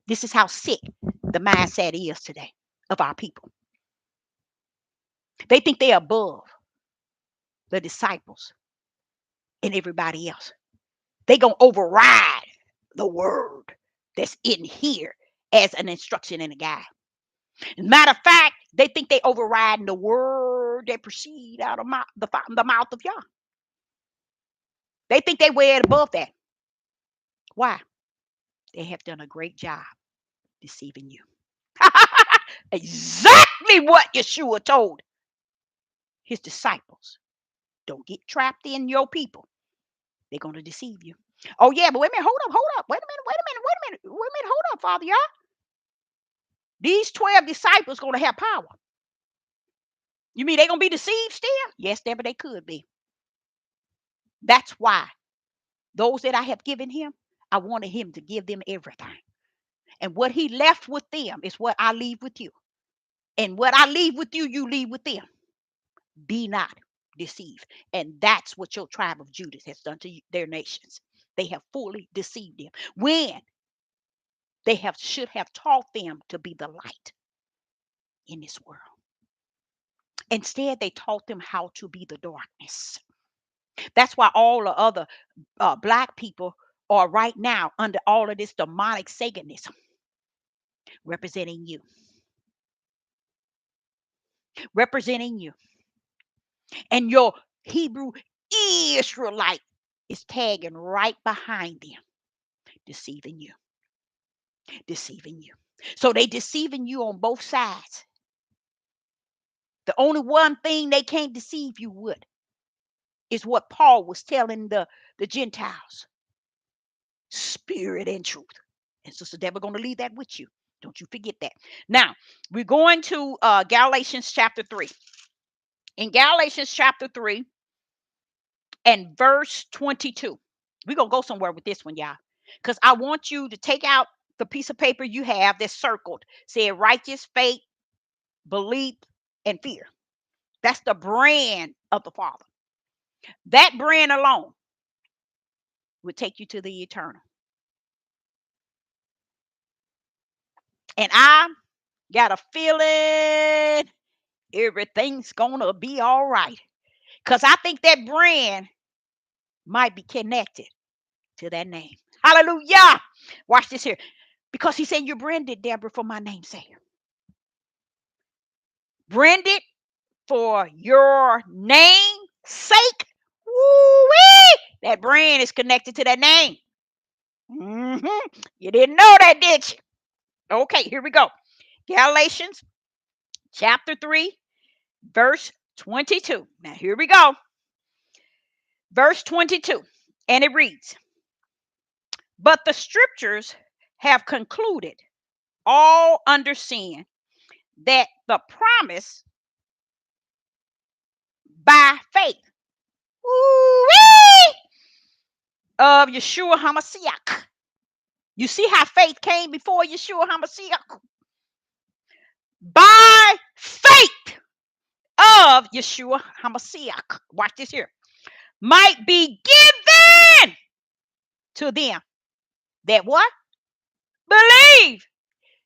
This is how sick the mindset is today of our people. They think they're above. the disciples and everybody else. They going to override the word that's in here as an instruction and a guide. Matter of fact, they think they overriding the word that proceed out of the mouth of Yah. They think they way above that. Why? They have done a great job deceiving you. Exactly what Yeshua told his disciples. Don't get trapped in your people. They're going to deceive you. Oh, yeah, but wait a minute. Hold up. Wait a minute. Hold up, Father Yah. These 12 disciples going to have power. You mean they're going to be deceived still? Yes, but they could be. That's why those that I have given him, I wanted him to give them everything. And what he left with them is what I leave with you. And what I leave with you, you leave with them. Be not deceived. And that's what your tribe of Judah has done to their nations. They have fully deceived them. When they should have taught them to be the light in this world. Instead, they taught them how to be the darkness. That's why all the other black people are right now under all of this demonic Satanism representing you. Representing you. And your Hebrew Israelite is tagging right behind them, deceiving you. Deceiving you. So they deceiving you on both sides. The only one thing they can't deceive you with is what Paul was telling the Gentiles. Spirit and truth. And Sister Deborah going to leave that with you. Don't you forget that. Now, we're going to Galatians chapter 3. In Galatians chapter 3 and verse 22. We're going to go somewhere with this one, y'all. Because I want you to take out the piece of paper you have that's circled. Say righteous, faith, belief, and fear. That's the brand of the Father. That brand alone will take you to the eternal. And I got a feeling everything's going to be all right. Because I think that brand might be connected to that name. Hallelujah. Watch this here. Because he said, you're branded, Deborah, for my name's sake. Branded for your name's sake. Woo-wee! That brand is connected to that name. Mm-hmm. You didn't know that, did you? Okay, here we go. Galatians chapter 3, verse 22. Now, here we go. Verse 22. And it reads, but the scriptures have concluded all under sin that the promise by faith of Yeshua HaMashiach. You see how faith came before Yeshua HaMashiach? By faith of Yeshua HaMashiach. Watch this here. Might be given to them that what? Believe.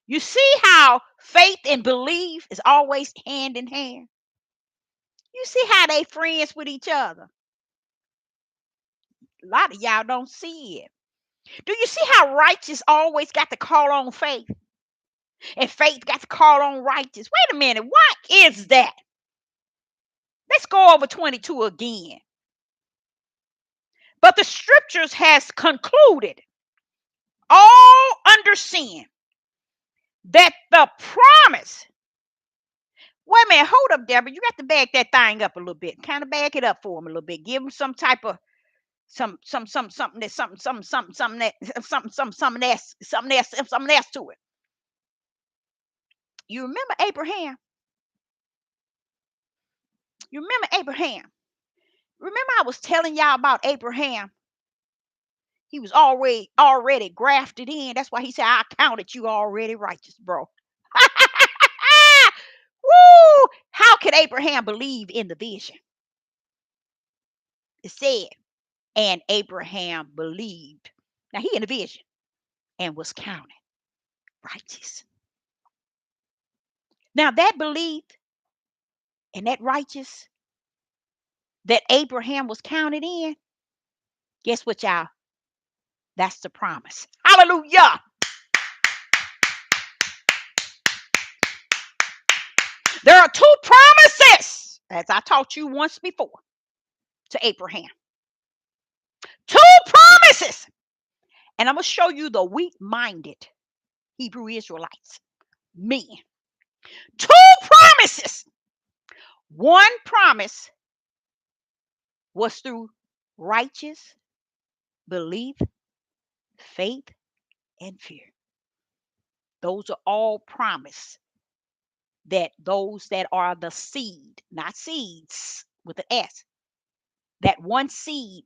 You see how faith and belief is always hand in hand. You see how they friends with each other. A lot of y'all don't see it. Do you see how righteous always got to call on faith? And faith got to call on righteous. Wait a minute. What is that? Let's go over 22 again. But the scriptures has concluded all under sin that the promise. Wait a minute, hold up, Deborah. You got to back that thing up a little bit. Kind of back it up for him a little bit. Give him some type of something else to it. You remember Abraham? Remember I was telling y'all about Abraham. He was already grafted in. That's why he said, I counted you already righteous, bro. Woo! How could Abraham believe in the vision? It said, and Abraham believed. Now he in the vision and was counted righteous. Now that belief and that righteous that Abraham was counted in, guess what, y'all? That's the promise. Hallelujah. There are two promises, as I taught you once before, to Abraham. Two promises. And I'm going to show you the weak minded Hebrew Israelites, men. Two promises. One promise was through righteous belief, faith, and fear. Those are all promise that those that are the seed, not seeds with an S, that one seed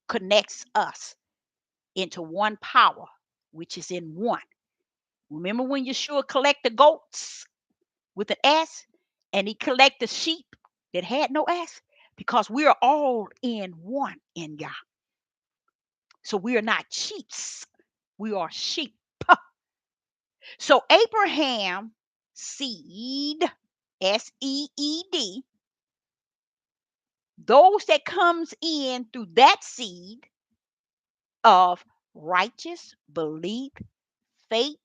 connects us into one power, which is in one. Remember when Yeshua collected goats with an S and he collected sheep that had no S? Because we are all in one in Yah. So we are not sheeps. We are sheep. So Abraham seed, SEED, those that comes in through that seed of righteous belief, faith,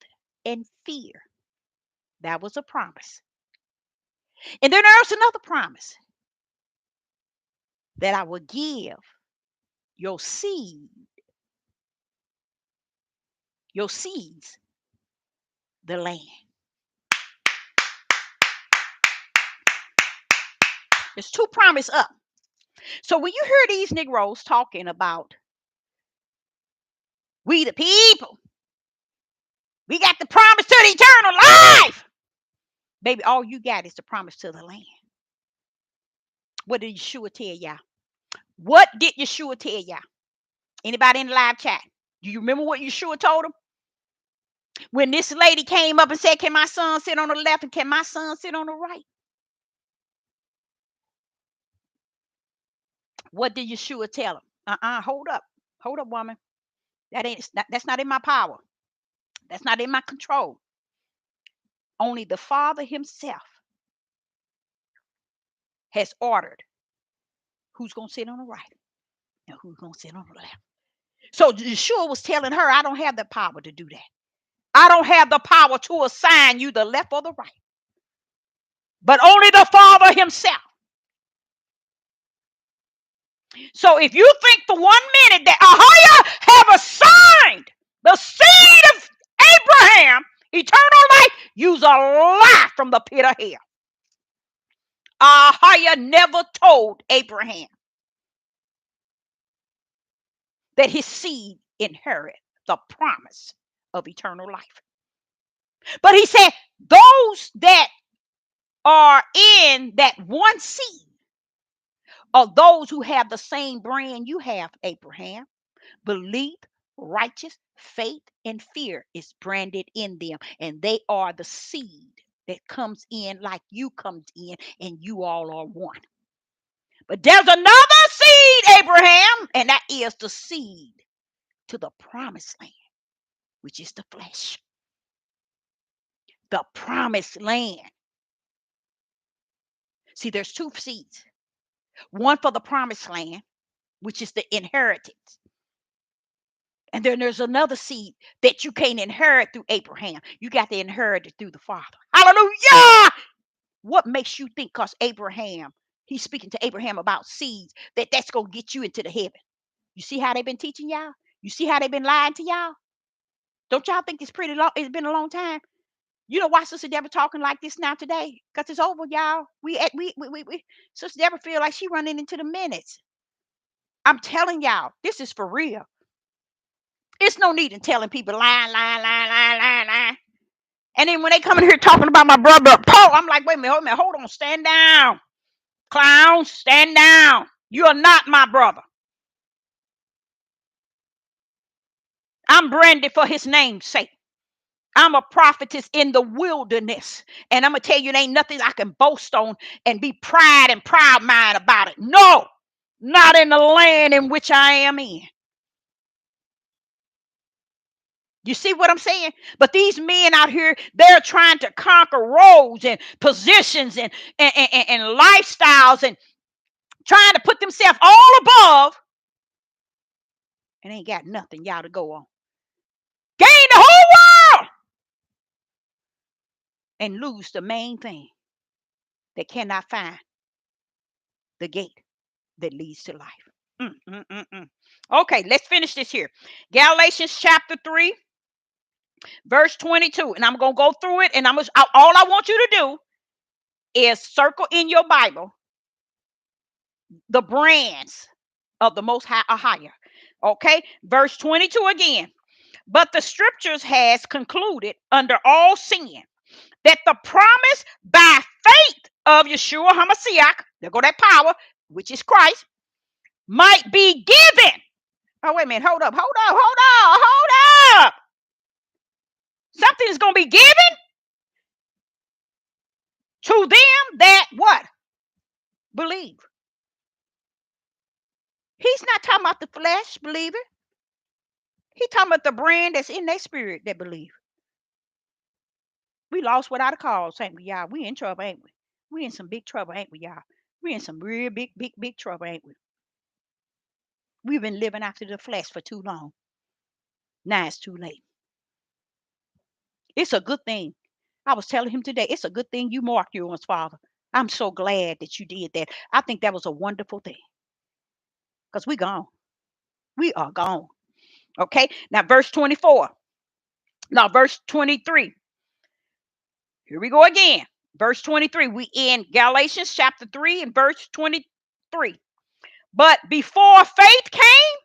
and fear. That was a promise. And then there's another promise that I will give your seed, your seeds, the land. There's two promises up. So when you hear these Negroes talking about we the people, we got the promise to the eternal life. Baby, all you got is the promise to the land. What did Yeshua tell y'all? What did Yeshua tell y'all? Anybody in the live chat? Do you remember what Yeshua told them? When this lady came up and said, can my son sit on the left and can my son sit on the right? What did Yeshua tell him? Hold up. Hold up, woman. That's not in my power. That's not in my control. Only the Father himself has ordered who's going to sit on the right and who's going to sit on the left. So Yeshua was telling her, I don't have the power to do that. I don't have the power to assign you the left or the right. But only the Father himself. So if you think for 1 minute that Ahia have assigned the seed of Abraham eternal life, you's a lie from the pit of hell. Ahia never told Abraham that his seed inherit the promise of eternal life. But he said those that are in that one seed are those who have the same brand you have, Abraham. Belief, righteous, faith, and fear is branded in them. And they are the seed that comes in like you comes in, and you all are one. But there's another seed, Abraham, and that is the seed to the promised land, which is the flesh. The promised land. See, there's two seeds. One for the promised land, which is the inheritance. And then there's another seed that you can't inherit through Abraham. You got to inherit it through the Father. Hallelujah! What makes you think because Abraham, he's speaking to Abraham about seeds, that's going to get you into the heaven? You see how they've been teaching y'all? You see how they've been lying to y'all? Don't y'all think it's pretty long? It's been a long time. You know why Sister Deborah talking like this now today? Because it's over, y'all. Sister Deborah feel like she running into the minutes. I'm telling y'all, this is for real. It's no need in telling people lying. And then when they come in here talking about my brother Paul, I'm like, wait a minute, hold on, stand down. Clowns, stand down. You are not my brother. I'm branded for his name's sake. I'm a prophetess in the wilderness. And I'm going to tell you, there ain't nothing I can boast on and be proud mind about it. No, not in the land in which I am in. You see what I'm saying? But these men out here, they're trying to conquer roles and positions and lifestyles and trying to put themselves all above and ain't got nothing y'all to go on. Gain the whole world and lose the main thing. They cannot find the gate that leads to life. Okay, let's finish this here. Galatians chapter 3, verse 22. And I'm going to go through it. And all I want you to do is circle in your Bible the brands of the most high or higher. Okay, verse 22 again. But the scriptures has concluded under all sin that the promise by faith of Yeshua HaMashiach, there go that power, which is Christ, might be given. Oh, wait a minute. Hold up. Something is going to be given to them that what? Believe. He's not talking about the flesh believer. He's talking about the brand that's in their spirit that believe. We lost without a cause, ain't we, y'all? We in trouble, ain't we? We in some big trouble, ain't we, y'all? We in some real big trouble, ain't we? We've been living after the flesh for too long. Now it's too late. It's a good thing. I was telling him today, it's a good thing you marked yours, Father. I'm so glad that you did that. I think that was a wonderful thing. Because we gone. We are gone. Okay. Now, verse 24. Now, verse 23. Here we go again. Verse 23. We in Galatians chapter 3 and verse 23. But before faith came,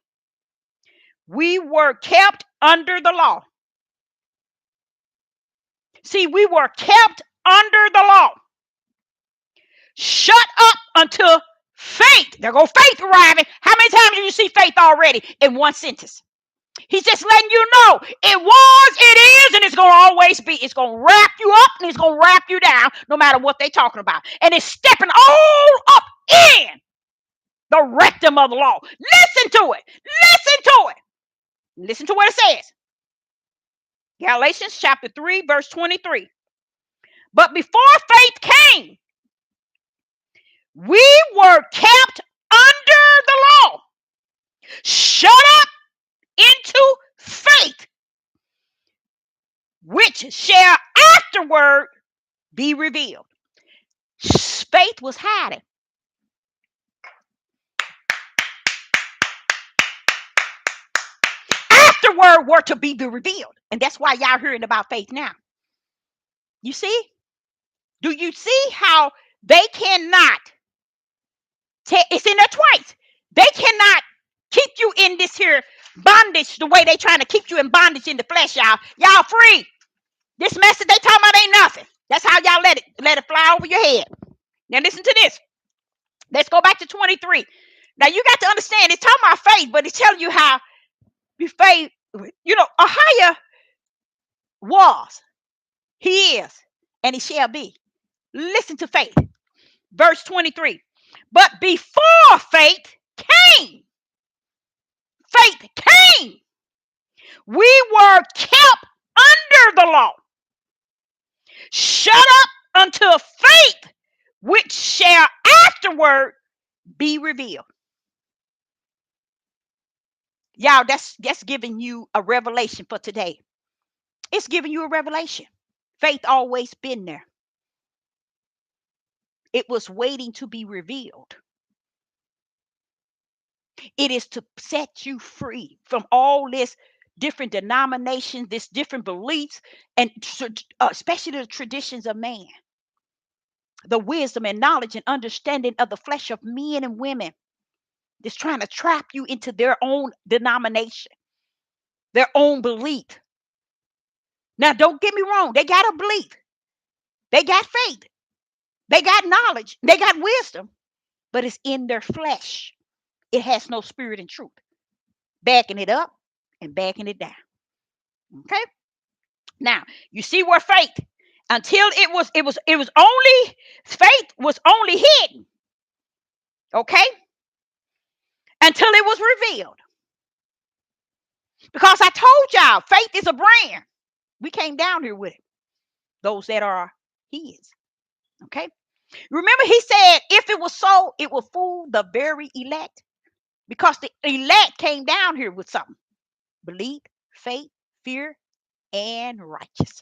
we were kept under the law. See, we were kept under the law. Shut up until faith. There go faith arriving. How many times do you see faith already in one sentence? He's just letting you know it was, it is, and it's going to always be. It's going to wrap you up and it's going to wrap you down no matter what they're talking about. And it's stepping all up in the rectum of the law. Listen to it. Listen to it. Listen to what it says. Galatians chapter 3, verse 23. But before faith came, we were kept under the law. Shut up into faith, which shall afterward be revealed. Faith was hiding. Afterward were to be revealed. And that's why y'all hearing about faith now. You see? Do you see how they cannot? It's in there twice. They cannot keep you in this here bondage the way they trying to keep you in bondage in the flesh, y'all. Y'all free. This message they talking about ain't nothing. That's how y'all let it fly over your head. Now listen to this. Let's go back to 23. Now you got to understand it's talking about faith, but it's telling you how you faith, Ahia was, he is, and he shall be. Listen to faith. Verse 23. But before faith came, we were kept under the law. Shut up until faith, which shall afterward be revealed. Y'all, that's giving you a revelation for today. It's giving you a revelation. Faith always been there. It was waiting to be revealed. It is to set you free from all this different denominations, this different beliefs, and especially the traditions of man. The wisdom and knowledge and understanding of the flesh of men and women that's trying to trap you into their own denomination, their own belief. Now, don't get me wrong. They got a belief. They got faith. They got knowledge. They got wisdom. But it's in their flesh. It has no spirit and truth. Backing it up and backing it down. Okay? Now, you see where faith, until it was only, faith was only hidden. Okay? Until it was revealed. Because I told y'all, faith is a brand. We came down here with it. Those that are his. Okay? Remember, he said, if it was so, it will fool the very elect. Because the elect came down here with something: belief, faith, fear, and righteous.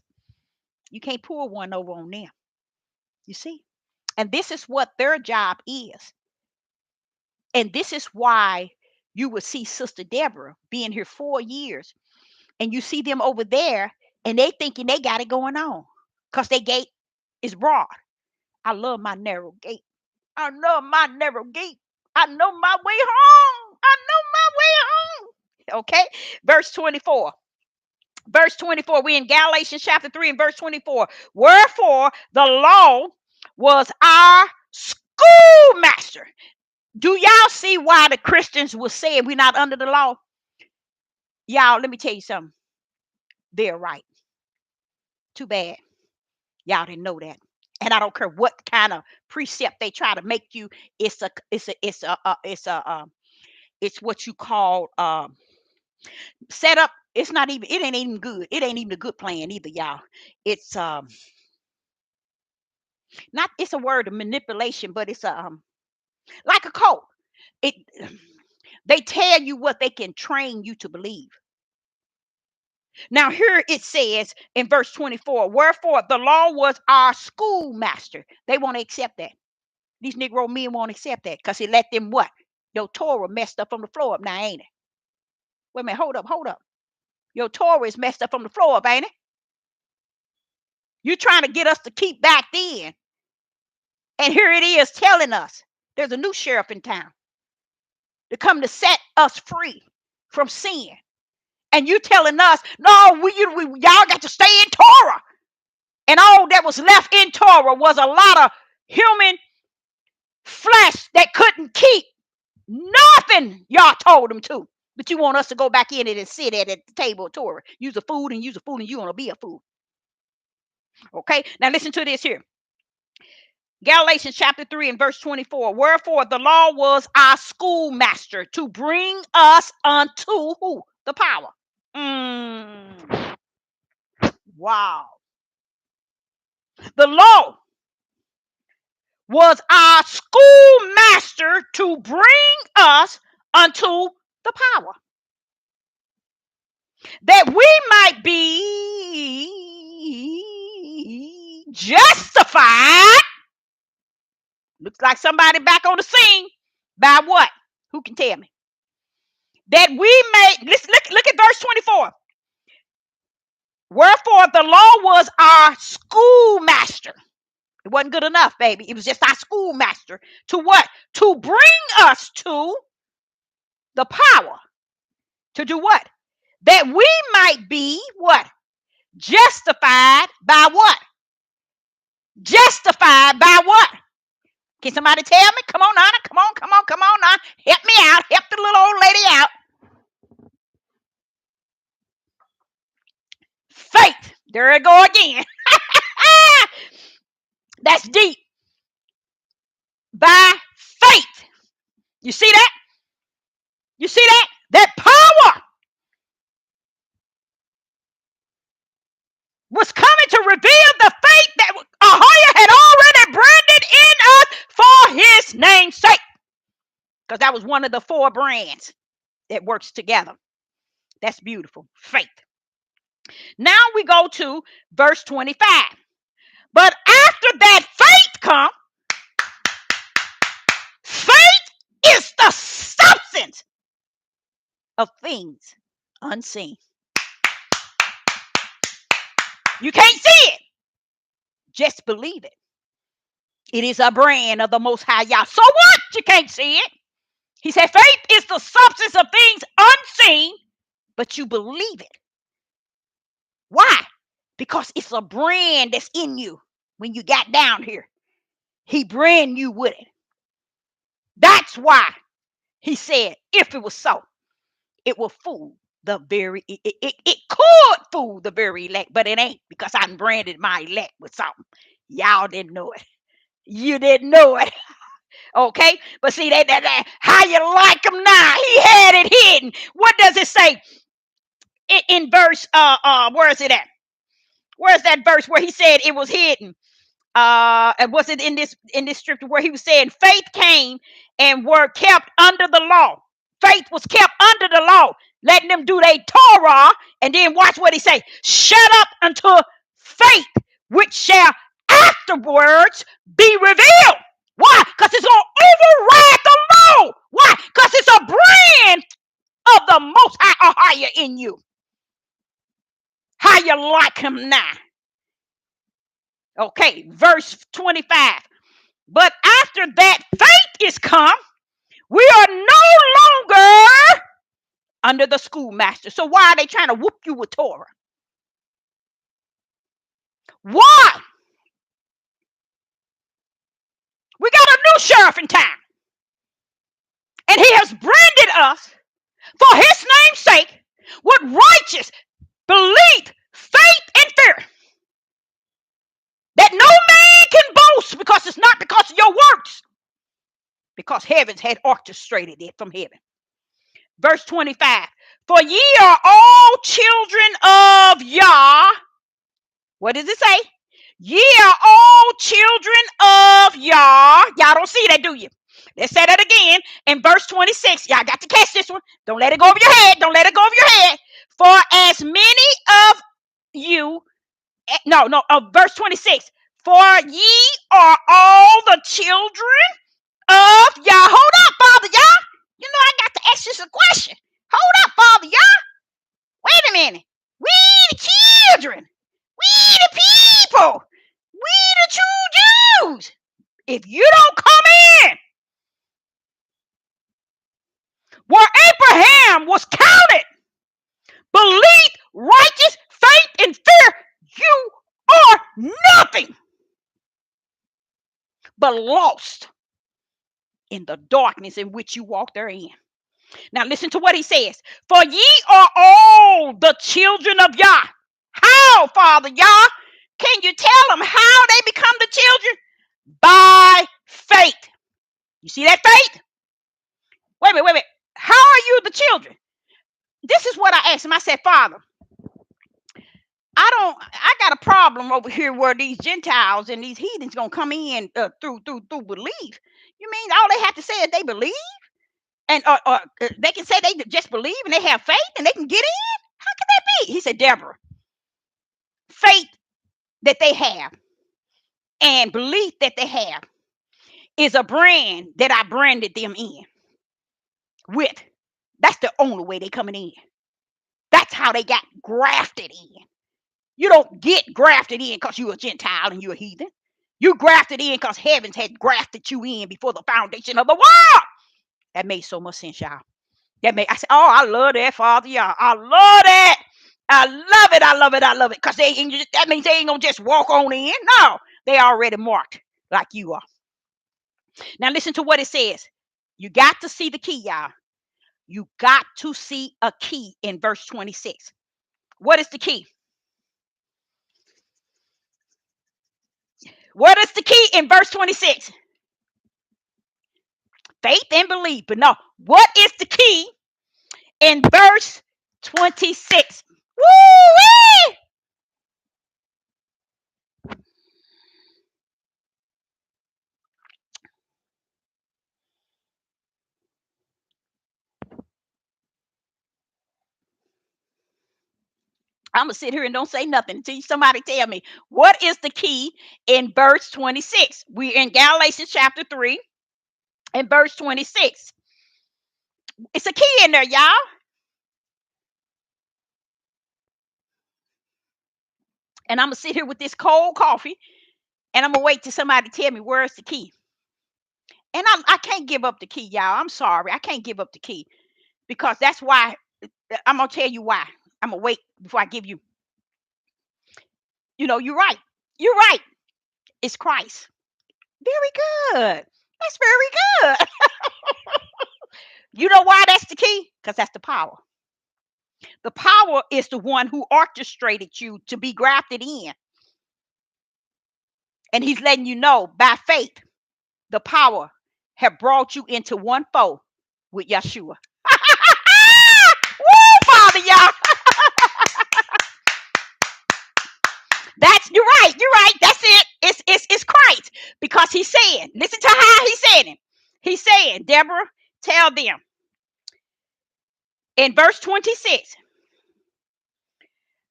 You can't pull one over on them. You see? And this is what their job is. And this is why you would see Sister Deborah being here 4 years, and you see them over there, and they thinking they got it going on because their gate is broad. I love my narrow gate. I love my narrow gate. I know my way home. I know my way home. Okay. Verse 24. Verse 24. We in Galatians chapter 3 and verse 24. Wherefore the law was our schoolmaster. Do y'all see why the Christians will say we're not under the law? Y'all, let me tell you something. They're right. Too bad y'all didn't know that. And I don't care what kind of precept they try to make you. It's what you call set up. It's not even. It ain't even good. It ain't even a good plan either, y'all. It's not. It's a word of manipulation, but it's like a code. It. They tell you what they can train you to believe. Now, here it says in verse 24, wherefore the law was our schoolmaster. They won't accept that. These Negro men won't accept that because it let them what? Your Torah messed up from the floor up now, ain't it? Wait a minute, hold up. Your Torah is messed up from the floor up, ain't it? You're trying to get us to keep back then. And here it is telling us there's a new sheriff in town to come to set us free from sin. And you telling us, no, y'all got to stay in Torah. And all that was left in Torah was a lot of human flesh that couldn't keep nothing y'all told them to. But you want us to go back in it and sit at the table of Torah. Use a food, and you want to be a food. Okay, now listen to this here. Galatians chapter 3 and verse 24. Wherefore the law was our schoolmaster to bring us unto who? The power. Wow. The law was our schoolmaster to bring us unto the power, that we might be justified. Looks like somebody back on the scene. By what? Who can tell me? That we may, look at verse 24. Wherefore the law was our schoolmaster. It wasn't good enough, baby. It was just our schoolmaster. To what? To bring us to the power. To do what? That we might be what? Justified by what? Justified by what? Can somebody tell me? Come on, Nana. Come on now. Help me out. Help the little old lady out. Faith. There it go again. That's deep. By faith. You see that? You see that? That power was coming to reveal the faith that Ahoya had already branded in us for his name's sake. Because that was one of the 4 brands that works together. That's beautiful. Faith. Now we go to verse 25. But after that faith comes, faith is the substance of things unseen. You can't see it. Just believe it. It is a brand of the Most High Yah. So what? You can't see it. He said faith is the substance of things unseen, but you believe it. Why? Because it's a brand that's in you when you got down here. He brand you with it. That's why he said, if it was so, it will fool the very, it could fool the very elect, but it ain't, because I branded my elect with something. Y'all didn't know it. You didn't know it. Okay, but see that how you like him now? He had it hidden. What does it say in verse? Where is it at? Where's that verse where he said it was hidden? and was it in this scripture where he was saying faith came and were kept under the law. Faith was kept under the law, letting them do their Torah, and then watch what he say. Shut up until faith, which shall afterwards be revealed. Why? Because it's gonna override the law. Why? Because it's a brand of the Most High or higher in you. How you like him now? Okay, verse 25. But after that faith is come, we are no longer under the schoolmaster. So why are they trying to whoop you with Torah? Why? We got a new sheriff in town. And he has branded us for his name's sake with righteous belief, faith, and fear. That no man can boast, because it's not because of your works, because heavens had orchestrated it from heaven. Verse 25. For ye are all children of Yah. What does it say? Ye are all children of Yah. Y'all don't see that, do you? Let's say that again in verse 26. Y'all got to catch this one. Don't let it go over your head. Don't let it go over your head. For as many of you, verse 26. For ye are all the children of Yah. Hold up, Father Yah. You know I got to ask you some question. Hold up, Father Yah. Wait a minute. We the children. We the people. We the true Jews. If you don't come in where Abraham was counted, belief, righteous, faith, and fear, you are nothing but lost in the darkness in which you walk therein. Now listen to what he says. For ye are all the children of Yah. How, Father Yah? Can you tell them how they become the children? By faith. You see that faith? Wait a minute. How are you the children? This is what I asked him. I said, Father, I got a problem over here where these Gentiles and these heathens gonna come in through belief. You mean all they have to say is they believe? And they can say they just believe and they have faith and they can get in? How can that be? He said, Deborah, faith that they have and belief that they have is a brand that I branded them in with. That's the only way they coming in. That's how they got grafted in. You don't get grafted in because you're a Gentile and you're a heathen. You grafted in because heavens had grafted you in before the foundation of the world. That made so much sense, y'all. I said, oh, I love that, Father, y'all. I love that. I love it. I love it. I love it. Because that means they ain't going to just walk on in. No, they already marked like you are. Now listen to what it says. You got to see the key, y'all. You got to see a key in verse 26. What is the key? What is the key in verse 26? Faith and belief. But no, what is the key in verse 26? Woo-wee! I'm going to sit here and don't say nothing until somebody tell me what is the key in verse 26. We're in Galatians chapter 3 and verse 26. It's a key in there, y'all. And I'm going to sit here with this cold coffee and I'm going to wait till somebody tell me where's the key. And I can't give up the key, y'all. I'm sorry. I can't give up the key because that's why. I'm going to tell you why. I'm going to wait before I give you. You know, you're right. You're right. It's Christ. Very good. That's very good. You know why that's the key? Because that's the power. The power is the one who orchestrated you to be grafted in. And he's letting you know by faith, the power have brought you into one fold with Yeshua. Woo, Father, y'all. You're right. You're right. That's it. It's Christ. Because he said, listen to how he said it. He said, Deborah, tell them in verse 26,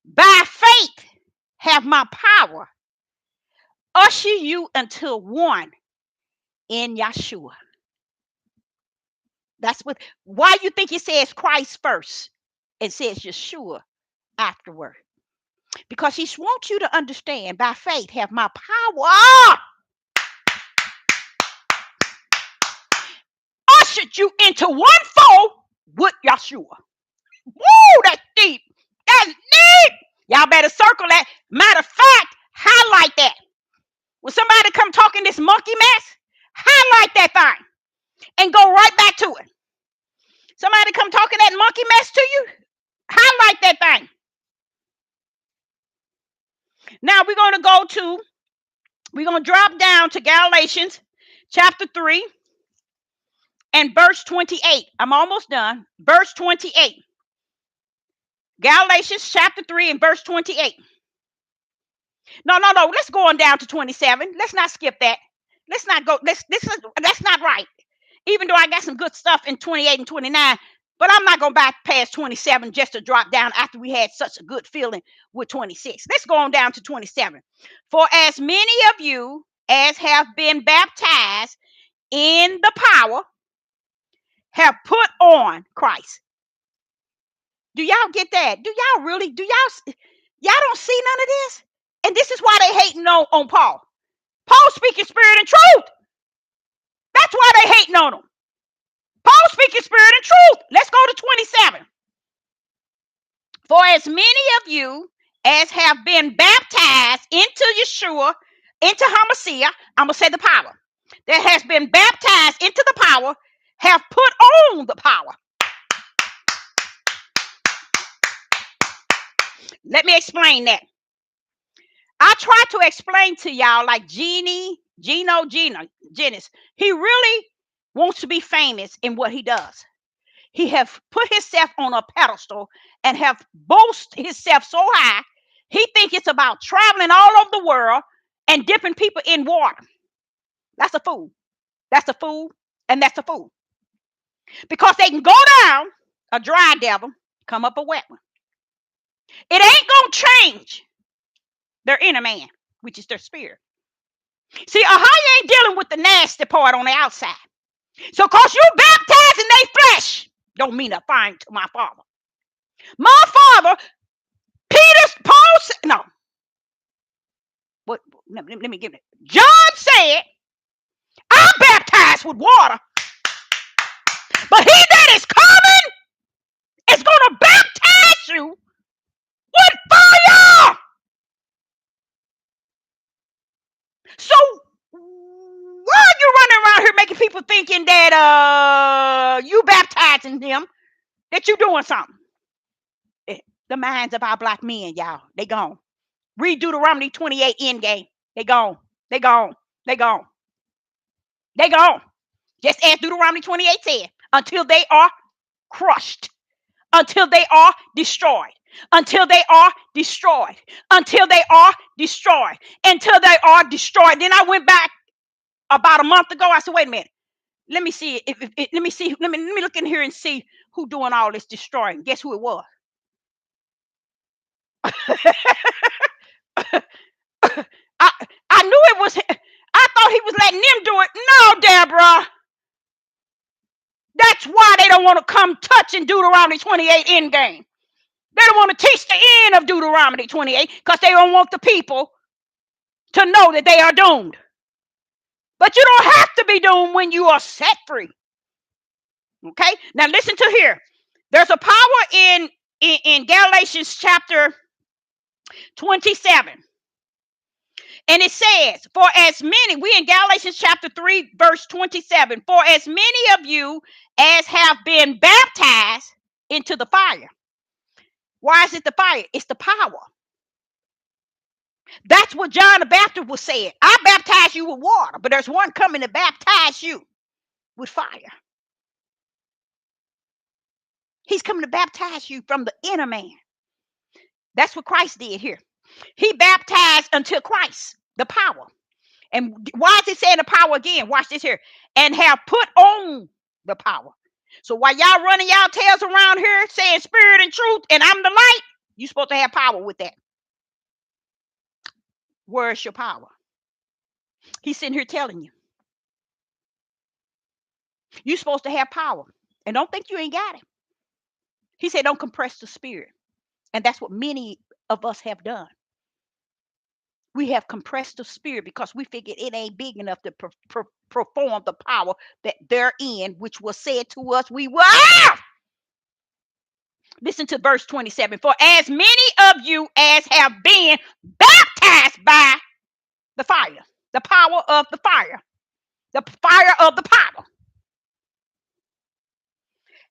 by faith have my power usher you until one in Yeshua. That's what, why you think it says Christ first? It says Yeshua afterward. Because he wants you to understand, by faith have my power ushered you into one fold with Yeshua. Woo, that's deep. That's deep. Y'all better circle that. Matter of fact, highlight that. When somebody come talking this monkey mess, highlight that thing and go right back to it. Somebody come talking that monkey mess to you, highlight that thing. Now we're going to drop down to Galatians chapter 3 and verse 28. I'm almost done. Verse 28. Galatians chapter 3 and verse 28. No. Let's go on down to 27. Let's not skip that. Let's not go. That's not right. Even though I got some good stuff in 28 and 29, but I'm not going to bypass 27 just to drop down after we had such a good feeling with 26. Let's go on down to 27. For as many of you as have been baptized in the power have put on Christ. Do y'all get that? Do y'all don't see none of this? And this is why they hating on Paul. Paul speaking spirit and truth. That's why they hating on him. Paul speaking spirit and truth. Let's go to 27. For as many of you as have been baptized into Yeshua, into Hamashiach, I'm going to say the power, that has been baptized into the power, have put on the power. Let me explain that. I try to explain to y'all like Genis. He really wants to be famous in what he does. He have put himself on a pedestal and have boasted himself so high. He think it's about traveling all over the world and dipping people in water. That's a fool. That's a fool. And that's a fool. Because they can go down a dry devil, come up a wet one. It ain't going to change their inner man, which is their spirit. See, Ahia ain't dealing with the nasty part on the outside. So because you baptized in their flesh, don't mean a thing to my Father. My Father, Paul said, no. What? Let me give it. John said, I baptize with water, but he that is coming is going to baptize you with fire. So why are you running around here making people thinking that you baptizing them, that you doing something? The minds of our black men, y'all, they gone. Read Deuteronomy 28 end game. They gone. They gone. They gone. They gone. Just as Deuteronomy 28 said, until they are crushed, until they are destroyed, until they are destroyed, until they are destroyed, until they are destroyed. Then I went back about a month ago. I said, wait a minute. Let me see. Let me look in here and see who doing all this destroying. Guess who it was? I knew it was. I thought he was letting them do it. No, Deborah. That's why they don't want to come touching Deuteronomy 28 end game. They don't want to teach the end of Deuteronomy 28 because they don't want the people to know that they are doomed. But you don't have to be doomed when you are set free. Okay? Now listen to here. There's a power in Galatians chapter 27. And it says, for as many, we in Galatians chapter 3, verse 27, for as many of you as have been baptized into the fire. Why is it the fire? It's the power. That's what John the Baptist was saying. I baptize you with water, but there's one coming to baptize you with fire. He's coming to baptize you from the inner man. That's what Christ did here. He baptized until Christ, the power. And why is it saying the power again? Watch this here. And have put on the power. So while y'all running y'all tails around here saying spirit and truth and I'm the light, you're supposed to have power with that. Where's your power? He's sitting here telling you. You're supposed to have power. And don't think you ain't got it. He said, don't compress the spirit. And that's what many of us have done. We have compressed the spirit because we figured it ain't big enough to perform the power that they're in, which was said to us we were. Listen to verse 27. For as many of you as have been baptized by the fire, the power of the fire of the power,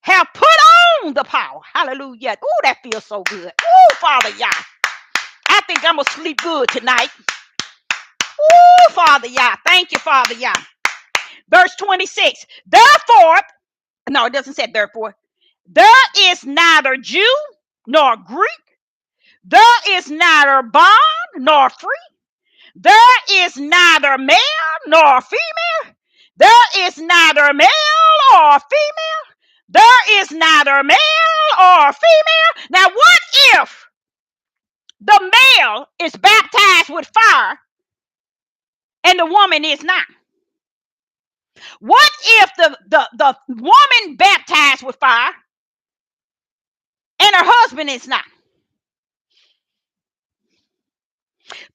have put on the power. Hallelujah. Oh, that feels so good. Oh, Father Yah. I think I'm going to sleep good tonight. Oh, Father Yah. Thank you, Father Yah. Verse 26. Therefore, no, it doesn't say therefore. There is neither Jew nor Greek. There is neither bond nor free. There is neither male nor female. There is neither male or female. There is neither male or female. Now, what if the male is baptized with fire and the woman is not? What if the woman baptized with fire and her husband is not?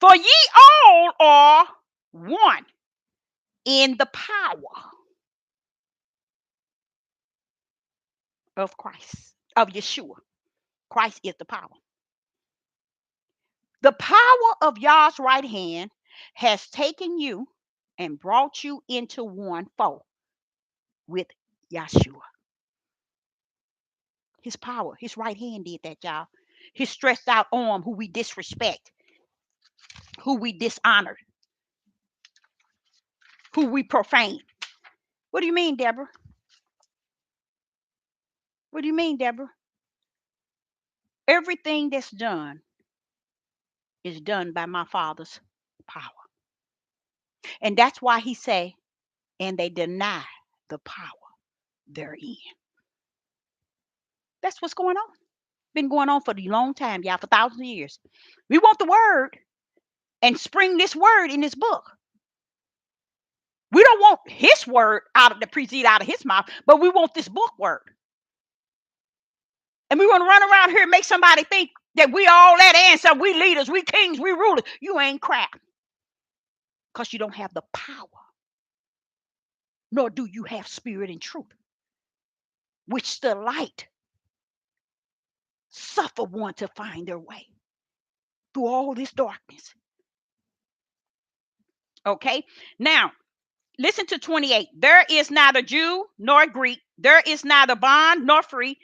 For ye all are one in the power of Christ, of Yeshua. Christ is the power. The power of Yah's right hand has taken you and brought you into one fold with Yeshua. His power, his right hand did that, y'all. His stretched out arm, who we disrespect, who we dishonored, who we profane. What do you mean, Deborah? What do you mean, Deborah? Everything that's done is done by my Father's power. And that's why he say, and they deny the power therein. That's what's going on. Been going on for a long time, y'all, for thousands of years. We want the word and spring this word in this book. We don't want his word out of the proceed out of his mouth, but we want this book word. And we want to run around here and make somebody think that we all that answer. We leaders, we kings, we rulers. You ain't crap. Because you don't have the power. Nor do you have spirit and truth. Which the light suffer one to find their way through all this darkness. Okay? Now, listen to 28. There is neither Jew nor Greek. There is neither bond nor free.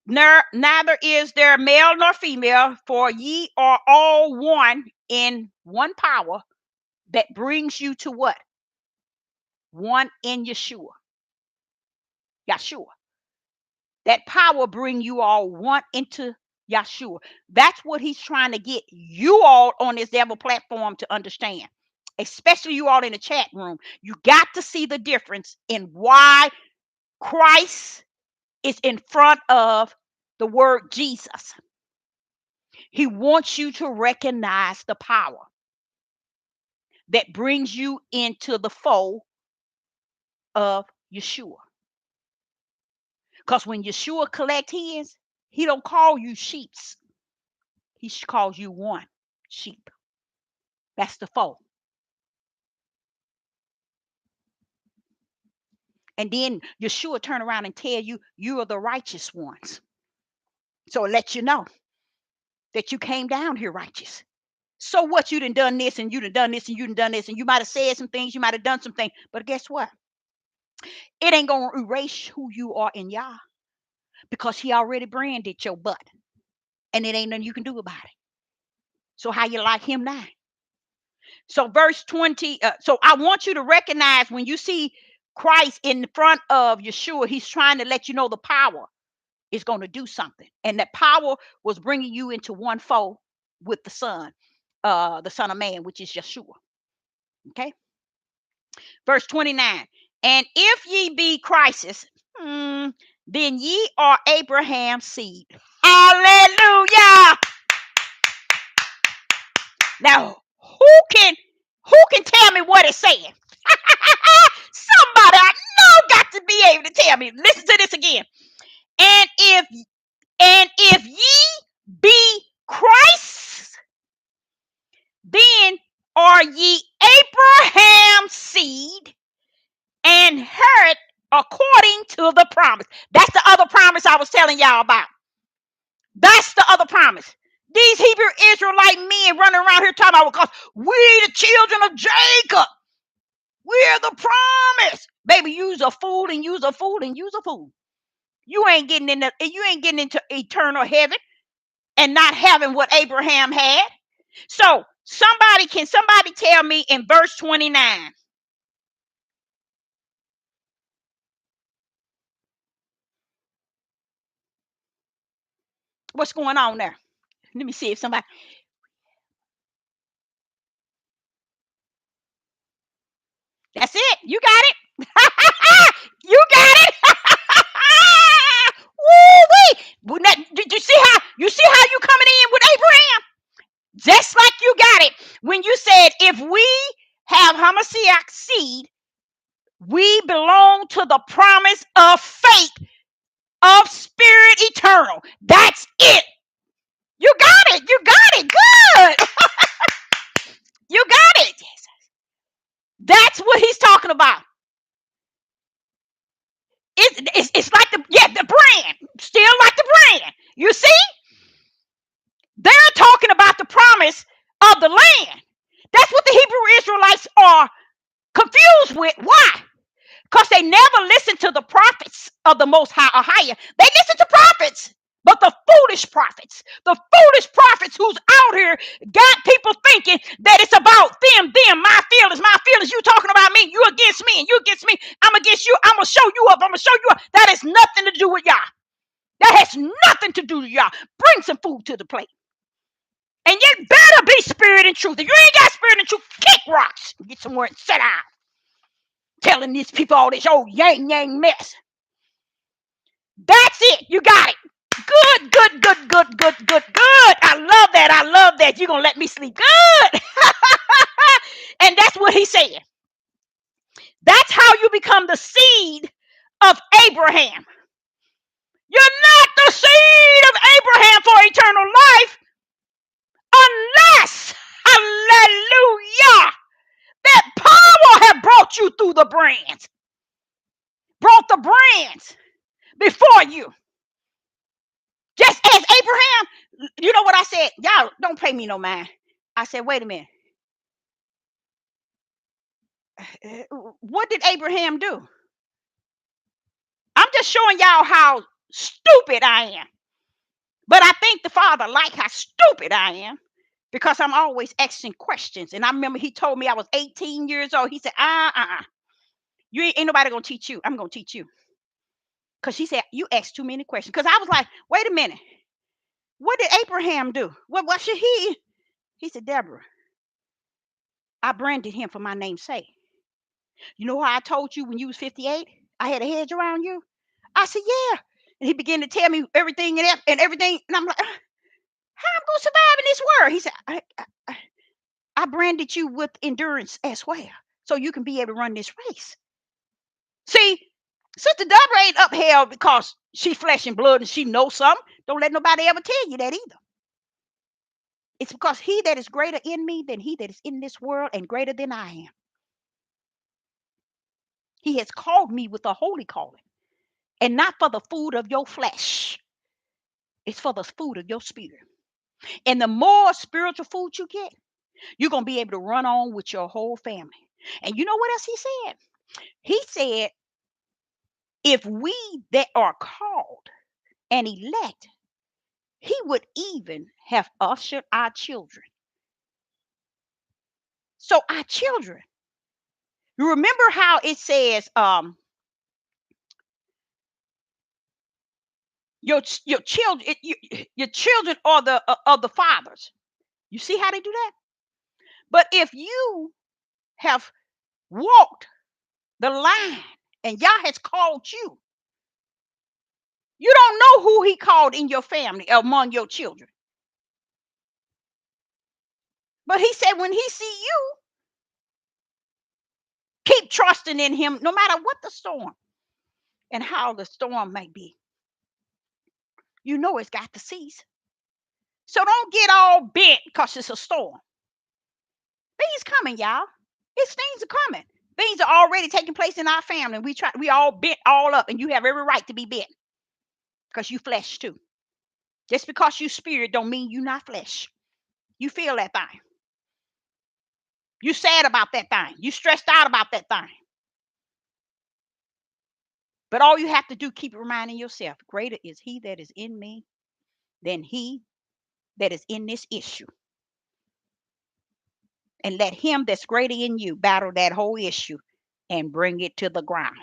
Neither is there male nor female, for ye are all one in one power that brings you to what? One in Yeshua. Yeshua. That power bring you all one into Yeshua. That's what he's trying to get you all on this devil platform to understand. Especially you all in the chat room. You got to see the difference in why Christ is in front of the word Jesus. He wants you to recognize the power that brings you into the fold of Yeshua. Because when Yeshua collect his, he don't call you sheeps. He calls you one sheep. That's the fold. And then Yeshua turn around and tell you, you are the righteous ones. So it lets you know that you came down here righteous. So what? You done this and you done this and you done this and you might have said some things, you might have done some things, but guess what? It ain't gonna erase who you are in Yah, because he already branded your butt, and it ain't nothing you can do about it. So how you like him now? So verse 20. So I want you to recognize when you see Christ in front of Yeshua, he's trying to let you know the power is going to do something, and that power was bringing you into one fold with the Son. the Son of Man, which is Yeshua. Okay. Verse 29. And if ye be Christ's, then ye are Abraham's seed. Hallelujah. Now, who can tell me what it's saying? Somebody I know got to be able to tell me. Listen to this again. And if ye be Christ, then are ye Abraham's seed and inherit according to the promise. That's the other promise I was telling y'all about. That's the other promise. These Hebrew Israelite men running around here talking about, because we the children of Jacob. We're the promise. Baby, use a fool and use a fool and use a fool. You ain't getting into eternal heaven and not having what Abraham had. So can somebody tell me in verse 29? What's going on there? Let me see if somebody. That's it. You got it. You got it. Woo-wee. Did you see how you coming in with Abraham? Just like you got it when you said, if we have Hamashiach seed, we belong to the promise of faith of spirit eternal. That's it. You got it. You got it. Good. You got it. That's what he's talking about. It's like the brand. Still like the brand. You see? They're talking about the promise of the land. That's what the Hebrew Israelites are confused with. Why? Because they never listen to the prophets of the Most High or higher. They listen to prophets, but the foolish prophets who's out here got people thinking that it's about them, my feelings. You talking about me, you against me, and you against me. I'm against you. I'm going to show you up. That has nothing to do with y'all. That has nothing to do with y'all. Bring some food to the plate. And you better be spirit and truth. If you ain't got spirit and truth, kick rocks. Get somewhere and sit down. Telling these people all this old yang mess. That's it. You got it. Good. I love that. You're going to let me sleep. Good. And that's what he said. That's how you become the seed of Abraham. You're not the seed of Abraham for eternal life unless, hallelujah, that power have brought you through the brands. Brought the brands before you. Just as Abraham, you know what I said? Y'all don't pay me no mind. I said, wait a minute. What did Abraham do? I'm just showing y'all how stupid I am. But I think the Father likes how stupid I am, because I'm always asking questions. And I remember he told me I was 18 years old. He said, you ain't nobody gonna teach you. I'm gonna teach you. Because he said, you ask too many questions. Because I was like, wait a minute. What did Abraham do? What should he? He said, Deborah, I branded him for my name's sake. You know how I told you when you was 58? I had a hedge around you? I said, yeah. And he began to tell me everything and everything. And I'm like, how am I going to survive in this world? He said, I branded you with endurance as well, so you can be able to run this race. See, Sister Deborah ain't upheld because she flesh and blood and she knows something. Don't let nobody ever tell you that either. It's because he that is greater in me than he that is in this world, and greater than I am. He has called me with a holy calling, and not for the food of your flesh. It's for the food of your spirit. And the more spiritual food you get, you're going to be able to run on with your whole family. And you know what else he said? He said, if we that are called and elect, he would even have ushered our children. So our children, you remember how it says, your children, your children are the of the fathers. You see how they do that? But if you have walked the line and Yah has called you, you don't know who he called in your family among your children. But he said when he see you, keep trusting in him no matter what the storm and how the storm may be. You know it's got to cease. So don't get all bent because it's a storm. Things coming, y'all. It's things are coming. Things are already taking place in our family. We all bent all up, and you have every right to be bent because you flesh too. Just because you spirit don't mean you not flesh. You feel that thing. You sad about that thing. You stressed out about that thing. But all you have to do, keep reminding yourself, greater is he that is in me than he that is in this issue. And let him that's greater in you battle that whole issue and bring it to the ground.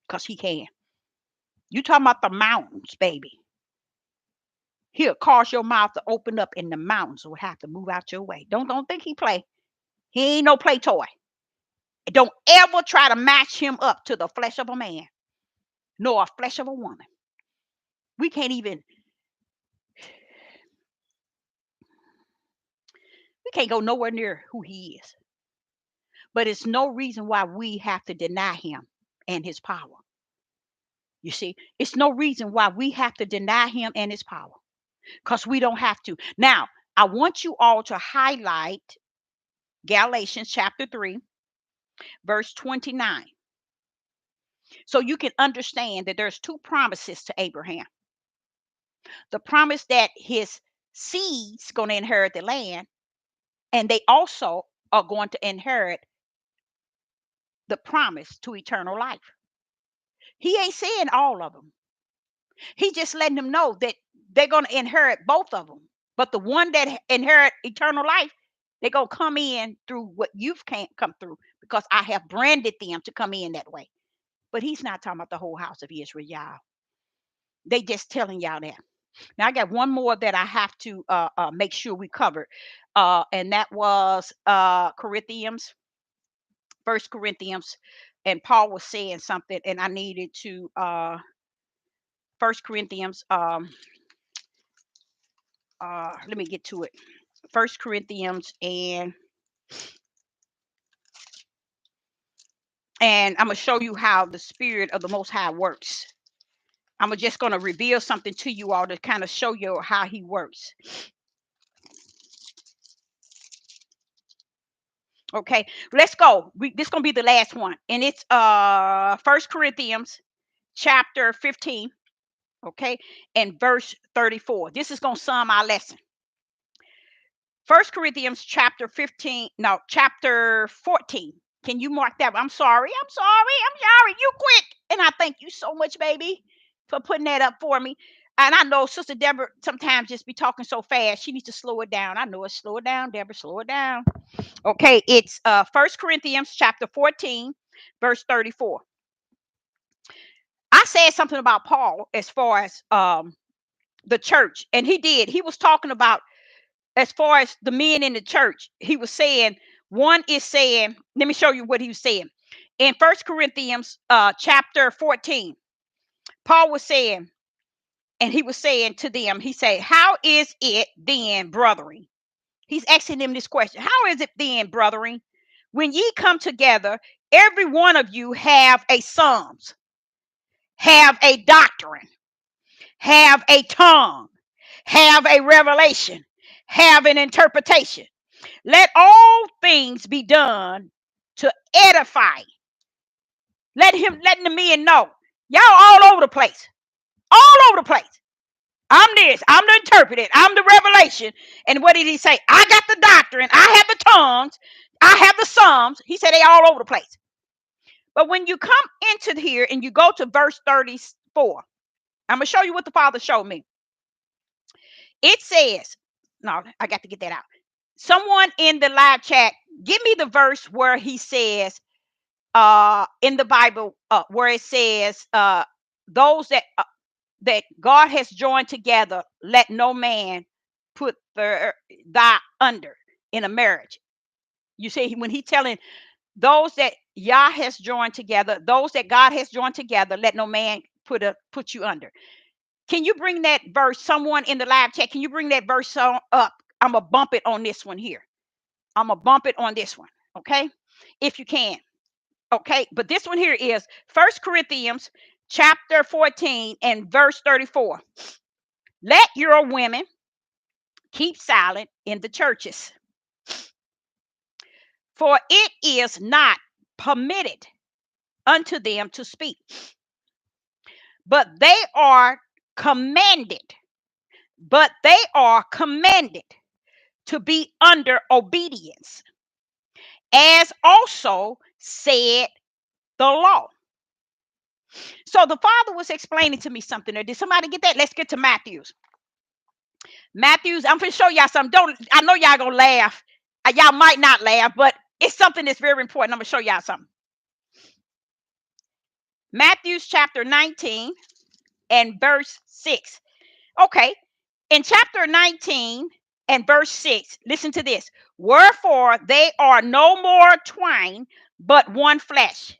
Because he can. You talking about the mountains, baby. He'll cause your mouth to open up and the mountains will have to move out your way. Don't think he play. He ain't no play toy. Don't ever try to match him up to the flesh of a man, nor a flesh of a woman. We can't go nowhere near who he is. But it's no reason why we have to deny him and his power. You see, it's no reason why we have to deny him and his power. Because we don't have to. Now, I want you all to highlight Galatians chapter 3, verse 29. So you can understand that there's two promises to Abraham. The promise that his seed's going to inherit the land, and they also are going to inherit the promise to eternal life. He ain't saying all of them. He just letting them know that they're going to inherit both of them. But the one that inherit eternal life, they're going to come in through what you can't come through because I have branded them to come in that way. But he's not talking about the whole house of Israel, y'all. They just telling y'all that. Now I got one more that I have to make sure we covered, and that was Corinthians, First Corinthians, and Paul was saying something, and I needed to First Corinthians. Let me get to it. First Corinthians, and I'm gonna show you how the Spirit of the Most High works. I'm just gonna reveal something to you all to kind of show you how He works. Okay, let's go. This is gonna be the last one, and it's First Corinthians chapter 15, okay, and verse 34. This is gonna sum our lesson. First Corinthians chapter 15, no, chapter 14. Can you mark that? I'm sorry. You quick. And I thank you so much, baby, for putting that up for me. And I know Sister Deborah sometimes just be talking so fast. She needs to slow it down. I know it. Slow it down, Deborah. Slow it down. Okay, it's First Corinthians chapter 14, verse 34. I said something about Paul as far as the church, and he did. He was talking about as far as the men in the church. He was saying one is saying, let me show you what he was saying. In First Corinthians chapter 14, Paul was saying, and he was saying to them, he said, how is it then, brethren? He's asking them this question. How is it then, brethren, when ye come together, every one of you have a psalms, have a doctrine, have a tongue, have a revelation, have an interpretation? Let all things be done to edify. Letting the men know, y'all all over the place, all over the place. I'm this, I'm the interpreter, I'm the revelation. And what did he say? I got the doctrine, I have the tongues, I have the psalms. He said they all over the place. But when you come into here and you go to verse 34, I'm going to show you what the Father showed me. It says, no, I got to get that out. Someone in the live chat, give me the verse where he says, in the Bible, where it says, those that God has joined together, let no man put thy under in a marriage. You see, when he's telling those that Yah has joined together, those that God has joined together, let no man put you under. Can you bring that verse? Someone in the live chat, can you bring that verse up? I'm gonna bump it on this one here. I'm gonna bump it on this one, okay? If you can, okay. But this one here is 1 Corinthians chapter 14 and verse 34. Let your women keep silent in the churches, for it is not permitted unto them to speak, but they are commanded, to be under obedience, as also said the law. So the Father was explaining to me something there. Did somebody get that? Let's get to Matthews. Matthews, I'm going to show y'all something. I know y'all going to laugh. Y'all might not laugh, but it's something that's very important. I'm going to show y'all something. Matthews chapter 19 and verse 6. Okay. In chapter 19 and verse 6, listen to this. Wherefore they are no more twain, but one flesh.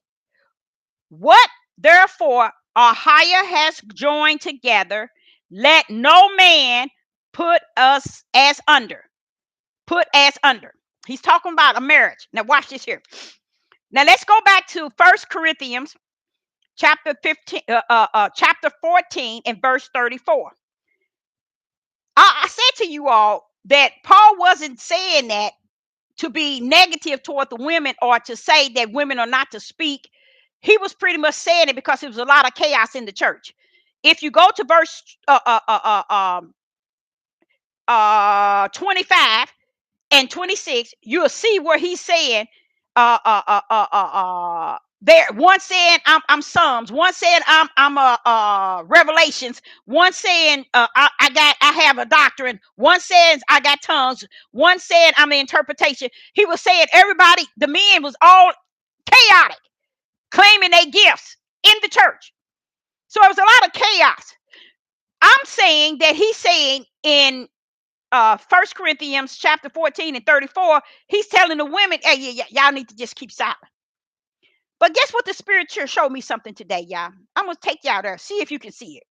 What therefore a higher has joined together, let no man put us as under. Put as under. He's talking about a marriage. Now watch this here. Now let's go back to 1 Corinthians chapter 14 and verse 34. I said to you all that Paul wasn't saying that to be negative toward the women or to say that women are not to speak. He was pretty much saying it because there was a lot of chaos in the church. If you go to verse 25 and 26, you'll see where he's saying there, one saying I'm Psalms, one saying I'm Revelations, one saying I have a doctrine, one says I got tongues, one said I'm an interpretation. He was saying everybody, the men was all chaotic, claiming their gifts in the church. So it was a lot of chaos. I'm saying that he's saying in 1 Corinthians chapter 14 and 34, he's telling the women, hey, y'all need to just keep silent. But guess what? The Spirit showed me something today, y'all. I'm going to take y'all there, see if you can see it.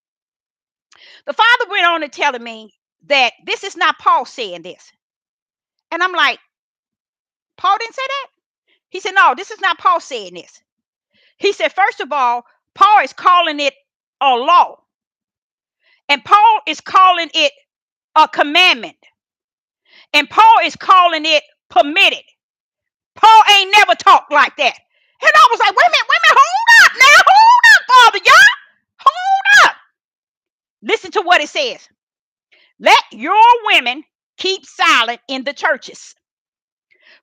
The Father went on and telling me that this is not Paul saying this. And I'm like, Paul didn't say that? He said, no, this is not Paul saying this. He said, first of all, Paul is calling it a law. And Paul is calling it a commandment. And Paul is calling it permitted. Paul ain't never talked like that. And I was like, wait a minute, hold up now. Hold up, Father, y'all. Hold up. Listen to what it says. Let your women keep silent in the churches,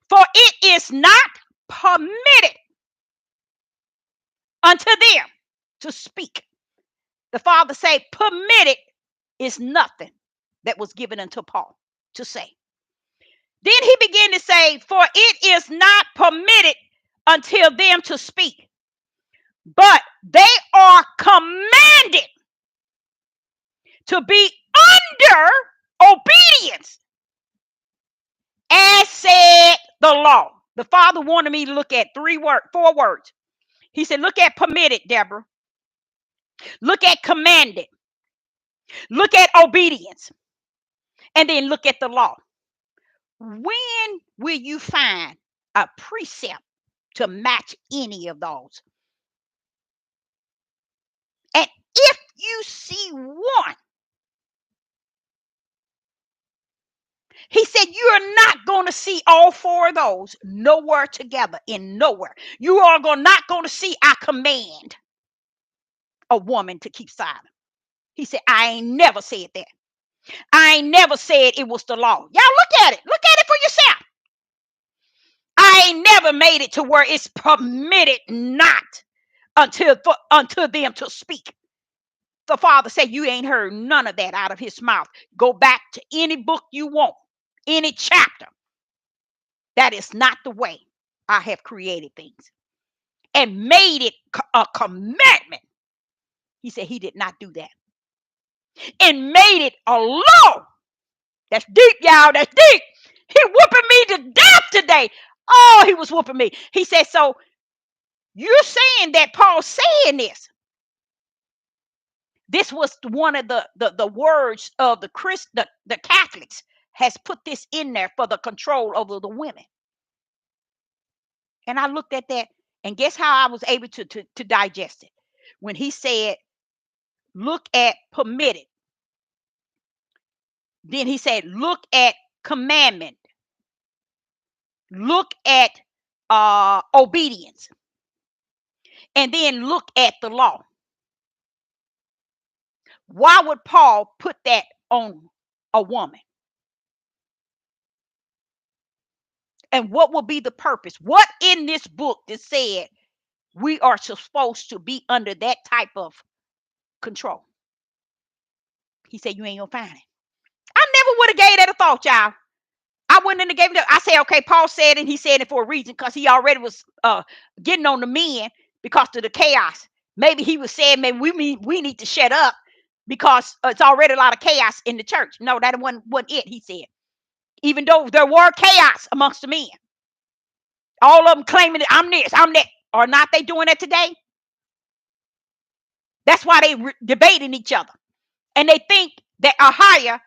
for it is not permitted unto them to speak. The Father say, permitted is nothing that was given unto Paul to say. Then he began to say, for it is not permitted until them to speak, but they are commanded to be under obedience, as said the law. The Father wanted me to look at 4 words. He said, look at permitted, Deborah. Look at commanded. Look at obedience. And then look at the law. When will you find a precept to match any of those? And if you see one, he said, you're not going to see all 4 of those nowhere together, in nowhere. You are not going to see I command a woman to keep silent. He said, I ain't never said that. I ain't never said it was the law. Y'all look at it. Look at it for yourself. I ain't never made it to where it's permitted not unto them to speak. The Father said, you ain't heard none of that out of his mouth. Go back to any book you want, any chapter. That is not the way I have created things and made it a commandment. He said he did not do that. And made it a law. That's deep, y'all. That's deep. He whooping me to death today. Oh, he was whooping me. He said, so you're saying that Paul's saying this. This was one of the words of the Catholics has put this in there for the control over the women. And I looked at that, and guess how I was able to digest it? When he said, look at permitted. Then he said, look at commandment. Look at obedience. And then look at the law. Why would Paul put that on a woman? And what will be the purpose? What in this book that said we are supposed to be under that type of control? He said, you ain't gonna find it. I never would have gave that a thought, y'all. I wouldn't have given it. I said, okay, Paul said it, and he said it for a reason, because he already was getting on the men because of the chaos. Maybe he was saying, maybe we need to shut up because it's already a lot of chaos in the church. No, that wasn't it, he said. Even though there were chaos amongst the men. All of them claiming that I'm this, I'm that. Are not they doing that today? That's why they debating each other. And they think that Ahiah,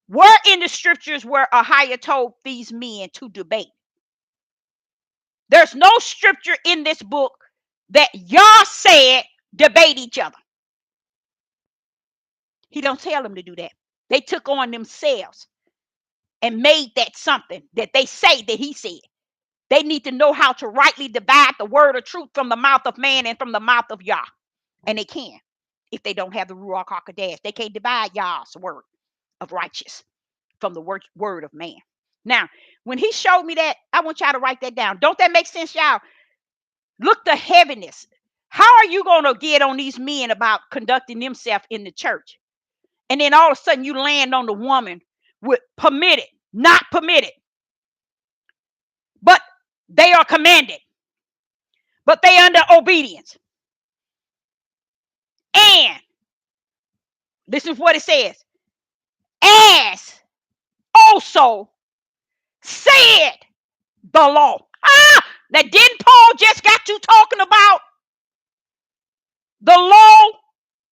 where in the scriptures where Ahiah told these men to debate? There's no scripture in this book that y'all said debate each other. He don't tell them to do that. They took on themselves and made that something that they say that he said. They need to know how to rightly divide the word of truth from the mouth of man and from the mouth of Yah. And they can. If they don't have the Ruach HaKodesh, they can't divide Yah's word of righteous from the word of man. Now, when he showed me that, I want y'all to write that down. Don't that make sense, y'all? Look, the heaviness. How are you going to get on these men about conducting themselves in the church? And then all of a sudden you land on the woman with permitted, not permitted. But they are commanded. But they under obedience. And this is what it says. As also said the law. That didn't Paul just got you talking about the law?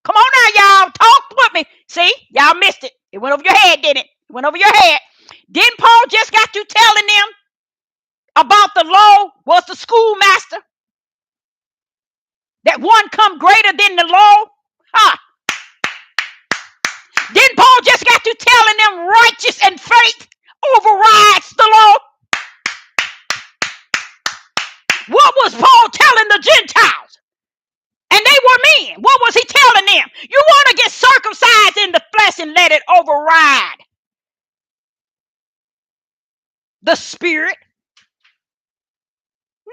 Come on now, y'all. Talk with me. See, y'all missed it. It went over your head, didn't it? It went over your head. Didn't Paul just got you telling them about the law was the schoolmaster? That one come greater than the law? Didn't Paul just got you telling them righteous and faith overrides the law? What was Paul telling the Gentiles? And they were men. What was he telling them? You want to get circumcised in the flesh and let it override the spirit?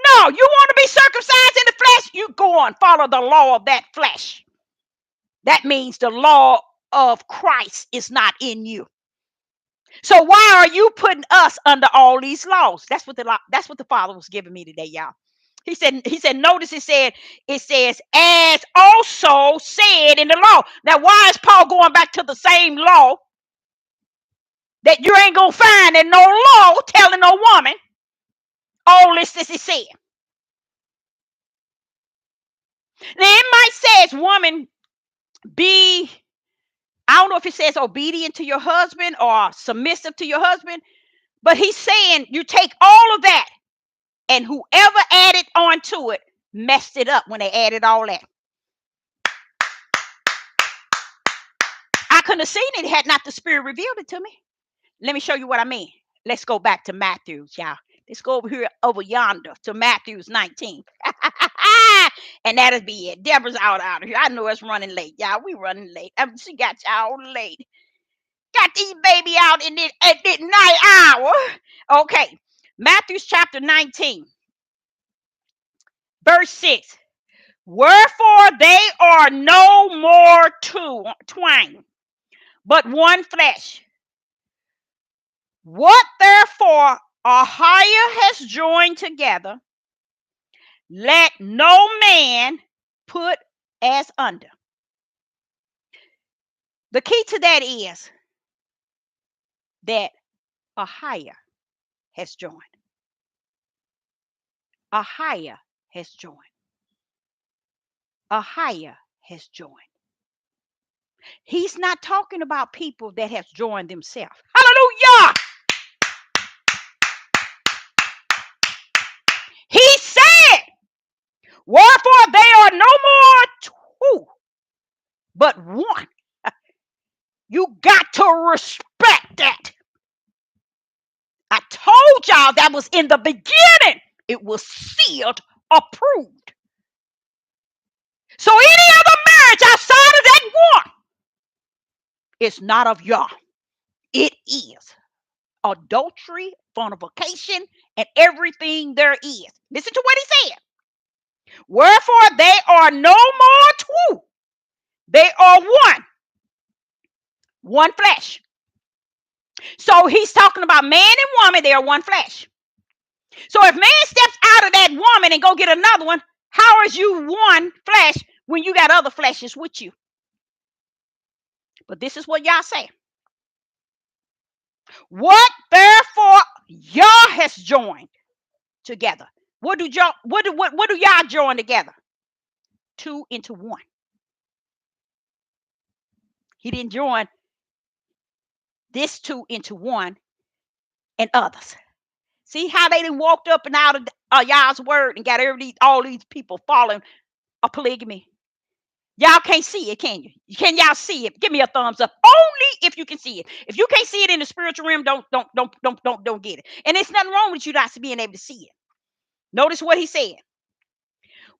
No, you want to be circumcised in the flesh? You go on, follow the law of that flesh. That means the law of Christ is not in you. So why are you putting us under all these laws? That's what the Father was giving me today, y'all. He said, notice it says, as also said in the law. Now, why is Paul going back to the same law that you ain't going to find in no law telling no woman all this is said? Now, it might say, woman, be, I don't know if it says obedient to your husband or submissive to your husband, but he's saying you take all of that, and whoever added on to it messed it up when they added all that. I couldn't have seen it had not the Spirit revealed it to me. Let me show you what I mean. Let's go back to Matthew's, y'all. Let's go over yonder to Matthew's 19. And that'll be it. Deborah's out of here. I know it's running late, y'all. We running late. She got y'all late. Got these baby out at this night hour. Okay. Matthew's chapter 19. Verse 6. Wherefore they are no more twain, but one flesh. What therefore Ahiah has joined together, let no man put as under. The key to that is that Ahiah has joined. Ahiah has joined. Ahiah has joined. He's not talking about people that have joined themselves. Hallelujah. He said, wherefore they are no more two, but one. You got to respect that. I told y'all that was in the beginning. It was sealed, approved. So any other marriage outside of that one is not of y'all. It is adultery, fornication, and everything there is. Listen to what he said. Wherefore they are no more two. They are one flesh. So he's talking about man and woman. They are one flesh. So if man steps out of that woman and go get another one, how is you one flesh when you got other fleshes with you? But this is what y'all say. What therefore y'all has joined together? What do y'all join together? Two into one. He didn't join this two into one and others. See how they done walked up and out of y'all's word and got all these people following a polygamy. Y'all can't see it, can you? Can y'all see it? Give me a thumbs up. Only if you can see it. If you can't see it in the spiritual realm, don't get it. And it's nothing wrong with you not being able to see it. Notice what he said.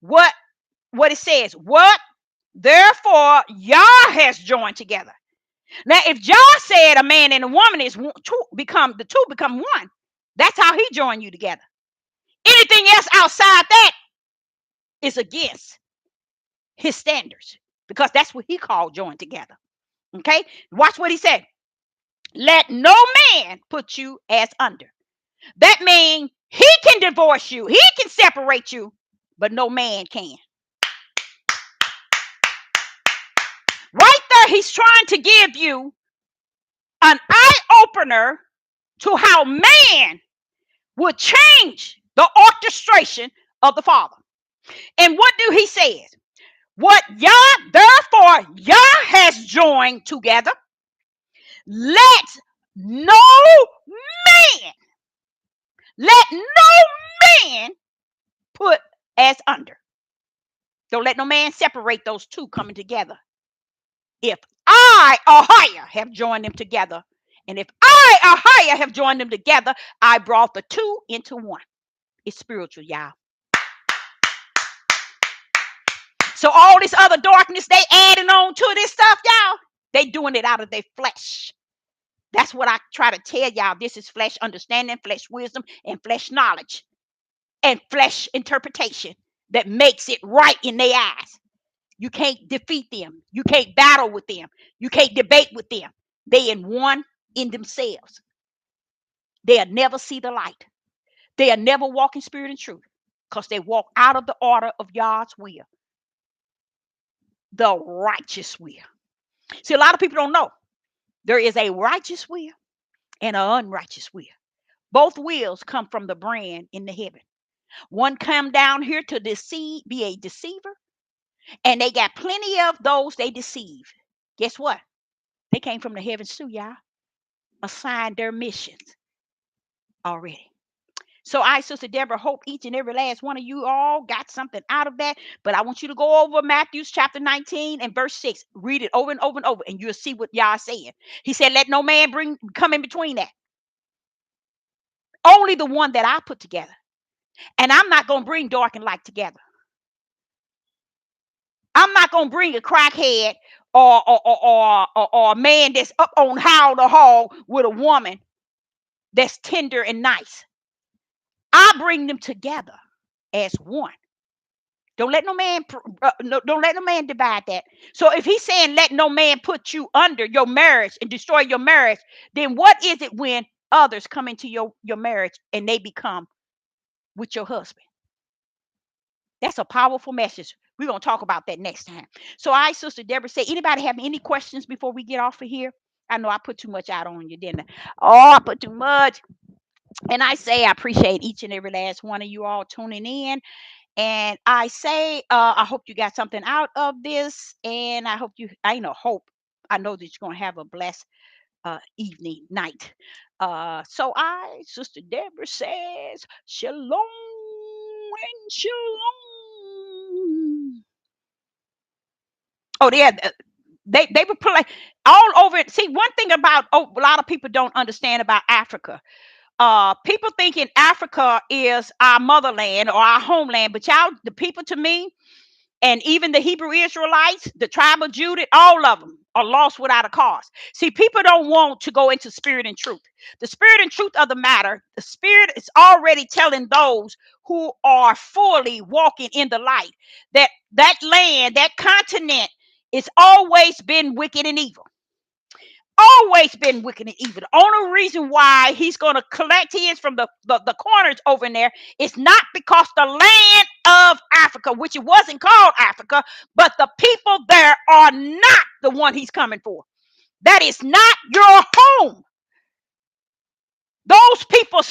What it says. What therefore y'all has joined together. Now, if John said a man and a woman is the two become one, that's how he joined you together. Anything else outside that is against his standards, because that's what he called joined together. Okay, watch what he said. Let no man put you as under. That means he can divorce you, he can separate you, but no man can. Right there, he's trying to give you an eye opener to how man would change the orchestration of the Father. And what do he say? What y'all, therefore, y'all has joined together, let no man put as under. Don't let no man separate those two coming together. If I, Ahiah, have joined them together, and if I, Ahiah, have joined them together, I brought the two into one. It's spiritual, y'all. So all this other darkness they adding on to this stuff, y'all, they doing it out of their flesh. That's what I try to tell y'all. This is flesh understanding, flesh wisdom, and flesh knowledge, and flesh interpretation that makes it right in their eyes. You can't defeat them. You can't battle with them. You can't debate with them. They in one in themselves. They'll never see the light. They'll never walk in spirit and truth, because they walk out of the order of God's will, the righteous will. See, a lot of people don't know there is a righteous will and an unrighteous will. Both wills come from the brand in the heaven. One come down here to deceive, be a deceiver, and they got plenty of those they deceive. Guess what? They came from the heavens too, y'all. Assigned their missions already. So I, Sister Deborah, hope each and every last one of you all got something out of that. But I want you to go over Matthew chapter 19 and verse 6. Read it over and over and over, and you'll see what y'all saying. He said, let no man come in between that. Only the one that I put together. And I'm not going to bring dark and light together. I'm not going to bring a crackhead or a man that's up on how the hall with a woman that's tender and nice. I bring them together as one. Don't let no man don't let no man divide that. So if he's saying let no man put you under your marriage and destroy your marriage, then what is it when others come into your marriage and they become with your husband? That's a powerful message. We're going to talk about that next time. So I, Sister Deborah, say, anybody have any questions before we get off of here? I know I put too much out on you, didn't I? Oh, I put too much. And I say I appreciate each and every last one of you all tuning in. And I say, I hope you got something out of this. And I hope you, I know, hope, I know that you're going to have a blessed evening, night. Sister Deborah says, shalom and shalom. Oh, yeah. They would play all over it. See, one thing about a lot of people don't understand about Africa. People thinking Africa is our motherland or our homeland, but y'all, the people to me, and even the Hebrew Israelites, the tribe of Judah, all of them are lost without a cause. See, people don't want to go into spirit and truth. The spirit and truth of the matter, the spirit is already telling those who are fully walking in the light that that land, that continent, it's always been wicked and evil. Always been wicked and evil. The only reason why he's going to collect his from the corners over in there is not because the land of Africa, which it wasn't called Africa, but the people there are not the one he's coming for. That is not your home. Those people,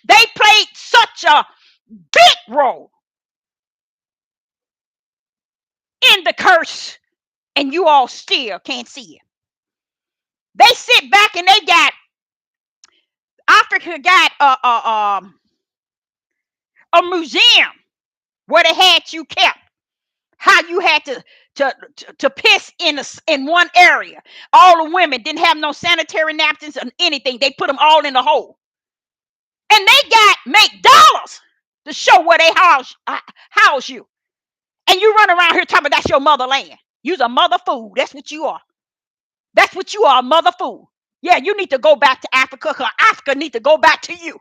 they played such a big role in the curse, and you all still can't see it. They sit back and they got Africa got a museum where they had you kept. How you had to piss in one area. All the women didn't have no sanitary napkins or anything. They put them all in the hole. And they got make dollars to show where they house you. And you run around here talking about that's your motherland. You's a mother fool. That's what you are. That's what you are, a mother fool. Yeah, you need to go back to Africa because Africa need to go back to you.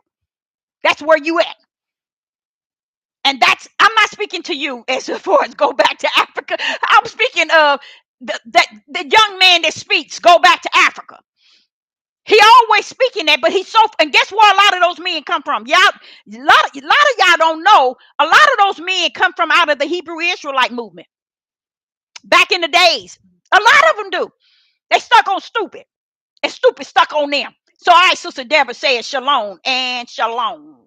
That's where you at. And that's, I'm not speaking to you as far as go back to Africa. I'm speaking of the young man that speaks, go back to Africa. He always speaking that, but he's so, and guess where a lot of those men come from? Y'all, a lot of y'all don't know, a lot of those men come from out of the Hebrew Israelite movement. Back in the days. A lot of them do. They stuck on stupid. And stupid stuck on them. So all right, Sister Deborah says shalom and shalom.